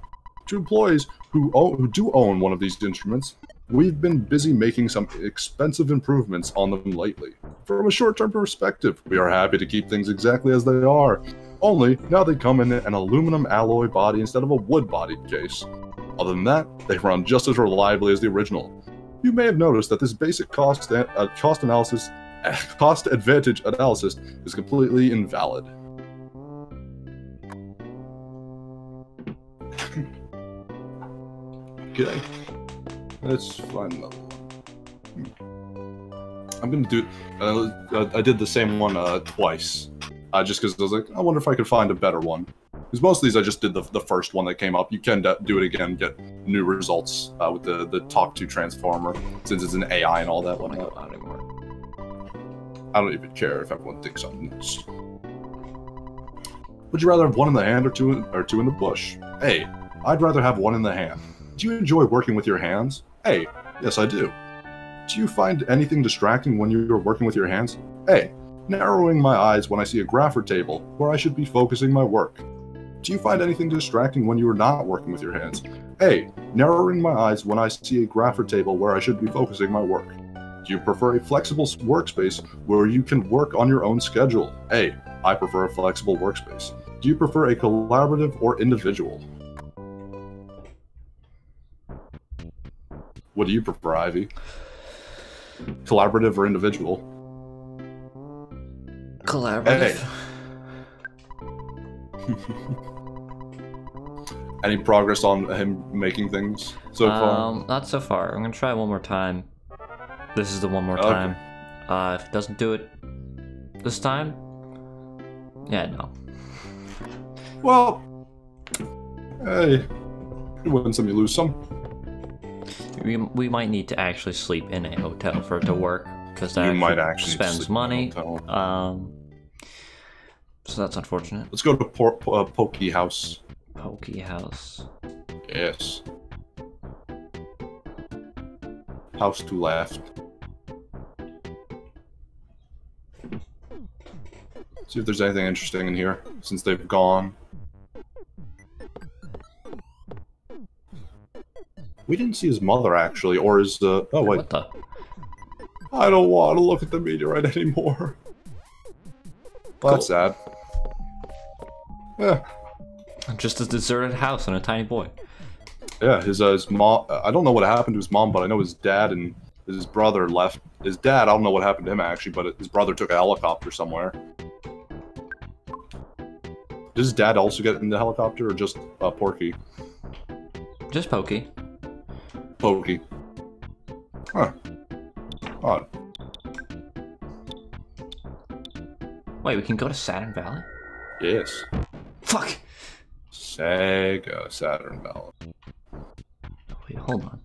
To employees who do own one of these instruments, we've been busy making some expensive improvements on them lately. From a short-term perspective, we are happy to keep things exactly as they are. Only, now they come in an aluminum alloy body instead of a wood-bodied case. Other than that, they run just as reliably as the original. You may have noticed that this basic cost advantage analysis is completely invalid. Okay, let's find another one. I'm gonna do. I did the same one twice, just because I was like, I wonder if I could find a better one. Because most of these I just did the first one that came up. You can do it again, get new results with the talk to transformer, since it's an AI and all that whatnot. I don't even care if everyone thinks I'm nuts. Would you rather have one in the hand or two in the bush? A. I'd rather have one in the hand. Do you enjoy working with your hands? A. Yes, I do. Do you find anything distracting when you're working with your hands? A. Narrowing my eyes when I see a graph or table where I should be focusing my work. Do you find anything distracting when you are not working with your hands? A. Narrowing my eyes when I see a graph or table where I should be focusing my work. Do you prefer a flexible workspace where you can work on your own schedule? A. I prefer a flexible workspace. Do you prefer a collaborative or individual? What do you prefer, Ivy? Collaborative or individual? Collaborative. Any progress on him making things so far? Not so far. I'm gonna try one more time. This is the one more time. If it doesn't do it this time, yeah, no. Well, hey, you win some, you lose some. We might need to actually sleep in a hotel for it to work, because that spends money. So that's unfortunate. Let's go to Pokey House. Pokey House. Yes. House to left. See if there's anything interesting in here since they've gone. We didn't see his mother actually, or his oh wait. What the? I don't want to look at the meteorite anymore. Well, that's sad. Yeah. Just a deserted house and a tiny boy. Yeah, his mom. I don't know what happened to his mom, but I know his dad and his brother left. His dad, I don't know what happened to him actually, but his brother took a helicopter somewhere. Does his dad also get in the helicopter, or just Porky? Just Pokey. Pokey. Huh. Odd. Wait, we can go to Saturn Valley? Yes. Fuck! Sega Saturn Valley. Wait, hold on.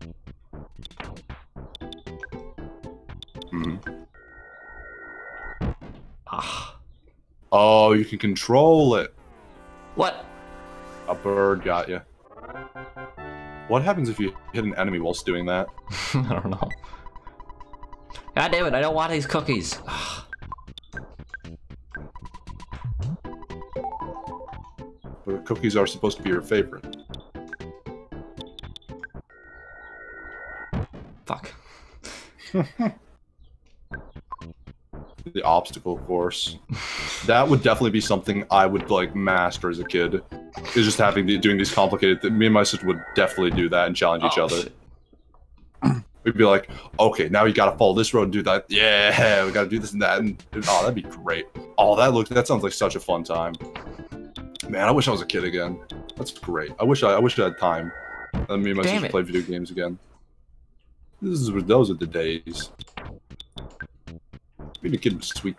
Ah. Oh, you can control it. What? A bird got you. What happens if you hit an enemy whilst doing that? I don't know. God damn it, I don't want these cookies. But cookies are supposed to be your favorite. Fuck. The obstacle course. That would definitely be something I would like master as a kid. Is just doing these complicated. Me and my sister would definitely do that and challenge each other. Shit. We'd be like, okay, now you gotta follow this road and do that. Yeah, we gotta do this and that. And oh, that'd be great. Oh, that sounds like such a fun time. Man, I wish I was a kid again. That's great. I wish I had time. And me and my sister play video games again. Those are the days. Being a kid was sweet.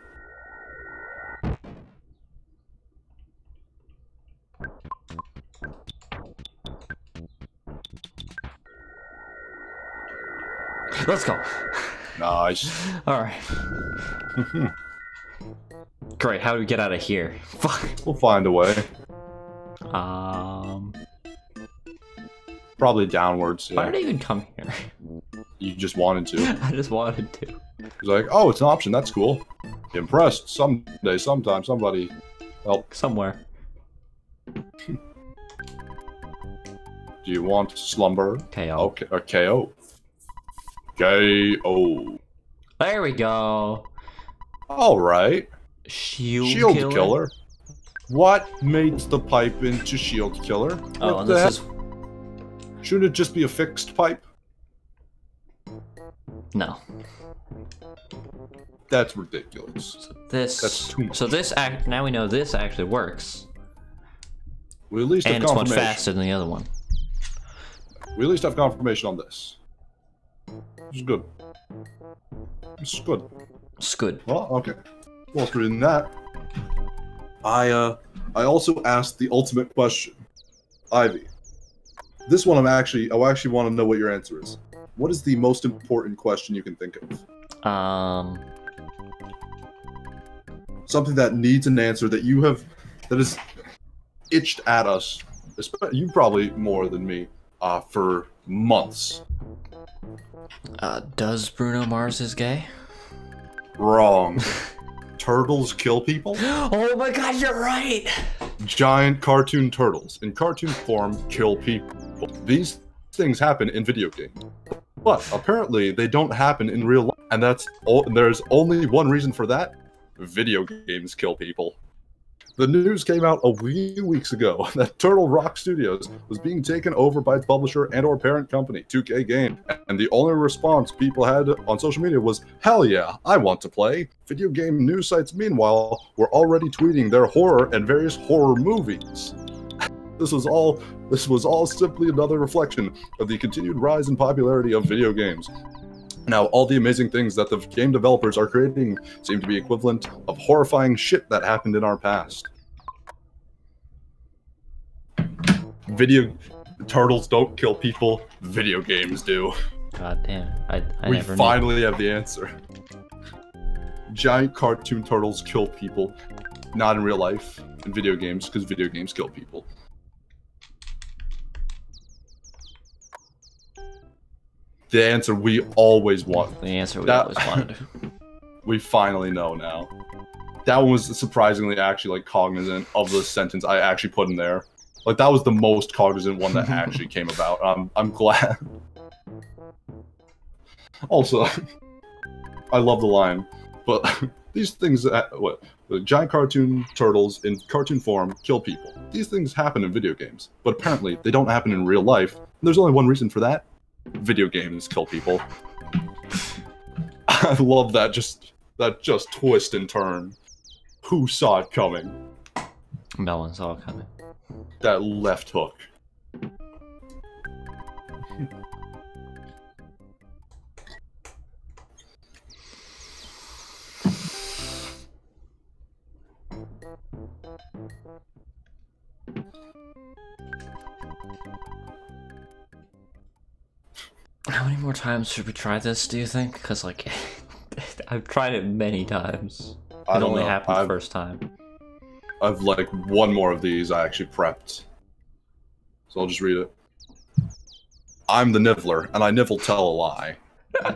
Let's go. Nice. Alright. Great, how do we get out of here? Fuck. We'll find a way. Probably downwards. Yeah. Why did I even come here? You just wanted to. I just wanted to. He's like, oh, it's an option. That's cool. Impressed. Someday, sometime, somebody help. Somewhere. Do you want slumber? KO. Okay, or KO. KO. There we go. All right. Shield killer. What makes the pipe into shield killer? Oh, and this is... Shouldn't it just be a fixed pipe? No. That's ridiculous. So this... That's too much. So this now we know this actually works. We at least have confirmation. And it's much confirmation. faster than the other one. We at least have confirmation on this. It's good. It's good. It's good. Well, okay. Well, after doing that, I also asked the ultimate question, Ivy. This one I actually want to know what your answer is. What is the most important question you can think of? Something that needs an answer that is itched at us. You probably more than me. For months. Does Bruno Mars is gay? Wrong. Turtles kill people? Oh my god, you're right! Giant cartoon turtles, in cartoon form, kill people. These things happen in video games. But apparently, they don't happen in real life. And there's only one reason for that. Video games kill people. The news came out a few weeks ago that Turtle Rock Studios was being taken over by its publisher and/or parent company, 2K Games, and the only response people had on social media was, "Hell yeah, I want to play." Video game news sites, meanwhile, were already tweeting their horror and various horror movies. This was all simply another reflection of the continued rise in popularity of video games. Now, all the amazing things that the game developers are creating seem to be equivalent of horrifying shit that happened in our past. Turtles don't kill people, video games do. God damn, I we never finally have the answer. Giant cartoon turtles kill people. Not in real life, in video games, because video games kill people. The answer we always want. The answer we always wanted. We finally know now. that one was surprisingly actually like cognizant of the sentence I actually put in there. Like that was the most cognizant one that actually came about. I'm glad. Also, I love the line, but these things, the giant cartoon turtles in cartoon form kill people. These things happen in video games, but apparently they don't happen in real life. And there's only one reason for that. Video games kill people. I love that just twist and turn. Who saw it coming? No one saw it coming. That left hook. How many more times should we try this, do you think? Because, like, I've tried it many times. It only happened the first time. I've, like, one more of these I actually prepped. So I'll just read it. I'm the nibbler, and I nibble tell a lie.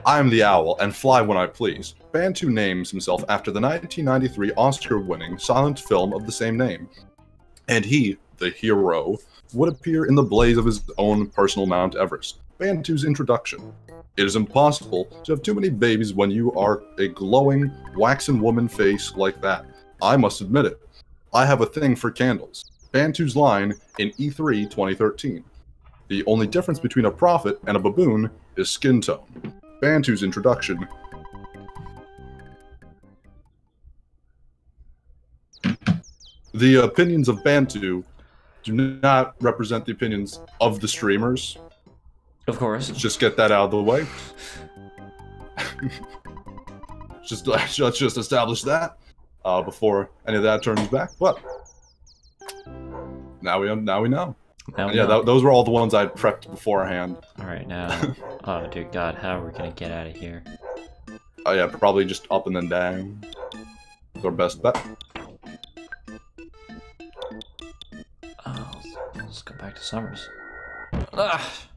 I'm the owl, and fly when I please. Bantu names himself after the 1993 Oscar-winning silent film of the same name. And he, the hero, would appear in the blaze of his own personal Mount Everest. Bantu's introduction. It is impossible to have too many babies when you are a glowing, waxen woman face like that. I must admit it. I have a thing for candles. Bantu's line in E3 2013. The only difference between a prophet and a baboon is skin tone. Bantu's introduction. The opinions of Bantu do not represent the opinions of the streamers. Of course. Just get that out of the way. Let's just establish that before any of that turns back. But now we know. Those were all the ones I prepped beforehand. All right, now. Oh, dear God, how are we gonna get out of here? Oh yeah, probably just up and then down. That's our best bet. Oh, let's go back to Summers. Ah!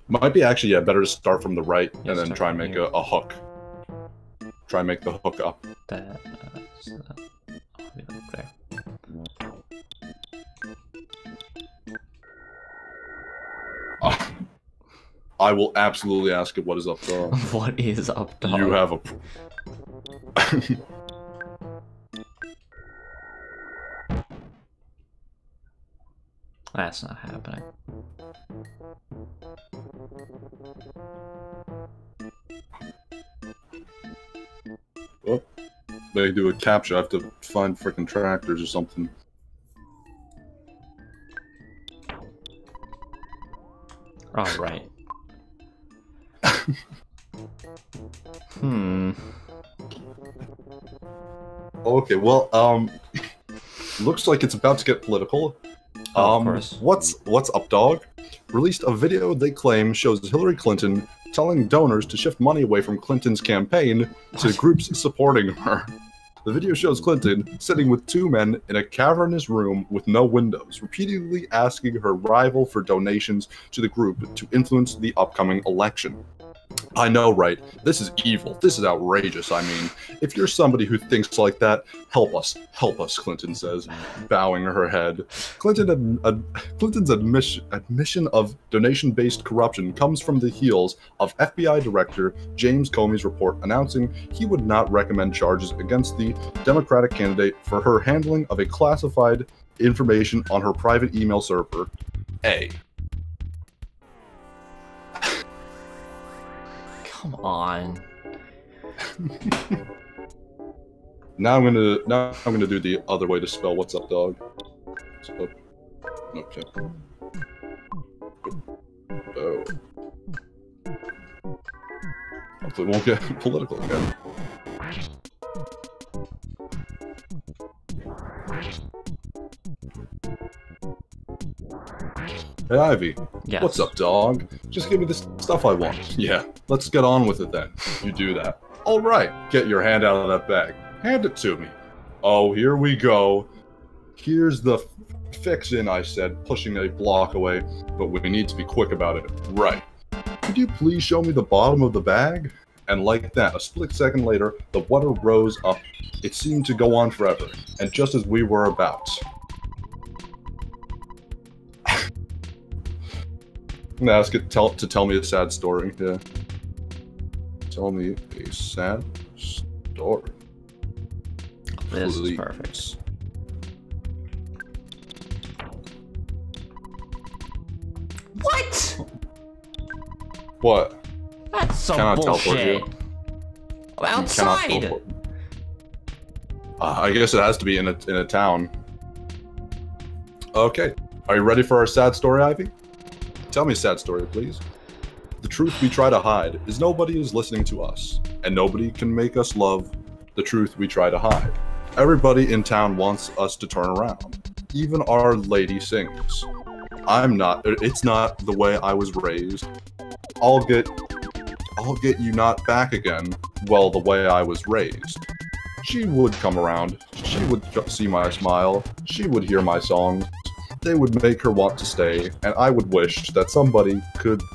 Might be actually better to start from the right and then try and make a hook. Try and make the hook up. That, so I'll be like there. I will absolutely ask it what is up, dog. What is up, dog? You have a... That's not happening. Oh, they do a capture. I have to find frickin' tractors or something. Oh, right. Okay, well, looks like it's about to get political. Of course. What's up, dog? Released a video they claim shows Hillary Clinton telling donors to shift money away from Clinton's campaign to groups supporting her. The video shows Clinton sitting with two men in a cavernous room with no windows, repeatedly asking her rival for donations to the group to influence the upcoming election. I know, right? This is evil. This is outrageous. I mean, if you're somebody who thinks like that, help us, Clinton says, bowing her head. Clinton's admission of donation-based corruption comes from the heels of FBI Director James Comey's report announcing he would not recommend charges against the Democratic candidate for her handling of a classified information on her private email server, A. Come on. Now I'm gonna do the other way to spell what's up, dog. So, okay. Oh. Hopefully it won't get political again. Hey, Ivy. Yes. What's up, dog? Just give me the stuff I want. Yeah, let's get on with it then. You do that. All right, get your hand out of that bag. Hand it to me. Oh, here we go. Here's the fix-in, I said, pushing a block away, but we need to be quick about it. Right. Could you please show me the bottom of the bag? And like that, a split second later, the water rose up. It seemed to go on forever, and just as we were about. Now let's get to tell me a sad story. Yeah. Tell me a sad story. This is perfect. What? What? That's some bullshit. Outside. I guess it has to be in a town. Okay. Are you ready for our sad story, Ivy? Tell me a sad story, please. The truth we try to hide is nobody is listening to us, and nobody can make us love the truth we try to hide. Everybody in town wants us to turn around. Even our lady sings. It's not the way I was raised. I'll get you not back again, well, the way I was raised. She would come around, she would see my smile, she would hear my songs, they would make her want to stay, and I would wish that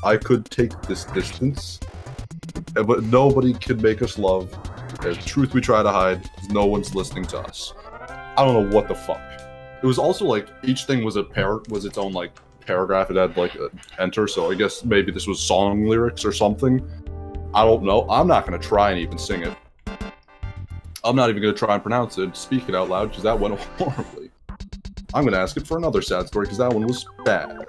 I could take this distance, but nobody could make us love. The truth we try to hide is no one's listening to us. I don't know what the fuck. It was also like, each thing was its own like paragraph. It had like enter, so I guess maybe this was song lyrics or something. I don't know. I'm not gonna try and even sing it. I'm not even gonna try and pronounce it, speak it out loud, because that went horribly. I'm gonna ask it for another sad story, because that one was bad.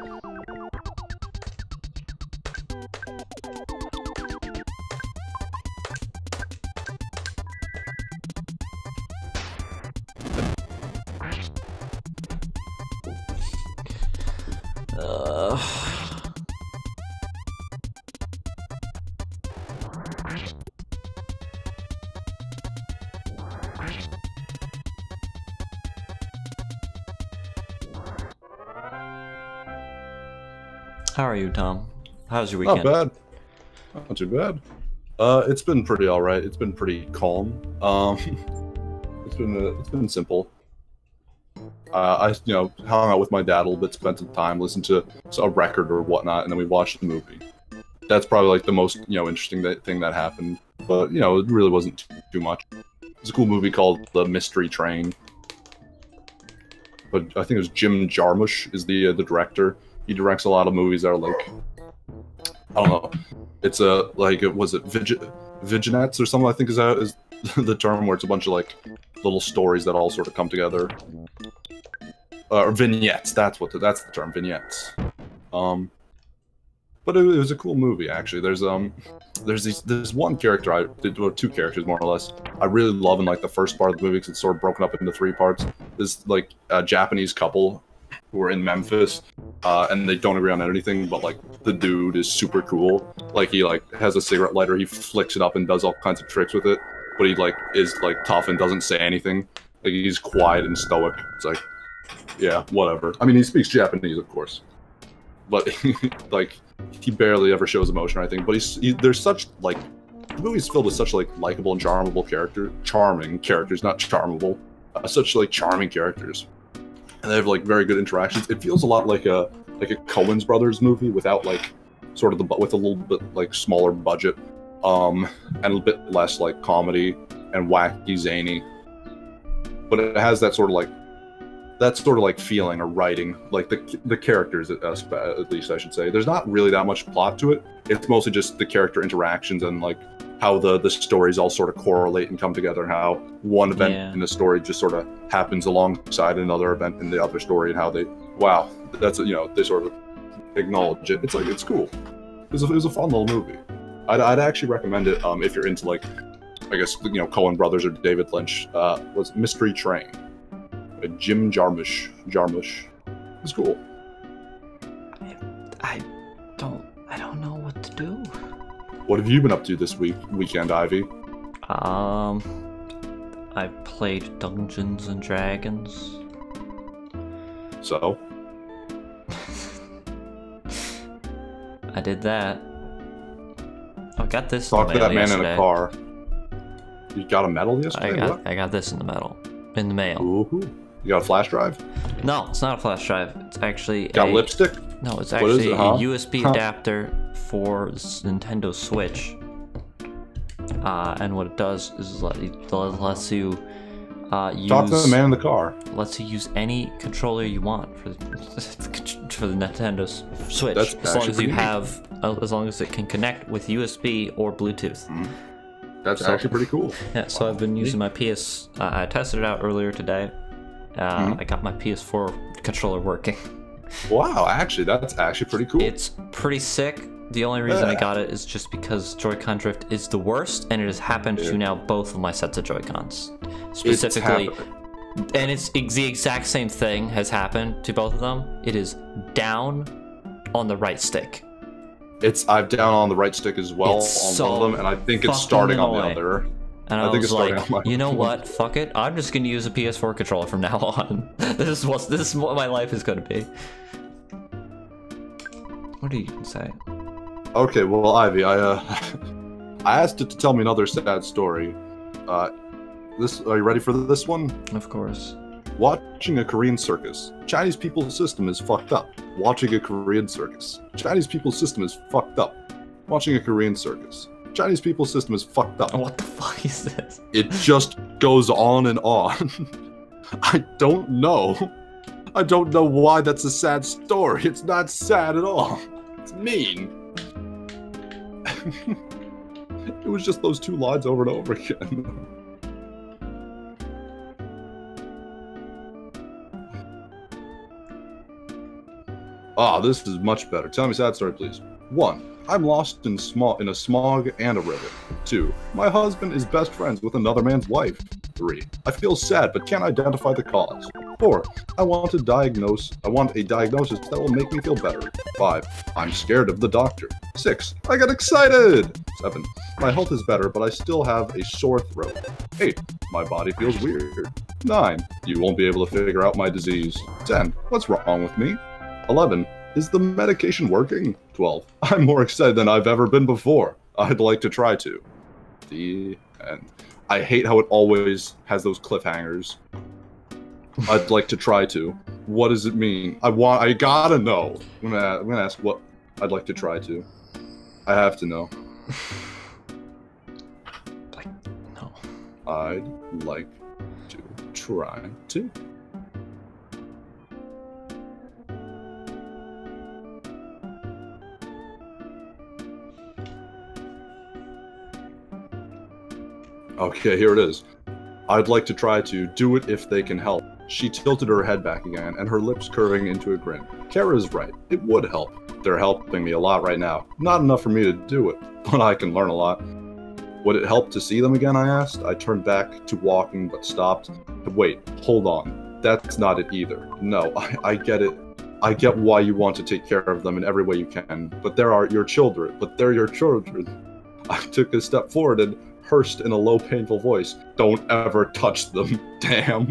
How are you, Tom? How's your weekend? Not bad. Not too bad. It's been pretty alright. It's been pretty calm. It's been simple. I hung out with my dad a little bit, spent some time, listened to a record or whatnot, and then we watched the movie. That's probably like the most interesting thing that happened. But it really wasn't too much. It's a cool movie called The Mystery Train. But I think it was Jim Jarmusch is the director. He directs a lot of movies that are like, I don't know. It's was it vignettes or something? I think is the term, where it's a bunch of like little stories that all sort of come together. Or vignettes. That's the term. Vignettes. But it was a cool movie actually. There's one character or two characters more or less I really love in like the first part of the movie, because it's sort of broken up into 3 parts. This like a Japanese couple who are in Memphis, and they don't agree on anything, but like the dude is super cool. Like he like has a cigarette lighter, he flicks it up and does all kinds of tricks with it, but he like is like tough and doesn't say anything. Like he's quiet and stoic. It's like, yeah, whatever. I mean, he speaks Japanese, of course, but like he barely ever shows emotion or anything. But there's such like, the movie's filled with such like likable and charming characters, not charmable, such like charming characters. And they have like very good interactions. It feels a lot like a Coen's Brothers movie without like sort of with a little bit like smaller budget, and a bit less like comedy and wacky zany. But it has that sort of like feeling or writing, like the characters at least I should say. There's not really that much plot to it. It's mostly just the character interactions and like how the stories all sort of correlate and come together, and how one event in the story just sort of happens alongside another event in the other story, and how they they sort of acknowledge it. It's like, it's cool. It was a fun little movie. I'd actually recommend it if you're into like, I guess Coen Brothers or David Lynch. Was Mystery Train. Jim Jarmusch. It's cool. I don't know what to do. What have you been up to this weekend, Ivy? I played Dungeons and Dragons. So? I did that. I got this. Talk to that man yesterday. in a car. You got a medal yesterday? I got this in the mail. Ooh. You got a flash drive? No, it's not a flash drive. It's actually got lipstick? No, it's actually a USB adapter for Nintendo Switch. and what it does is lets you use. Talk to the man in the car. Lets you use any controller you want for the Nintendo Switch, as long as you have, as long as it can connect with USB or Bluetooth. That's actually pretty cool. Yeah, so I've been using my PS. I tested it out earlier today. I got my PS4 controller working. Wow, actually, that's actually pretty cool. It's pretty sick. The only reason I got it is just because Joy-Con drift is the worst, and it has happened to now both of my sets of Joy-Cons. Specifically, and it's the exact same thing has happened to both of them. It is down on the right stick. I'm down on the right stick as well on one of them, and I think it's starting on the other. And I was like, you know what? Fuck it. I'm just gonna use a PS4 controller from now on. This is what my life is gonna be. What do you say? Okay, well, Ivy, I asked it to tell me another sad story. Are you ready for this one? Of course. Watching a Korean circus. Chinese people's system is fucked up. Watching a Korean circus. Chinese people's system is fucked up. Watching a Korean circus. Chinese people's system is fucked up. What the fuck is this? It just goes on and on. I don't know. I don't know why that's a sad story. It's not sad at all. It's mean. It was just those two lines over and over again. Ah, this is much better. Tell me a sad story, please. 1. I'm lost in a smog and a river. 2. My husband is best friends with another man's wife. 3. I feel sad but can't identify the cause. 4. I want a diagnosis that will make me feel better. 5. I'm scared of the doctor. 6. I get excited! 7. My health is better, but I still have a sore throat. 8. My body feels weird. 9. You won't be able to figure out my disease. 10. What's wrong with me? 11. Is the medication working? 12. I'm more excited than I've ever been before. I'd like to try to. The end. I hate how it always has those cliffhangers. I'd like to try to. What does it mean? I gotta know. I'm gonna ask what I'd like to try to. I have to know. No. I'd like to try to. Okay, here it is. I'd like to try to do it if they can help. She tilted her head back again, and her lips curving into a grin. Kara's right. It would help. They're helping me a lot right now. Not enough for me to do it, but I can learn a lot. Would it help to see them again, I asked. I turned back to walking, but stopped. Wait, hold on. That's not it either. No, I get it. I get why you want to take care of them in every way you can, but they're your children. I took a step forward and cursed in a low, painful voice. Don't ever touch them. Damn.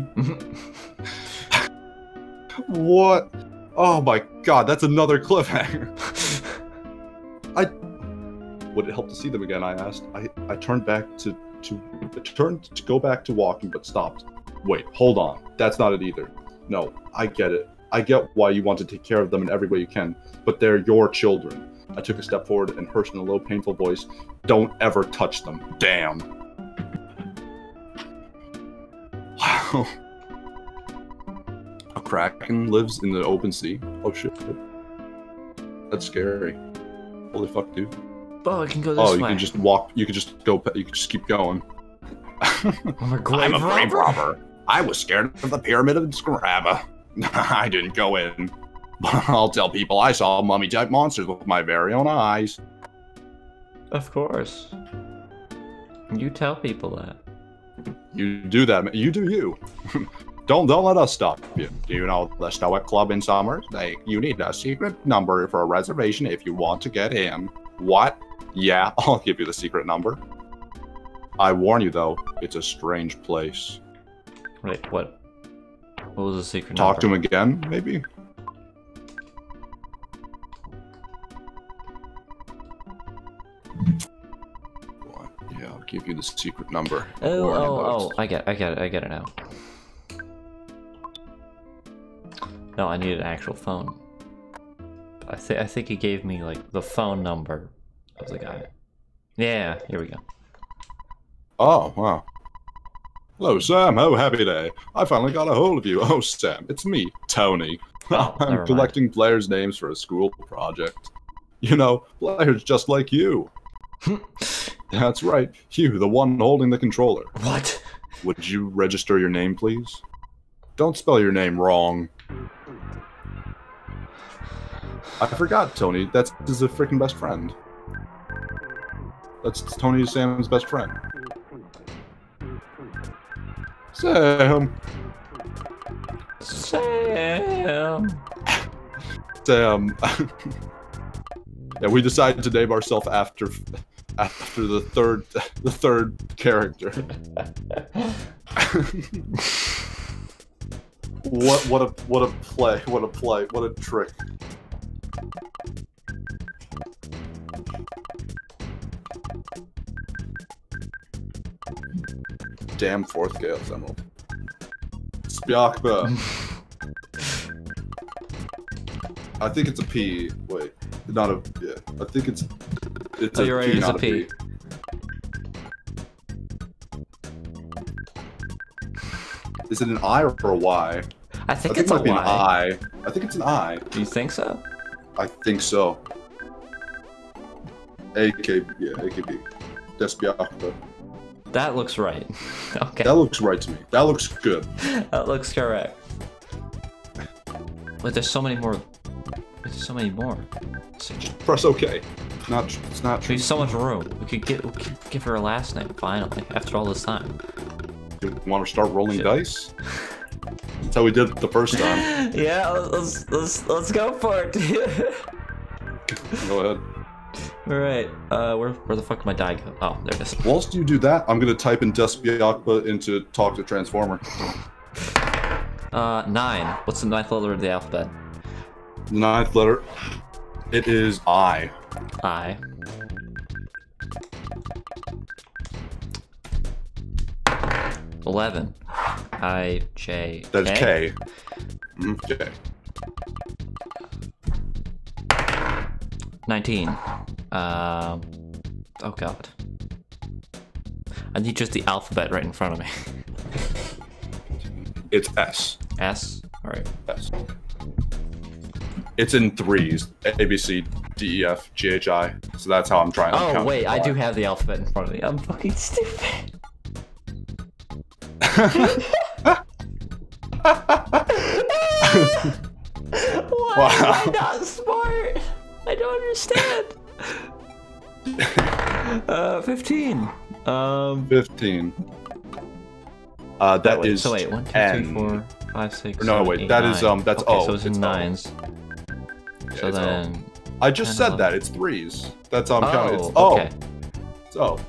What? Oh my god, that's another cliffhanger. Would it help to see them again, I asked. I turned back to go back to walking, but stopped. Wait, hold on. That's not it either. No, I get it. I get why you want to take care of them in every way you can, but they're your children. I took a step forward and cursed in a low, painful voice. Don't ever touch them. Damn. Wow. A kraken lives in the open sea. Oh shit. That's scary. Holy fuck, dude. Oh, it can go this way. Oh, you can just walk. You can just go. You can just keep going. I'm a grave robber. I was scared of the pyramid of Scaraba. I didn't go in. I'll tell people I saw mummy-type monsters with my very own eyes. Of course. You tell people that. You do that. You do you. Don't let us stop you. Do you know the Stoic Club in Summers? You need a secret number for a reservation if you want to get in. What? Yeah, I'll give you the secret number. I warn you, though, it's a strange place. Wait, what? What was the secret number? Talk to him again, maybe? Yeah, I'll give you the secret number. Oh, I get it now. No, I need an actual phone. I think he gave me, like, the phone number of the guy. Yeah, here we go. Oh, wow. Hello, Sam. Oh, happy day. I finally got a hold of you. Oh, Sam, it's me, Tony. Oh, I'm collecting players' names for a school project. You know, players just like you. That's right. You, the one holding the controller. What? Would you register your name, please? Don't spell your name wrong. I forgot, Tony. That's his freaking best friend. That's Tony Sam's best friend. Sam. Sam. Sam. Yeah, we decided to name ourselves after the third character. what a play! What a play! What a trick! Damn fourth Gale's Emerald. Spjakba. I think it's a P. Wait, not a. Yeah, I think it's. Oh, you're right. It's a P. Is it an I or a Y? I think it's a Y. An I. I think it's an I. Do you think so? I think so. AKB. Despiakba. That looks right. Okay. That looks right to me. That looks good. That looks correct. Wait, there's so many more. There's so many more. Just press OK. It's not. There's so much room. We could give her a last name finally after all this time. You want to start rolling dice? That's how we did it the first time. Yeah, let's go for it. Go ahead. Alright, where the fuck did my die go? Oh, there it is. Whilst you do that, I'm gonna type in Despiakba into Talk to Transformer. 9. What's the 9th letter of the alphabet? The 9th letter. It is I. I. $11. I, J, K? That's K. K. 19. Oh god. I need just the alphabet right in front of me. It's S. S? Alright. S. It's in threes. A, B, C, D, E, F, G, H, I. So that's how I'm trying to count. Oh wait, I do have the alphabet in front of me. I'm fucking stupid. Why am I not smart? I don't understand. 15. 15. That is. So wait, 1, 2, 3, 4, 5, 6. No, 7, wait. 8, That 9. is that's okay, O. So it's in nines. Yeah, so then. I just said that it's threes. That's how I'm counting. It's O. Okay. It's O.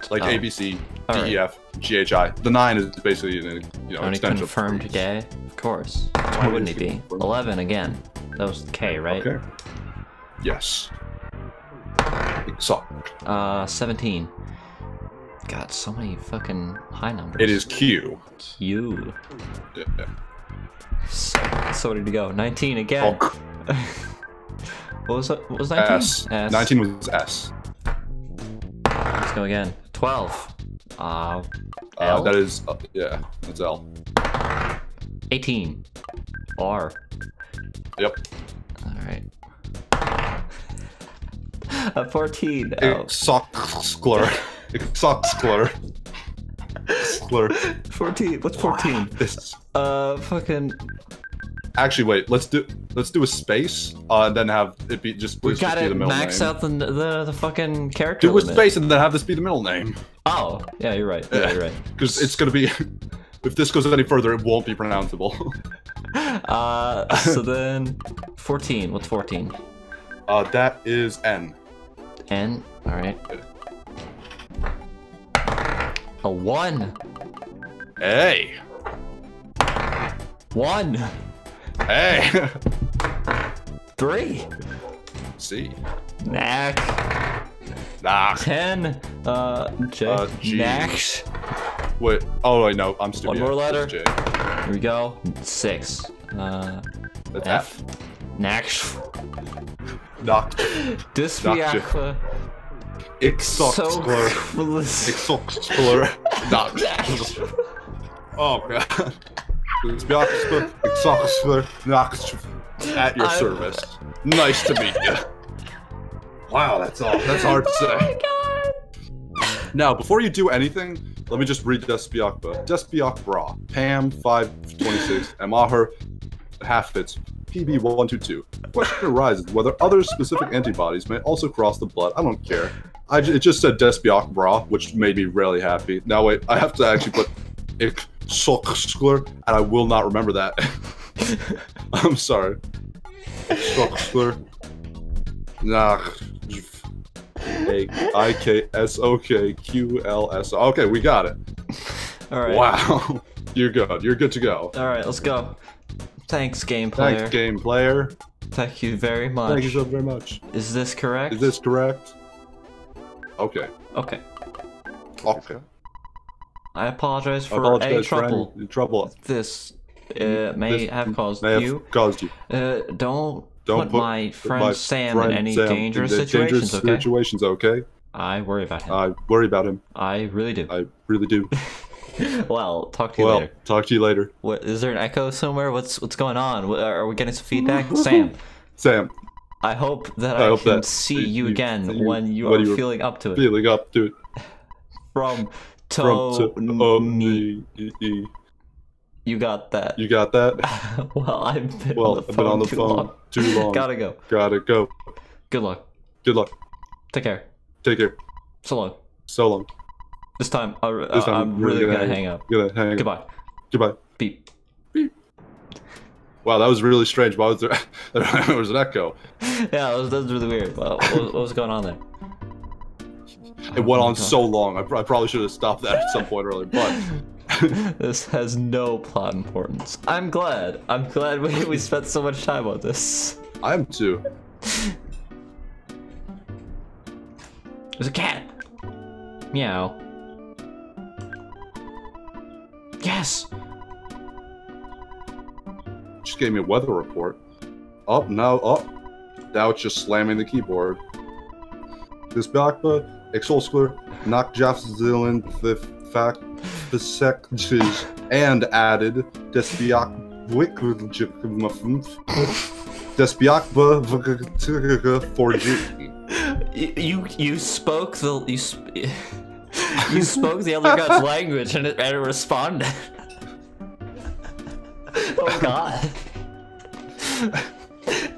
Like A, B, C, D, right. E, F, G, H, I. The 9 is basically Only extension confirmed of gay? Of course. Why wouldn't he be? 11 again. That was K, right? Okay. Yes. So. 17. God, so many fucking high numbers. It is Q. Q. Yeah. So where did he go? 19 again. Oh. What was 19? S. 19 was S. Let's go again. 12. L? That is, yeah, that's L. 18. R. Yep. Alright. 14. Exoskler. Exoskler. 14. What's 14? This. Fucking. Actually, wait. Let's do a space, and then have it be just. We gotta be the middle max name. out the fucking character. Do a space and then have this be the middle name. Oh, yeah, you're right. Yeah, you're right. Because it's gonna be. If this goes any further, it won't be pronounceable. So then, 14. What's 14? That is N. N. All right. A 1. Hey. 1. Hey. 3. C. Knack. Nah. 10. J. G. Nax. Wait. Oh wait, no. I'm stupid. One more letter. J. Here we go. 6. That's F. Nax. Knocked. Dysphiacla. Exoxler. Exoxler. Oh god. At your service. Nice to meet you. Wow, that's hard to say. Oh my god. Now, before you do anything, let me just read Despiakba. Despiak Bra. Pam 526. Amaher Half-Fits. PB122. The question arises whether other specific antibodies may also cross the blood. I don't care. It just said Despiak Bra, which made me really happy. Now wait, I have to actually put Exoxler, and I will not remember that. I'm sorry. Exoxler. IKSOKQLS. Okay, we got it. Alright. Wow. You're good. You're good to go. Alright, let's go. Thanks, game player. Thanks, game player. Thank you very much. Thank you so very much. Is this correct? Is this correct? Okay. Okay. Okay. I apologize for any trouble. This may have caused you. Don't put my friend Sam in any dangerous situations, okay? I worry about him. I worry about him. I really do. I really do. Well, talk to you later. Talk to you later. What, is there an echo somewhere? What's going on? Are we getting some feedback? Sam. I hope that I can see you again when you are feeling up to it. Feeling up to it. From me. You got that. You got that? Well, I've been on the phone too long. Gotta go. Gotta go. Good luck. Good luck. Take care. Take care. So long. So long. This time I'm really gonna hang up. Goodbye. Goodbye. Beep. Beep. Wow, that was really strange. Why was there? There was an echo. Yeah, that was really weird. What was going on there? It went on so long. I probably should have stopped that at some point earlier, but this has no plot importance. I'm glad we spent so much time on this. I am too. There's a cat. Meow. Yes. Just gave me a weather report. Up now, up. Now it's just slamming the keyboard. This Bakba, Exolskler, Knockjafzilin, the fact, the sections, and added Despiak Despiakba 4G. You spoke the other guy's language and it responded. Oh god.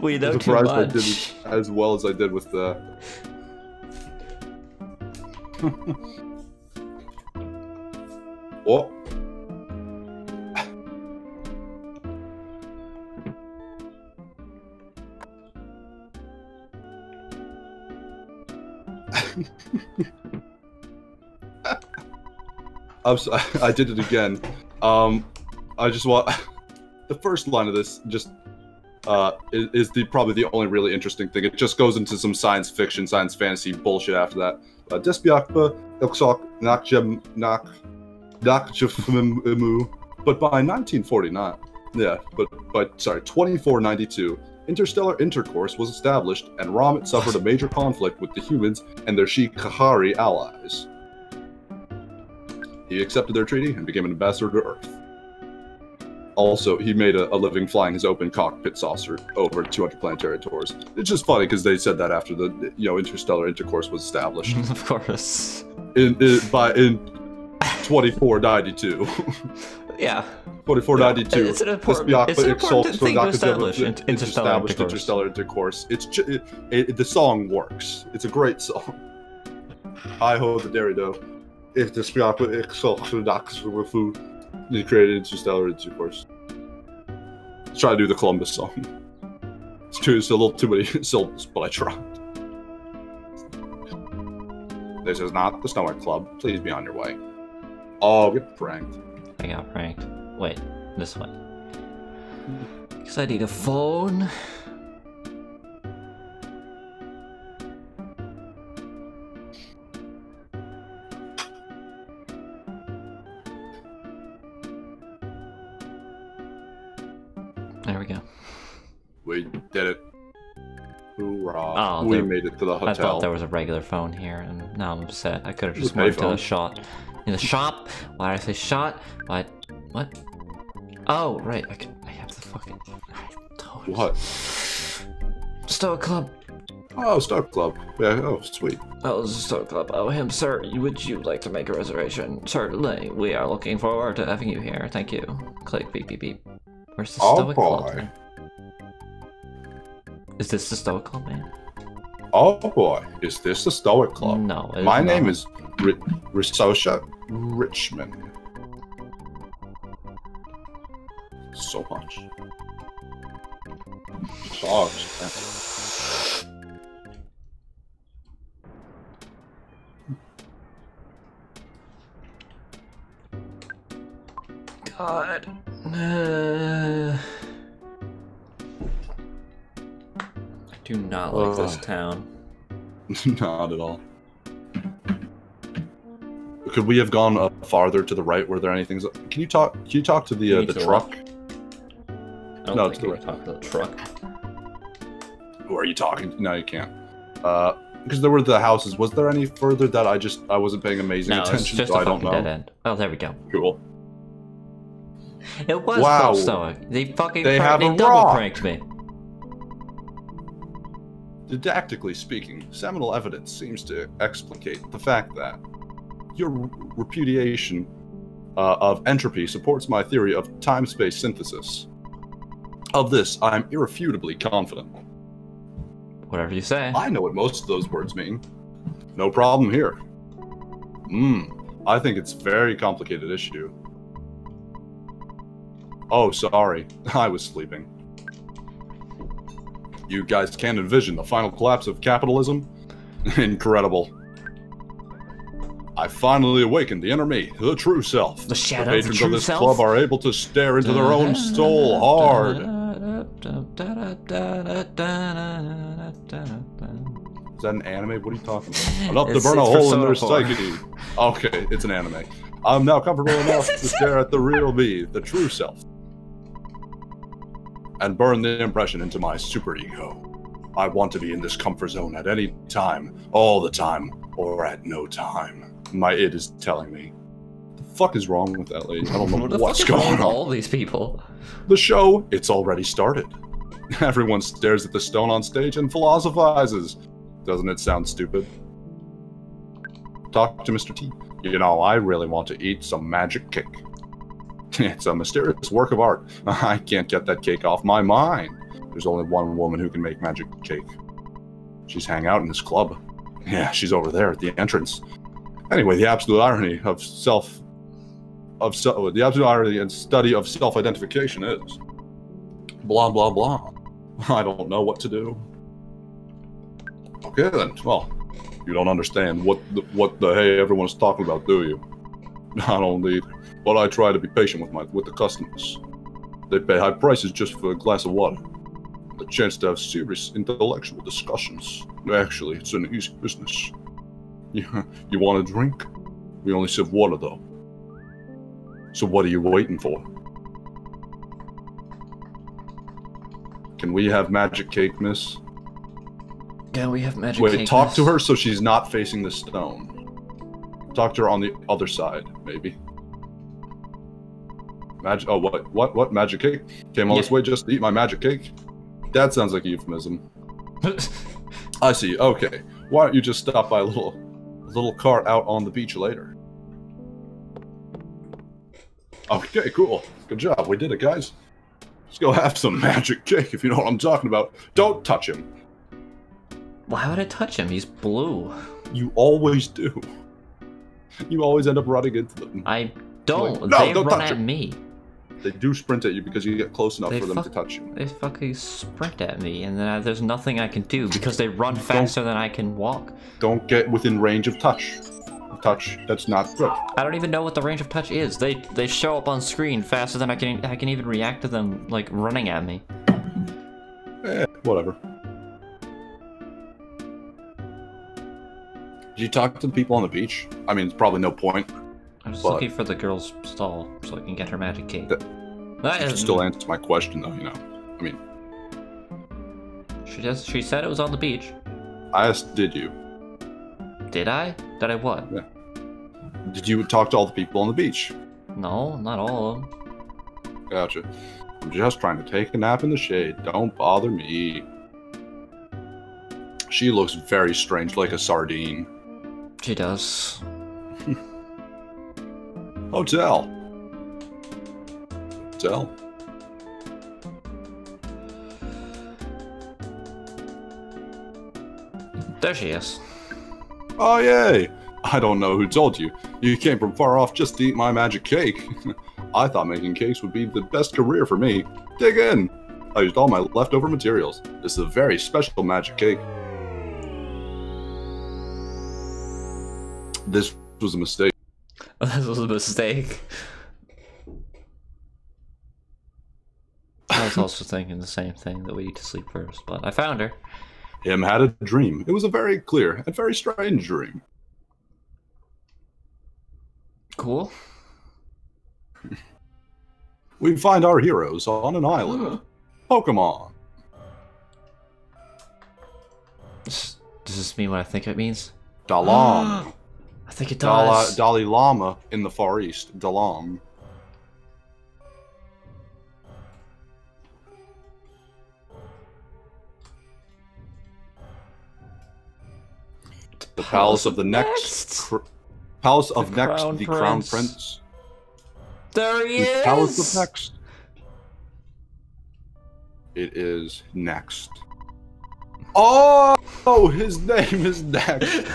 We know too much. I did it as well as I did with the Oh. I'm sorry, I did it again. I just want the first line of this just is probably the only really interesting thing. It just goes into some science fiction, science fantasy bullshit after that. Despiakba Ilksok Nakjem Nak Nakjefmu. But by 1949, but by 2492, interstellar intercourse was established, and Ramet suffered a major conflict with the humans and their Shi-Kahari allies. He accepted their treaty and became an ambassador to Earth. Also, he made a living flying his open cockpit saucer over 200 planetary tours. It's just funny because they said that after the interstellar intercourse was established. Of course. In 2492. Yeah. 2492. It's an important thing to establish interstellar intercourse. The song works. It's a great song. I hold the Derrido. If the Spiakba you created interstellar intercourse. Let's try to do the Columbus song. It's true, it's a little too many syllables, but I tried. This is not the Snow White Club. Please be on your way. Oh, get pranked. I got pranked. Wait, this way. Because I need a phone. There we go. We did it. Hoorah. Oh, We made it to the hotel. I thought there was a regular phone here, and now I'm upset. I could have just went to the shop. In the shop? Why did I say shot? What? Oh, right. I have the fucking... What? Stoic Club. Oh, Stoic Club. Yeah, oh, sweet. Oh, this is Stoic Club. Oh, sir, would you like to make a reservation? Certainly. We are looking forward to having you here. Thank you. Click, beep, beep, beep. Where's the Stoic Club, man? Is this the Stoic Club, man? Oh boy, is this the Stoic Club? No, it is My not. name is Risosha Richmond. So much. God. I do not like this town. Not at all. Could we have gone farther to the right? Were there anything? Can you talk to the truck? I don't think you can talk to the truck. Who are you talking to? No, you can't. Because there were the houses. Was there any further that I wasn't paying amazing attention? It's just so a I don't fucking know. dead end. Oh, there we go. Cool. It was close, Stoic. They double pranked me. Didactically speaking, seminal evidence seems to explicate the fact that your repudiation of entropy supports my theory of time-space synthesis. Of this, I am irrefutably confident. Whatever you say. I know what most of those words mean. No problem here. I think it's a very complicated issue. Oh, sorry. I was sleeping. You guys can't envision the final collapse of capitalism? Incredible. I finally awakened the inner me, the true self. The shadow, the patrons of this club are able to stare into their own soul hard. Is that an anime? What are you talking about? Enough to burn a hole in their psyche. Okay, it's an anime. I'm now comfortable enough to stare at the real me, the true self, and burn the impression into my superego. I want to be in this comfort zone at any time, all the time, or at no time. My id is telling me. What the fuck is wrong with that lady? I don't know what's going on. All these people. The show, it's already started. Everyone stares at the stone on stage and philosophizes. Doesn't it sound stupid? Talk to Mr. T. You know, I really want to eat some magic cake. It's a mysterious work of art. I can't get that cake off my mind. There's only one woman who can make magic cake. She's hanging out in this club. Yeah, she's over there at the entrance. Anyway, the absolute irony of the absolute irony and study of self-identification is blah blah blah. I don't know what to do. Okay then. Well, you don't understand what the hey everyone's talking about, do you? I don't either. But I try to be patient with the customers. They pay high prices just for a glass of water. The chance to have serious intellectual discussions. Actually, it's an easy business. You want a drink? We only serve water, though. So what are you waiting for? Can we have magic cake, miss? Yeah, we have magic cake. Wait, talk to her so she's not facing the stone. Talk to her on the other side, maybe. Oh, what? Magic cake? Came all this way just to eat my magic cake? That sounds like a euphemism. I see, okay. Why don't you just stop by a little cart out on the beach later? Okay, cool. Good job. We did it, guys. Let's go have some magic cake, if you know what I'm talking about. Don't touch him. Why would I touch him? He's blue. You always do. You always end up running into them. I don't. Like, no, they don't run touch at him. me. They do sprint at you because you get close enough for them to touch you. They fucking sprint at me, and then there's nothing I can do because they run faster than I can walk. Don't get within range of touch. Touch, that's not good. I don't even know what the range of touch is. They show up on screen faster than I can even react to them, like, running at me. Whatever. Did you talk to the people on the beach? I mean, it's probably no point. I'm just looking for the girl's stall so I can get her magic cake. That still answers my question, though, you know. I mean... She said it was on the beach. I asked, did you? Did I? Did I what? Yeah. Did you talk to all the people on the beach? No, not all of them. Gotcha. I'm just trying to take a nap in the shade. Don't bother me. She looks very strange, like a sardine. She does. Hotel. Hotel. There she is. Oh, yay! I don't know who told you. You came from far off just to eat my magic cake. I thought making cakes would be the best career for me. Dig in! I used all my leftover materials. This is a very special magic cake. This was a mistake. This was a mistake. I was also thinking the same thing, that we need to sleep first, but I found her. Him had a dream. It was a very clear and very strange dream. Cool. We find our heroes on an island. Pokemon. Does this mean what I think it means? Dalam. I think it does. Dalai Lama in the Far East. Dalam. The Palace of the Next. Palace of Next, the Crown Prince. There he is! Palace of Next. It is Next. Oh, his name is Next.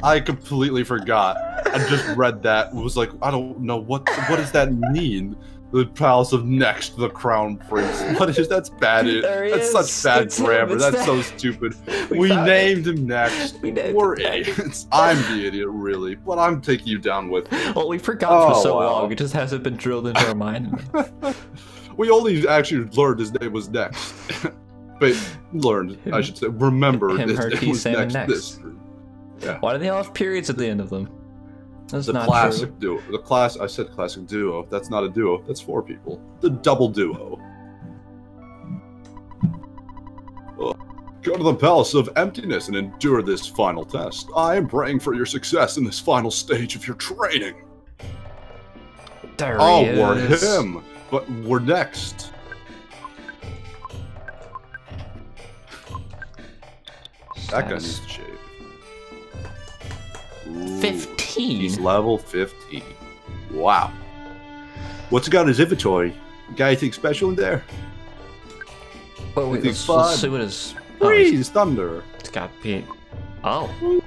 I completely forgot. I just read that. It was like, I don't know what does that mean? The Palace of Next, the Crown Prince. What is that's bad? That's such bad grammar. That's so stupid. We named him Next. We're idiots. I'm the idiot, really. But I'm taking you down with me. Well, we forgot for so long. It just hasn't been drilled into our mind. We only actually learned his name was Next. But learned, I should say, remembered his name was Next. Yeah. Why do they all have periods at the end of them? That's the not classic true. duo. I said classic duo. That's not a duo. That's 4 people. The double duo. Go to the Palace of Emptiness and endure this final test. I am praying for your success in this final stage of your training. There he is. We're him. But we're Next. That guy needs to shave. Ooh, 15? He's level 15. Wow. What's he got in his inventory? Got anything special in there? Well, let's see what his... Freeze! Thunder! It's got be... Oh.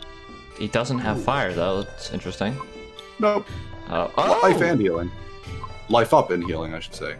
He doesn't have fire, though. That's interesting. Nope. Oh. Life and healing. Life up and healing, I should say.